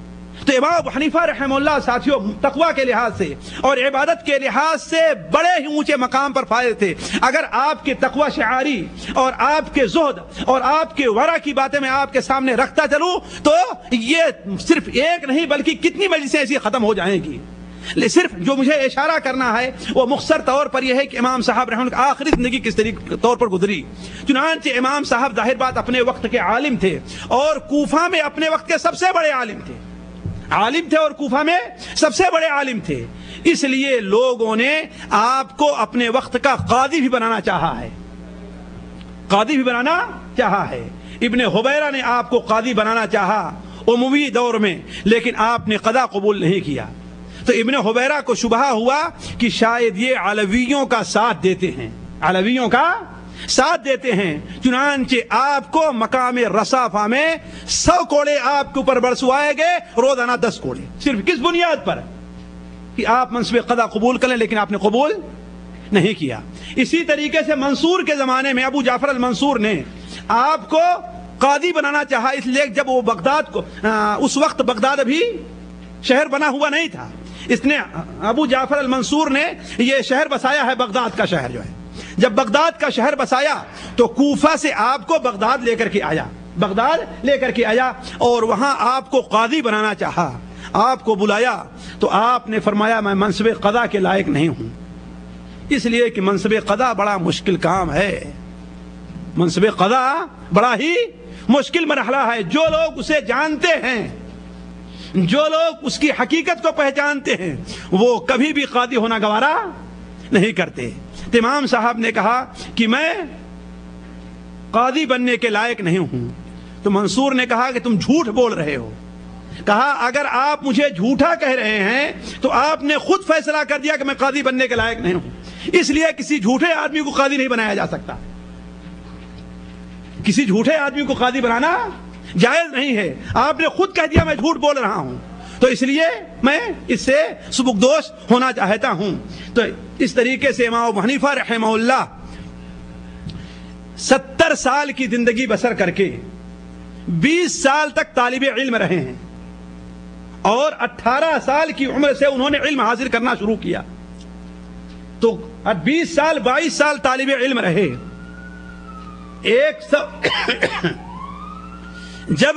تو امام ابو حنیفہ رحمہ اللہ ساتھیوں تقویٰ کے لحاظ سے اور عبادت کے لحاظ سے بڑے ہی اونچے مقام پر فائز تھے۔ اگر آپ کے تقویٰ شعاری اور آپ کے زہد اور آپ کے ورع کی باتیں میں آپ کے سامنے رکھتا چلوں تو یہ صرف ایک نہیں بلکہ کتنی مجلسیں ایسی ختم ہو جائیں گی۔ صرف جو مجھے اشارہ کرنا ہے وہ مختصر طور پر یہ ہے کہ امام صاحب رحمہ اللہ آخری زندگی کس طور پر گزری۔ چنانچہ امام صاحب ظاہر بات اپنے وقت کے عالم تھے اور کوفہ میں اپنے وقت کے سب سے بڑے عالم تھے اور کوفہ میں سب سے بڑے عالم تھے، اس لیے لوگوں نے آپ کو اپنے وقت کا قاضی بھی بنانا چاہا ہے۔ ابن حبیرہ نے آپ کو قاضی بنانا چاہا اموی دور میں، لیکن آپ نے قضا قبول نہیں کیا۔ تو ابن حبیرہ کو شبہ ہوا کہ شاید یہ علویوں کا ساتھ دیتے ہیں، چنانچہ آپ کو مقام رصافہ میں 100 کوڑے آپ کے اوپر برسوائے گئے، روزانہ 10 کوڑے۔ صرف کس بنیاد پر؟ کہ آپ منصب قضا قبول کریں، لیکن آپ نے قبول نہیں کیا۔ اسی طریقے سے منصور کے زمانے میں ابو جعفر المنصور نے آپ کو قاضی بنانا چاہا، اس لیے جب وہ بغداد کو، اس وقت بغداد ابھی شہر بنا ہوا نہیں تھا، اس نے ابو جعفر المنصور نے یہ شہر بسایا ہے، بغداد کا شہر جو ہے۔ جب بغداد کا شہر بسایا تو کوفہ سے آپ کو بغداد لے کر کے آیا اور وہاں آپ کو قاضی بنانا چاہا۔ آپ کو بلایا تو آپ نے فرمایا میں منصب قضا کے لائق نہیں ہوں، اس لیے کہ منصب قضا بڑا مشکل کام ہے، منصب قضا بڑا ہی مشکل مرحلہ ہے۔ جو لوگ اسے جانتے ہیں، جو لوگ اس کی حقیقت کو پہچانتے ہیں، وہ کبھی بھی قاضی ہونا گوارا نہیں کرتے۔ امام صاحب نے کہا کہ میں قاضی بننے کے لائق نہیں ہوں، تو منصور نے کہا کہ تم جھوٹ بول رہے ہو۔ کہا اگر آپ مجھے جھوٹا کہہ رہے ہیں تو آپ نے خود فیصلہ کر دیا کہ میں قاضی بننے کے لائق نہیں ہوں، اس لیے کسی جھوٹے آدمی کو قاضی نہیں بنایا جا سکتا، کسی جھوٹے آدمی کو قاضی بنانا جائز نہیں ہے۔ آپ نے خود کہہ دیا میں جھوٹ بول رہا ہوں، تو اس لیے میں اس سے سبکدوش ہونا چاہتا ہوں۔ تو اس طریقے سے امام ابو حنیفہ رحمہ اللہ 70 سال کی زندگی بسر کر کے 20 سال تک طالب علم رہے ہیں اور 18 سال کی عمر سے انہوں نے علم حاصل کرنا شروع کیا۔ تو 20 سال 22 سال طالب علم رہے۔ جب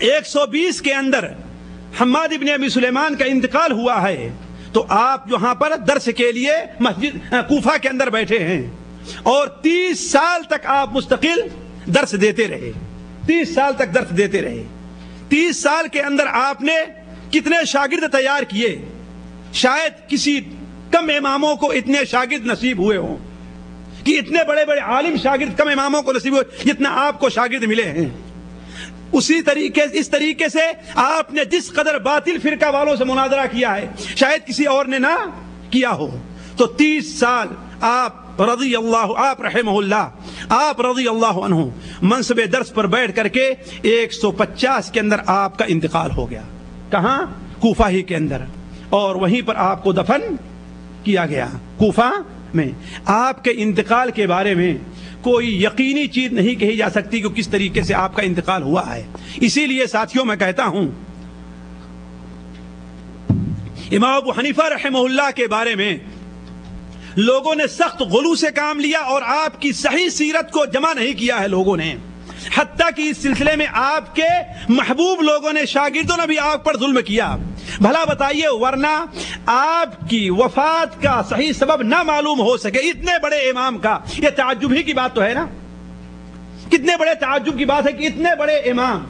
120 کے اندر حماد ابن ابی سلیمان کا انتقال ہوا ہے تو آپ یہاں پر درس کے لیے مسجد کوفہ کے اندر بیٹھے ہیں اور 30 سال تک آپ مستقل درس دیتے رہے، 30 سال تک درس دیتے رہے۔ 30 سال کے اندر آپ نے کتنے شاگرد تیار کیے؟ شاید کسی کم اماموں کو اتنے شاگرد نصیب ہوئے ہوں، کہ اتنے بڑے بڑے عالم شاگرد کم اماموں کو نصیب ہوئے جتنا آپ کو شاگرد ملے ہیں۔ اس طریقے سے آپ نے جس قدر باطل فرقہ والوں سے مناظرہ کیا ہے شاید کسی اور نے نہ کیا ہو۔ تو 30 سال آپ رضی اللہ عنہ منصب درس پر بیٹھ کر کے 150 کے اندر آپ کا انتقال ہو گیا۔ کہاں؟ کوفہ ہی کے اندر، اور وہیں پر آپ کو دفن کیا گیا کوفہ میں۔ آپ کے انتقال کے بارے میں کوئی یقینی چیز نہیں کہی جا سکتی کہ کس طریقے سے آپ کا انتقال ہوا ہے۔ اسی لیے ساتھیوں میں کہتا ہوں امام ابو حنیفہ رحمہ اللہ کے بارے میں لوگوں نے سخت غلو سے کام لیا اور آپ کی صحیح سیرت کو جمع نہیں کیا ہے لوگوں نے، حتیٰ کہ اس سلسلے میں آپ کے محبوب لوگوں نے، شاگردوں نے بھی آپ پر ظلم کیا۔ بھلا بتائیے، ورنہ آپ کی وفات کا صحیح سبب نہ معلوم ہو سکے اتنے بڑے امام کا، یہ تعجب ہی کی بات تو ہے نا، کتنے بڑے تعجب کی بات ہے کہ اتنے بڑے امام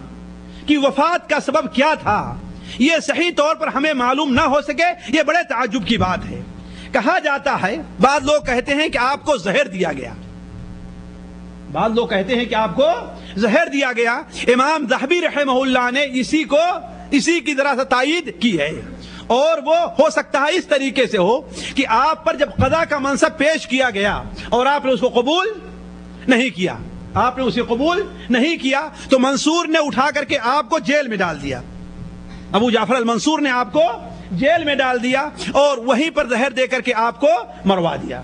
کی وفات کا سبب کیا تھا یہ صحیح طور پر ہمیں معلوم نہ ہو سکے، یہ بڑے تعجب کی بات ہے۔ کہا جاتا ہے، بعض لوگ کہتے ہیں کہ آپ کو زہر دیا گیا، بعض لوگ کہتے ہیں کہ آپ کو زہر دیا گیا۔ امام ذہبی رحمہ اللہ نے اسی کی ذرا سا تائید کی ہے، اور وہ ہو سکتا ہے اس طریقے سے ہو کہ آپ پر جب قضا کا منصب پیش کیا گیا اور آپ نے اس کو قبول نہیں کیا، آپ نے اسے قبول نہیں کیا، تو منصور نے اٹھا کر کے آپ کو جیل میں ڈال دیا، ابو جعفر المنصور نے آپ کو جیل میں ڈال دیا اور وہیں پر زہر دے کر کے آپ کو مروا دیا۔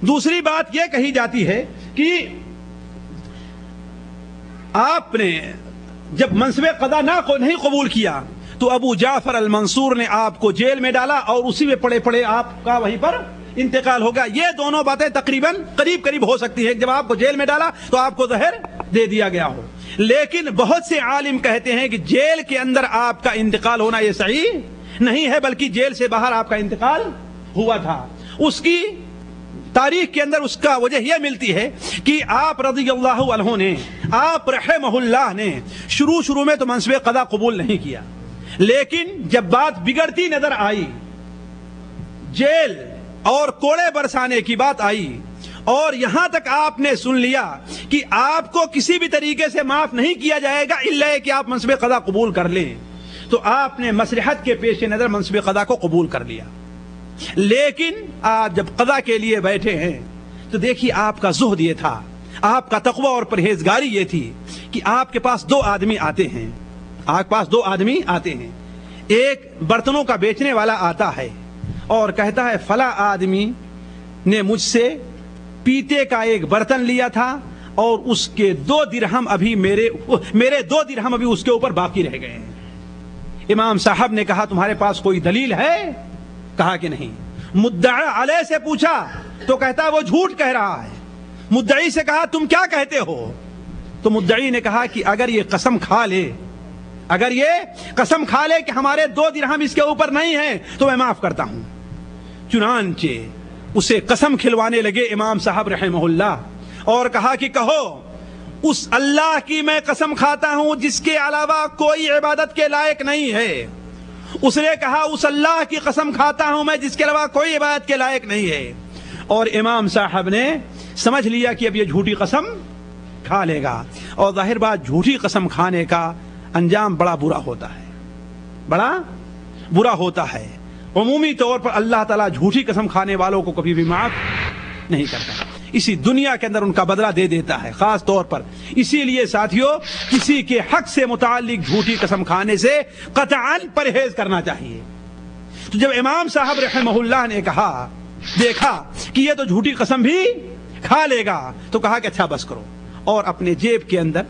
دوسری بات یہ کہی جاتی ہے کہ آپ نے جب منصب قضا نہیں قبول کیا تو ابو جعفر المنصور نے آپ کو جیل میں ڈالا اور اسی میں پڑے پڑے آپ کا وہیں پر انتقال ہو گیا۔ یہ دونوں باتیں تقریباً قریب ہو سکتی ہے، جب آپ کو جیل میں ڈالا تو آپ کو زہر دے دیا گیا ہو، لیکن بہت سے عالم کہتے ہیں کہ جیل کے اندر آپ کا انتقال ہونا یہ صحیح نہیں ہے، بلکہ جیل سے باہر آپ کا انتقال ہوا تھا۔ اس کی تاریخ کے اندر اس کا وجہ یہ ملتی ہے کہ آپ رضی اللہ عنہ نے، آپ رحمہ اللہ نے شروع میں تو منصب قضا قبول نہیں کیا، لیکن جب بات بگڑتی نظر آئی، جیل اور کوڑے برسانے کی بات آئی اور یہاں تک آپ نے سن لیا کہ آپ کو کسی بھی طریقے سے معاف نہیں کیا جائے گا الا کہ آپ منصب قضا قبول کر لیں، تو آپ نے مصلحت کے پیش نظر منصب قضا کو قبول کر لیا۔ لیکن آپ جب قضا کے لیے بیٹھے ہیں تو دیکھیے آپ کا زہد یہ تھا، آپ کا تقوی اور پرہیزگاری یہ تھی کہ آپ کے پاس دو آدمی آتے ہیں، آپ کے پاس دو آدمی آتے ہیں، ایک برتنوں کا بیچنے والا آتا ہے اور کہتا ہے فلاں آدمی نے مجھ سے پیتے کا ایک برتن لیا تھا اور اس کے 2 درہم ابھی میرے 2 درہم ابھی اس کے اوپر باقی رہ گئے ہیں۔ امام صاحب نے کہا تمہارے پاس کوئی دلیل ہے؟ کہا کہ نہیں۔ مدعا علیہ سے پوچھا تو کہتا وہ جھوٹ کہہ رہا ہے۔ مدعی سے کہا تم کیا کہتے ہو؟ تو مدعی نے کہا کہ اگر یہ قسم کھا لے کہ ہمارے 2 درہم اس کے اوپر نہیں ہیں تو میں معاف کرتا ہوں۔ چنانچہ اسے قسم کھلوانے لگے امام صاحب رحمہ اللہ اور کہا کہ کہو اس اللہ کی میں قسم کھاتا ہوں جس کے علاوہ کوئی عبادت کے لائق نہیں ہے۔ اس نے کہا اس اللہ کی قسم کھاتا ہوں میں جس کے علاوہ کوئی عبادت کے لائق نہیں ہے، اور امام صاحب نے سمجھ لیا کہ اب یہ جھوٹی قسم کھا لے گا، اور ظاہر بات جھوٹی قسم کھانے کا انجام بڑا برا ہوتا ہے۔ عمومی طور پر اللہ تعالیٰ جھوٹی قسم کھانے والوں کو کبھی بھی معاف نہیں کرتا، اسی دنیا کے اندر ان کا بدلہ دے دیتا ہے خاص طور پر۔ اسی لیے ساتھیوں کسی کے حق سے متعلق جھوٹی قسم کھانے سے قطعاً پرہیز کرنا چاہیے۔ تو جب امام صاحب رحمہ اللہ نے دیکھا کہ یہ تو جھوٹی قسم بھی کھا لے گا تو کہا کہ اچھا بس کرو، اور اپنے جیب کے اندر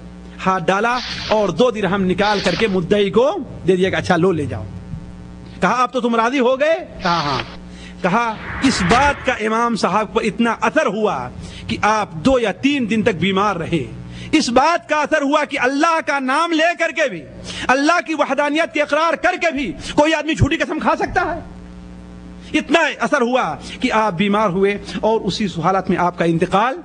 ہاتھ ڈالا اور 2 درہم نکال کر کے مدعی کو دے دیا کہ اچھا لو لے جاؤ۔ کہا اب تو تم راضی ہو گئے؟ کہا ہاں۔ کہا اس بات کا امام صاحب پر اتنا اثر ہوا کہ آپ 2 یا 3 دن تک بیمار رہے۔ اس بات کا اثر ہوا کہ اللہ کا نام لے کر کے بھی، اللہ کی وحدانیت کے اقرار کر کے بھی کوئی آدمی جھوٹی قسم کھا سکتا ہے؟ اتنا اثر ہوا کہ آپ بیمار ہوئے اور اسی حالت میں آپ کا انتقال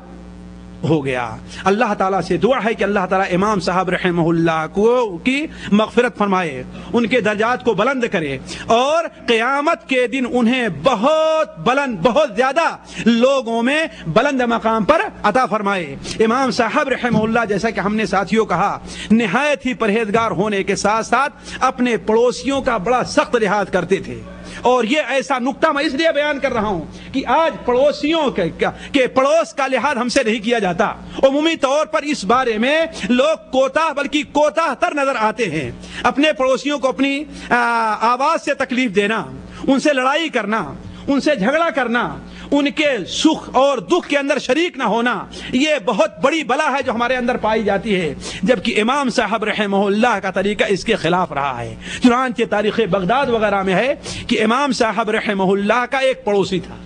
ہو گیا۔ اللہ تعالیٰ سے دعا ہے کہ اللہ تعالیٰ امام صاحب رحمہ اللہ کو کی مغفرت فرمائے، ان کے درجات کو بلند کرے، اور قیامت کے دن انہیں بہت زیادہ لوگوں میں بلند مقام پر عطا فرمائے۔ امام صاحب رحمہ اللہ جیسا کہ ہم نے ساتھیوں کہا نہایت ہی پرہیزگار ہونے کے ساتھ ساتھ اپنے پڑوسیوں کا بڑا سخت لحاظ کرتے تھے، اور یہ ایسا نقطہ میں اس لیے بیان کر رہا ہوں کہ آج پڑوسیوں کے پڑوس کا لحاظ ہم سے نہیں کیا جاتا۔ عمومی طور پر اس بارے میں لوگ کوتاہ تر نظر آتے ہیں۔ اپنے پڑوسیوں کو اپنی آواز سے تکلیف دینا، ان سے لڑائی کرنا، ان سے جھگڑا کرنا، ان کے سکھ اور دکھ کے اندر شریک نہ ہونا، یہ بہت بڑی بلا ہے جو ہمارے اندر پائی جاتی ہے، جبکہ امام صاحب رحمہ اللہ کا طریقہ اس کے خلاف رہا ہے۔ چنانچہ تاریخ بغداد وغیرہ میں ہے کہ امام صاحب رحمہ اللہ کا ایک پڑوسی تھا،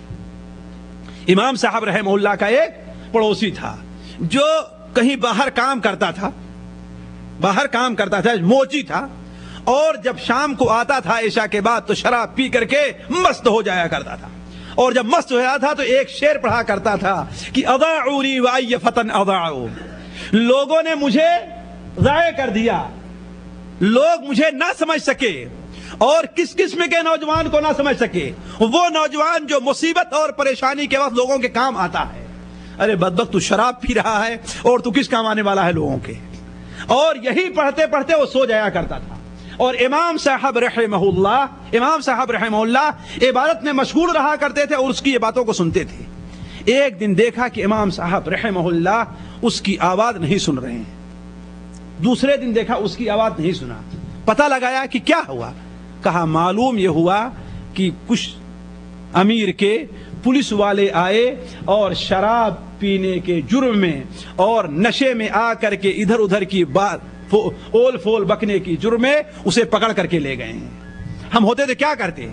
امام صاحب رحمہ اللہ کا ایک پڑوسی تھا جو کہیں باہر کام کرتا تھا، موچی تھا، اور جب شام کو آتا تھا عشاء کے بعد تو شراب پی کر کے مست ہو جایا کرتا تھا، اور جب مست ہو جاتا تھا تو ایک شعر پڑھا کرتا تھا کہ اضاعونی وای فتن اضاعوا، لوگوں نے مجھے ضائع کر دیا، لوگ مجھے نہ سمجھ سکے، اور کس قسم کے نوجوان کو نہ سمجھ سکے؟ وہ نوجوان جو مصیبت اور پریشانی کے وقت لوگوں کے کام آتا ہے۔ ارے بدبخت تو شراب پی رہا ہے اور تو کس کام آنے والا ہے لوگوں کے؟ اور یہی پڑھتے پڑھتے وہ سو جایا کرتا تھا۔ اور امام صاحب رحمہ اللہ عبادت میں مشغول رہا کرتے تھے اور اس کی یہ باتوں کو سنتے تھے۔ ایک دن دیکھا کہ امام صاحب رحمہ اللہ اس کی آواز نہیں سن رہے ہیں. دوسرے دن دیکھا اس کی آواز نہیں سنا. پتہ لگایا کہ کیا ہوا. کہا معلوم یہ ہوا کہ کچھ امیر کے پولیس والے آئے اور شراب پینے کے جرم میں اور نشے میں آ کر کے ادھر ادھر کی بات اول فول بکنے کی جرم میں اسے پکڑ کر کے لے گئے ہیں. ہم ہوتے تو کیا کرتے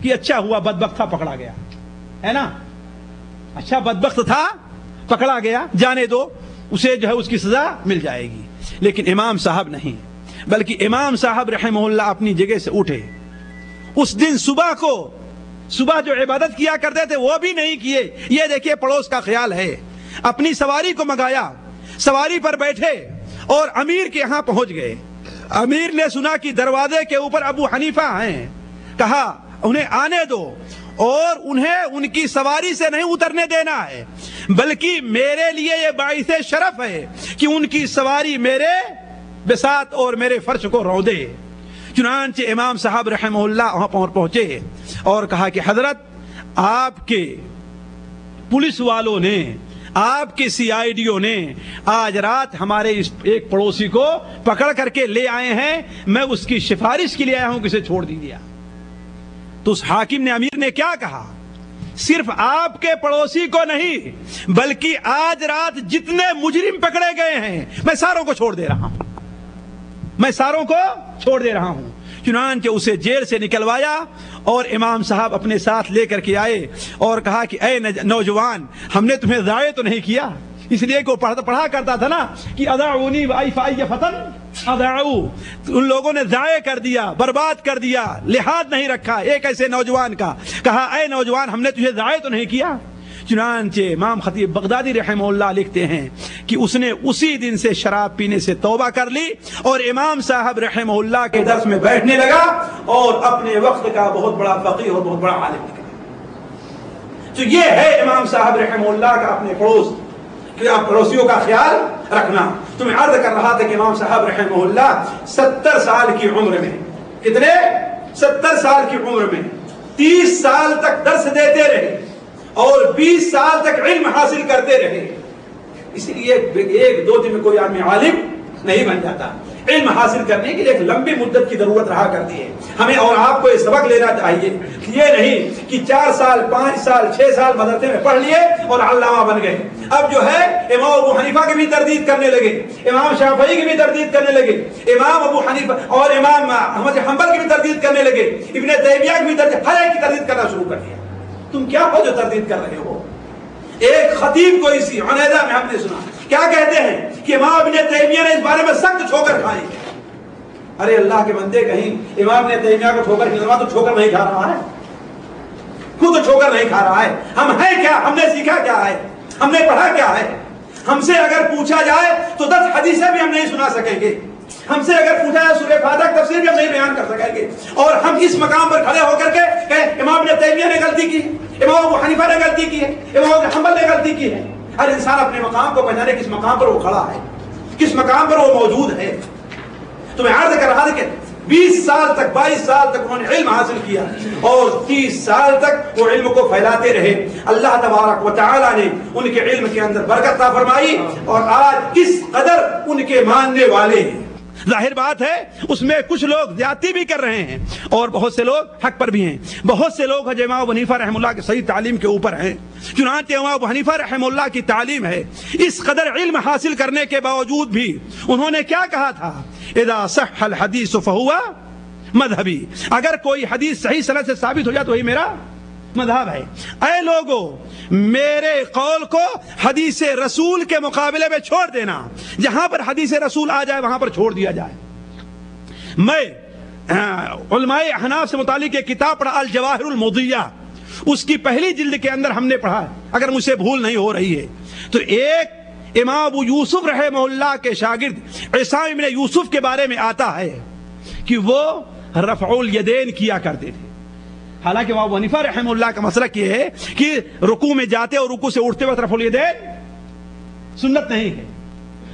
کہ اچھا ہوا بدبخت تھا پکڑا گیا, ہے نا, اچھا بدبخت تھا پکڑا گیا, جانے دو, اسے جو ہے اس کی سزا مل جائے گی. لیکن امام صاحب نہیں, بلکہ امام صاحب رحمہ اللہ اپنی جگہ سے اٹھے. اس دن صبح جو عبادت کیا کرتے تھے وہ بھی نہیں کیے. یہ دیکھیے پڑوس کا خیال ہے. اپنی سواری کو منگایا, سواری پر بیٹھے اور امیر کے یہاں پہنچ گئے. امیر نے سنا کہ دروازے کے اوپر ابو حنیفہ ہیں. کہا انہیں آنے دو اور انہیں ان کی سواری سے نہیں اترنے دینا ہے, بلکہ میرے لیے یہ باعث شرف ہے کہ ان کی سواری میرے بساط اور میرے فرش کو روندے. چنانچہ امام صاحب رحمہ اللہ وہاں پہنچے اور کہا کہ حضرت, آپ کے پولیس والوں نے, آپ کے سی آئی ڈیوں نے آج رات ہمارے اس ایک پڑوسی کو پکڑ کر کے لے آئے ہیں, میں اس کی سفارش کے لیے آیا ہوں کہ اسے چھوڑ دیجیے. تو اس حاکم نے, امیر نے کیا کہا, صرف آپ کے پڑوسی کو نہیں بلکہ آج رات جتنے مجرم پکڑے گئے ہیں میں ساروں کو چھوڑ دے رہا ہوں, میں ساروں کو چھوڑ دے رہا ہوں. چنانچہ اسے جیل سے نکلوایا اور امام صاحب اپنے ساتھ لے کر کے آئے اور کہا کہ اے نوجوان, ہم نے تمہیں ضائع تو نہیں کیا, اس لیے کہ وہ پڑھا کرتا تھا نا کہ اضاعونی وای فتن اضاعو, ان لوگوں نے ضائع کر دیا, برباد کر دیا, لحاظ نہیں رکھا ایک ایسے نوجوان کا. کہا اے نوجوان, ہم نے تجھے ضائع تو نہیں کیا. چنانچہ امام خطیب بغدادی رحمہ اللہ لکھتے ہیں کہ اس نے اسی دن سے شراب پینے سے توبہ کر لی اور امام صاحب رحمہ اللہ کے درس میں بیٹھنے لگا اور اپنے وقت کا بہت بڑا فقیہ اور بہت بڑا عالم نکلا. تو یہ ہے امام صاحب رحمہ اللہ کا اپنے پڑوسیوں کا خیال رکھنا. تو میں عرض کر رہا تھا کہ امام صاحب رحمہ اللہ 70 سال کی عمر میں, کتنے 70 سال کی عمر میں 30 سال تک درس دیتے رہے اور 20 سال تک علم حاصل کرتے رہے. اس لیے ایک دو دن میں کوئی آدمی عالم نہیں بن جاتا. علم حاصل کرنے کے لیے ایک لمبی مدت کی ضرورت رہا کرتی ہے. ہمیں اور آپ کو یہ سبق لینا چاہیے, یہ نہیں کہ 4 سال 5 سال 6 سال مدرسے میں پڑھ لیے اور علامہ بن گئے. اب جو ہے امام ابو حنیفہ کی بھی تردید کرنے لگے, امام شافعی کی بھی تردید کرنے لگے, امام ابو حنیفہ اور امام احمد حنبل کی بھی تردید کرنے لگے, ابن تیمیہ کی بھی تردید, ہر ایک کی تردید کرنا شروع کر دیا. تم کیا ہو جو تردید کر رہے ہو؟ ایک خطیب کو اسی عنیدہ میں ہم نے سنا کیا کہتے ہیں کہ امام ابن تیمیہ نے اس بارے میں سخت ٹھوکر کھائی. ارے اللہ کے بندے, کہیں امام ابن تیمیہ کو ٹھوکر کھلانا, تو ٹھوکر نہیں کھا رہا ہے, خود ٹھوکر نہیں کھا رہا ہے. ہم ہیں کیا, ہم نے سیکھا کیا ہے, ہم نے پڑھا کیا ہے؟ ہم سے اگر پوچھا جائے تو 10 حدیثیں بھی ہم نہیں سنا سکیں گے. ہم سے اگر پوچھا جائے سورہ فاتحہ کی تفسیر بھی ہم نہیں بیان کر سکیں گے. اور ہم اس مقام پر کھڑے ہو کر کے کہ امام ابن تیمیہ نے غلطی کی, امام ابو حنیفہ نے غلطی کی ہے, امام ابن حنبل نے غلطی کی ہے. ہر انسان اپنے مقام کو پہچانے کس مقام پر وہ کھڑا ہے, کس مقام پر وہ موجود ہے. تو میں عرض کر رہا تھا کہ 20 سال تک 22 سال تک انہوں نے علم حاصل کیا اور 30 سال تک وہ علم کو پھیلاتے رہے. اللہ تبارک و تعالی نے ان کے علم کے اندر برکت عطا فرمائی اور آج اس قدر ان کے ماننے والے ہیں. ظاہر بات ہے اس میں کچھ لوگ زیادتی بھی کر رہے ہیں اور بہت سے لوگ حق پر بھی ہیں. بہت سے لوگ امام ابو حنیفہ رحمہ اللہ کی صحیح تعلیم کے اوپر ہیں. چنانچہ امام ابو حنیفہ رحمہ اللہ کی تعلیم ہے. اس قدر علم حاصل کرنے کے باوجود بھی انہوں نے کیا کہا تھا, اذا صح الحدیث فہو مذہبی, اگر کوئی حدیث صحیح سند سے ثابت ہو جائے تو وہی میرا مذہب ہے. اے لوگو, میرے قول کو حدیث رسول کے مقابلے میں چھوڑ دینا, جہاں پر حدیث رسول آ جائے وہاں پر چھوڑ دیا جائے. میں علماء احناف سے متعلق ایک کتاب پڑھا, الجواہر المضیہ, اس کی پہلی جلد کے اندر ہم نے پڑھا ہے, اگر مجھ سے بھول نہیں ہو رہی ہے تو ایک امام ابو یوسف رحمہ اللہ کے شاگرد عصام ابن یوسف کے بارے میں آتا ہے کہ وہ رفع الیدین کیا کرتے تھے. حالانکہ امام ابو حنیفہ رحمہ اللہ کا مسلک یہ ہے کہ رکوع میں جاتے اور رکوع سے اٹھتے وقت رفع الیدین سنت نہیں ہے,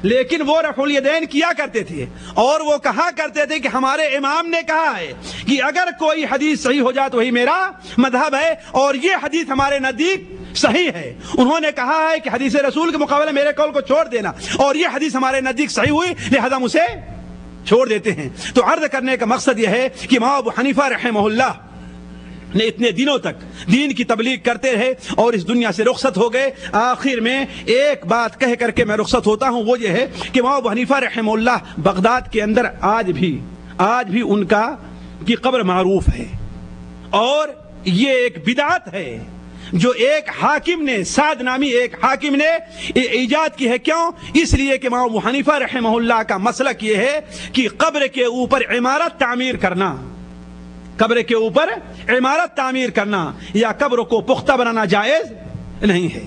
لیکن وہ رفع الیدین کیا کرتے تھے اور وہ کہا کرتے تھے کہ ہمارے امام نے کہا ہے کہ اگر کوئی حدیث صحیح ہو جائے تو وہی میرا مذہب ہے, اور یہ حدیث ہمارے نزدیک صحیح ہے. انہوں نے کہا ہے کہ حدیث رسول کے مقابلے میرے قول کو چھوڑ دینا، اور یہ حدیث ہمارے نزدیک صحیح ہوئی لہذا ہم اسے چھوڑ دیتے ہیں. تو عرض کرنے کا مقصد یہ ہے کہ امام ابو حنیفہ رحمہ اللہ نے اتنے دنوں تک دین کی تبلیغ کرتے رہے اور اس دنیا سے رخصت ہو گئے. آخر میں ایک بات کہہ کر کے میں رخصت ہوتا ہوں، وہ یہ ہے کہ امام ابو حنیفہ رحمہ اللہ بغداد کے اندر آج بھی ان کی قبر معروف ہے، اور یہ ایک بدعت ہے جو ایک حاکم نے، سعد نامی ایک حاکم نے ایجاد کی ہے. کیوں؟ اس لیے کہ امام ابو حنیفہ رحمہ اللہ کا مسلک یہ ہے کہ قبر کے اوپر عمارت تعمیر کرنا، قبر کے اوپر عمارت تعمیر کرنا یا قبر کو پختہ بنانا جائز نہیں ہے.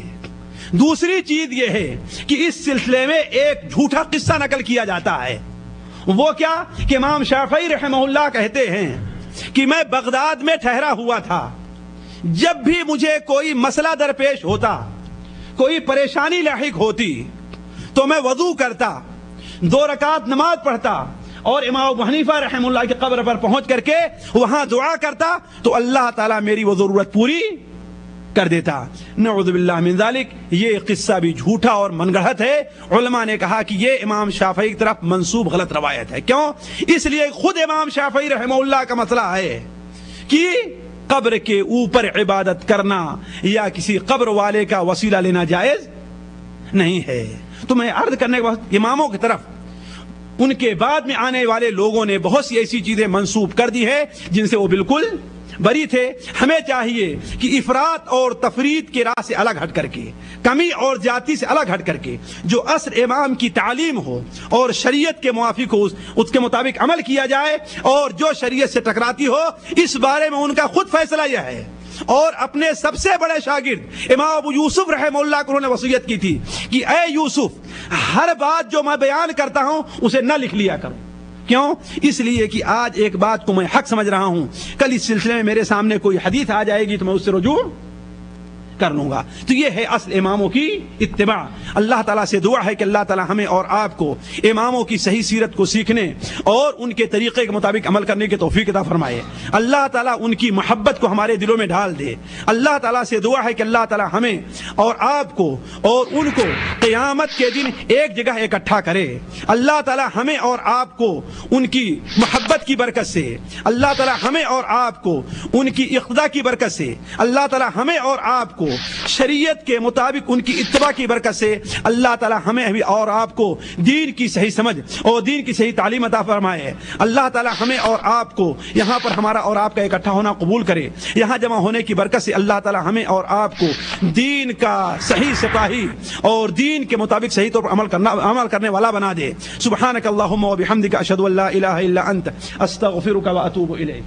دوسری چیز یہ ہے کہ اس سلسلے میں ایک جھوٹا قصہ نقل کیا جاتا ہے. وہ کیا کہ امام شافعی رحمہ اللہ کہتے ہیں کہ میں بغداد میں ٹھہرا ہوا تھا، جب بھی مجھے کوئی مسئلہ درپیش ہوتا، کوئی پریشانی لاحق ہوتی، تو میں وضو کرتا، 2 رکعت نماز پڑھتا اور امام ابو حنیفہ رحمہ اللہ کی قبر پر پہنچ کر کے وہاں دعا کرتا تو اللہ تعالیٰ میری وہ ضرورت پوری کر دیتا. نعوذ باللہ من ذالک. یہ قصہ بھی جھوٹا اور من گڑھت ہے. علماء نے کہا کہ یہ امام شافعی کی طرف منسوب غلط روایت ہے. کیوں؟ اس لیے خود امام شافعی رحمہ اللہ کا مسئلہ ہے کہ قبر کے اوپر عبادت کرنا یا کسی قبر والے کا وسیلہ لینا جائز نہیں ہے. تو میں عرض کرنے کے بعد اماموں کی طرف ان کے بعد میں آنے والے لوگوں نے بہت سی ایسی چیزیں منسوب کر دی ہے جن سے وہ بالکل بری تھے. ہمیں چاہیے کہ افراط اور تفرید کے راہ سے الگ ہٹ کر کے، کمی اور زیادتی سے الگ ہٹ کر کے جو اصل امام کی تعلیم ہو اور شریعت کے موافق ہو اس کے مطابق عمل کیا جائے، اور جو شریعت سے ٹکراتی ہو اس بارے میں ان کا خود فیصلہ یہ ہے. اور اپنے سب سے بڑے شاگرد امام ابو یوسف رحمہ اللہ کو انہوں نے وصیت کی تھی کہ اے یوسف، ہر بات جو میں بیان کرتا ہوں اسے نہ لکھ لیا کرو. کیوں؟ اس لیے کہ آج ایک بات کو میں حق سمجھ رہا ہوں، کل اس سلسلے میں میرے سامنے کوئی حدیث آ جائے گی تو میں اس سے رجوع کر لوں گا. تو یہ ہے اصل اماموں کی اتباع. اللہ تعالیٰ سے دعا ہے کہ اللہ تعالیٰ ہمیں اور آپ کو اماموں کی صحیح سیرت کو سیکھنے اور ان کے طریقے کے مطابق عمل کرنے کی توفیق عطا فرمائے. اللہ تعالیٰ ان کی محبت کو ہمارے دلوں میں ڈال دے. اللہ تعالیٰ سے دعا ہے کہ اللہ تعالیٰ ہمیں اور آپ کو اور ان کو قیامت کے دن ایک جگہ اکٹھا کرے. اللہ تعالیٰ ہمیں اور آپ کو ان کی محبت کی برکت سے، اللہ تعالیٰ ہمیں اور آپ کو ان کی اقتداء کی برکت سے، اللہ تعالیٰ ہمیں اور آپ کو شریعت کے مطابق ان کی اتباع کی برکت سے، اللہ تعالیٰ ہمیں بھی اور آپ کو دین کی صحیح سمجھ اور دین کی صحیح تعلیم عطا فرمائے. اللہ تعالیٰ ہمیں اور آپ کو یہاں پر ہمارا اور آپ کا اکٹھا ہونا قبول کرے. یہاں جمع ہونے کی برکت سے اللہ تعالیٰ ہمیں اور آپ کو دین کا صحیح سپاہی اور دین کے مطابق صحیح طور پر عمل کرنے والا بنا دے. سبحانک اللہم و بحمدک اشہد ان لا الہ الا انت استغفرک و اتوب الیک.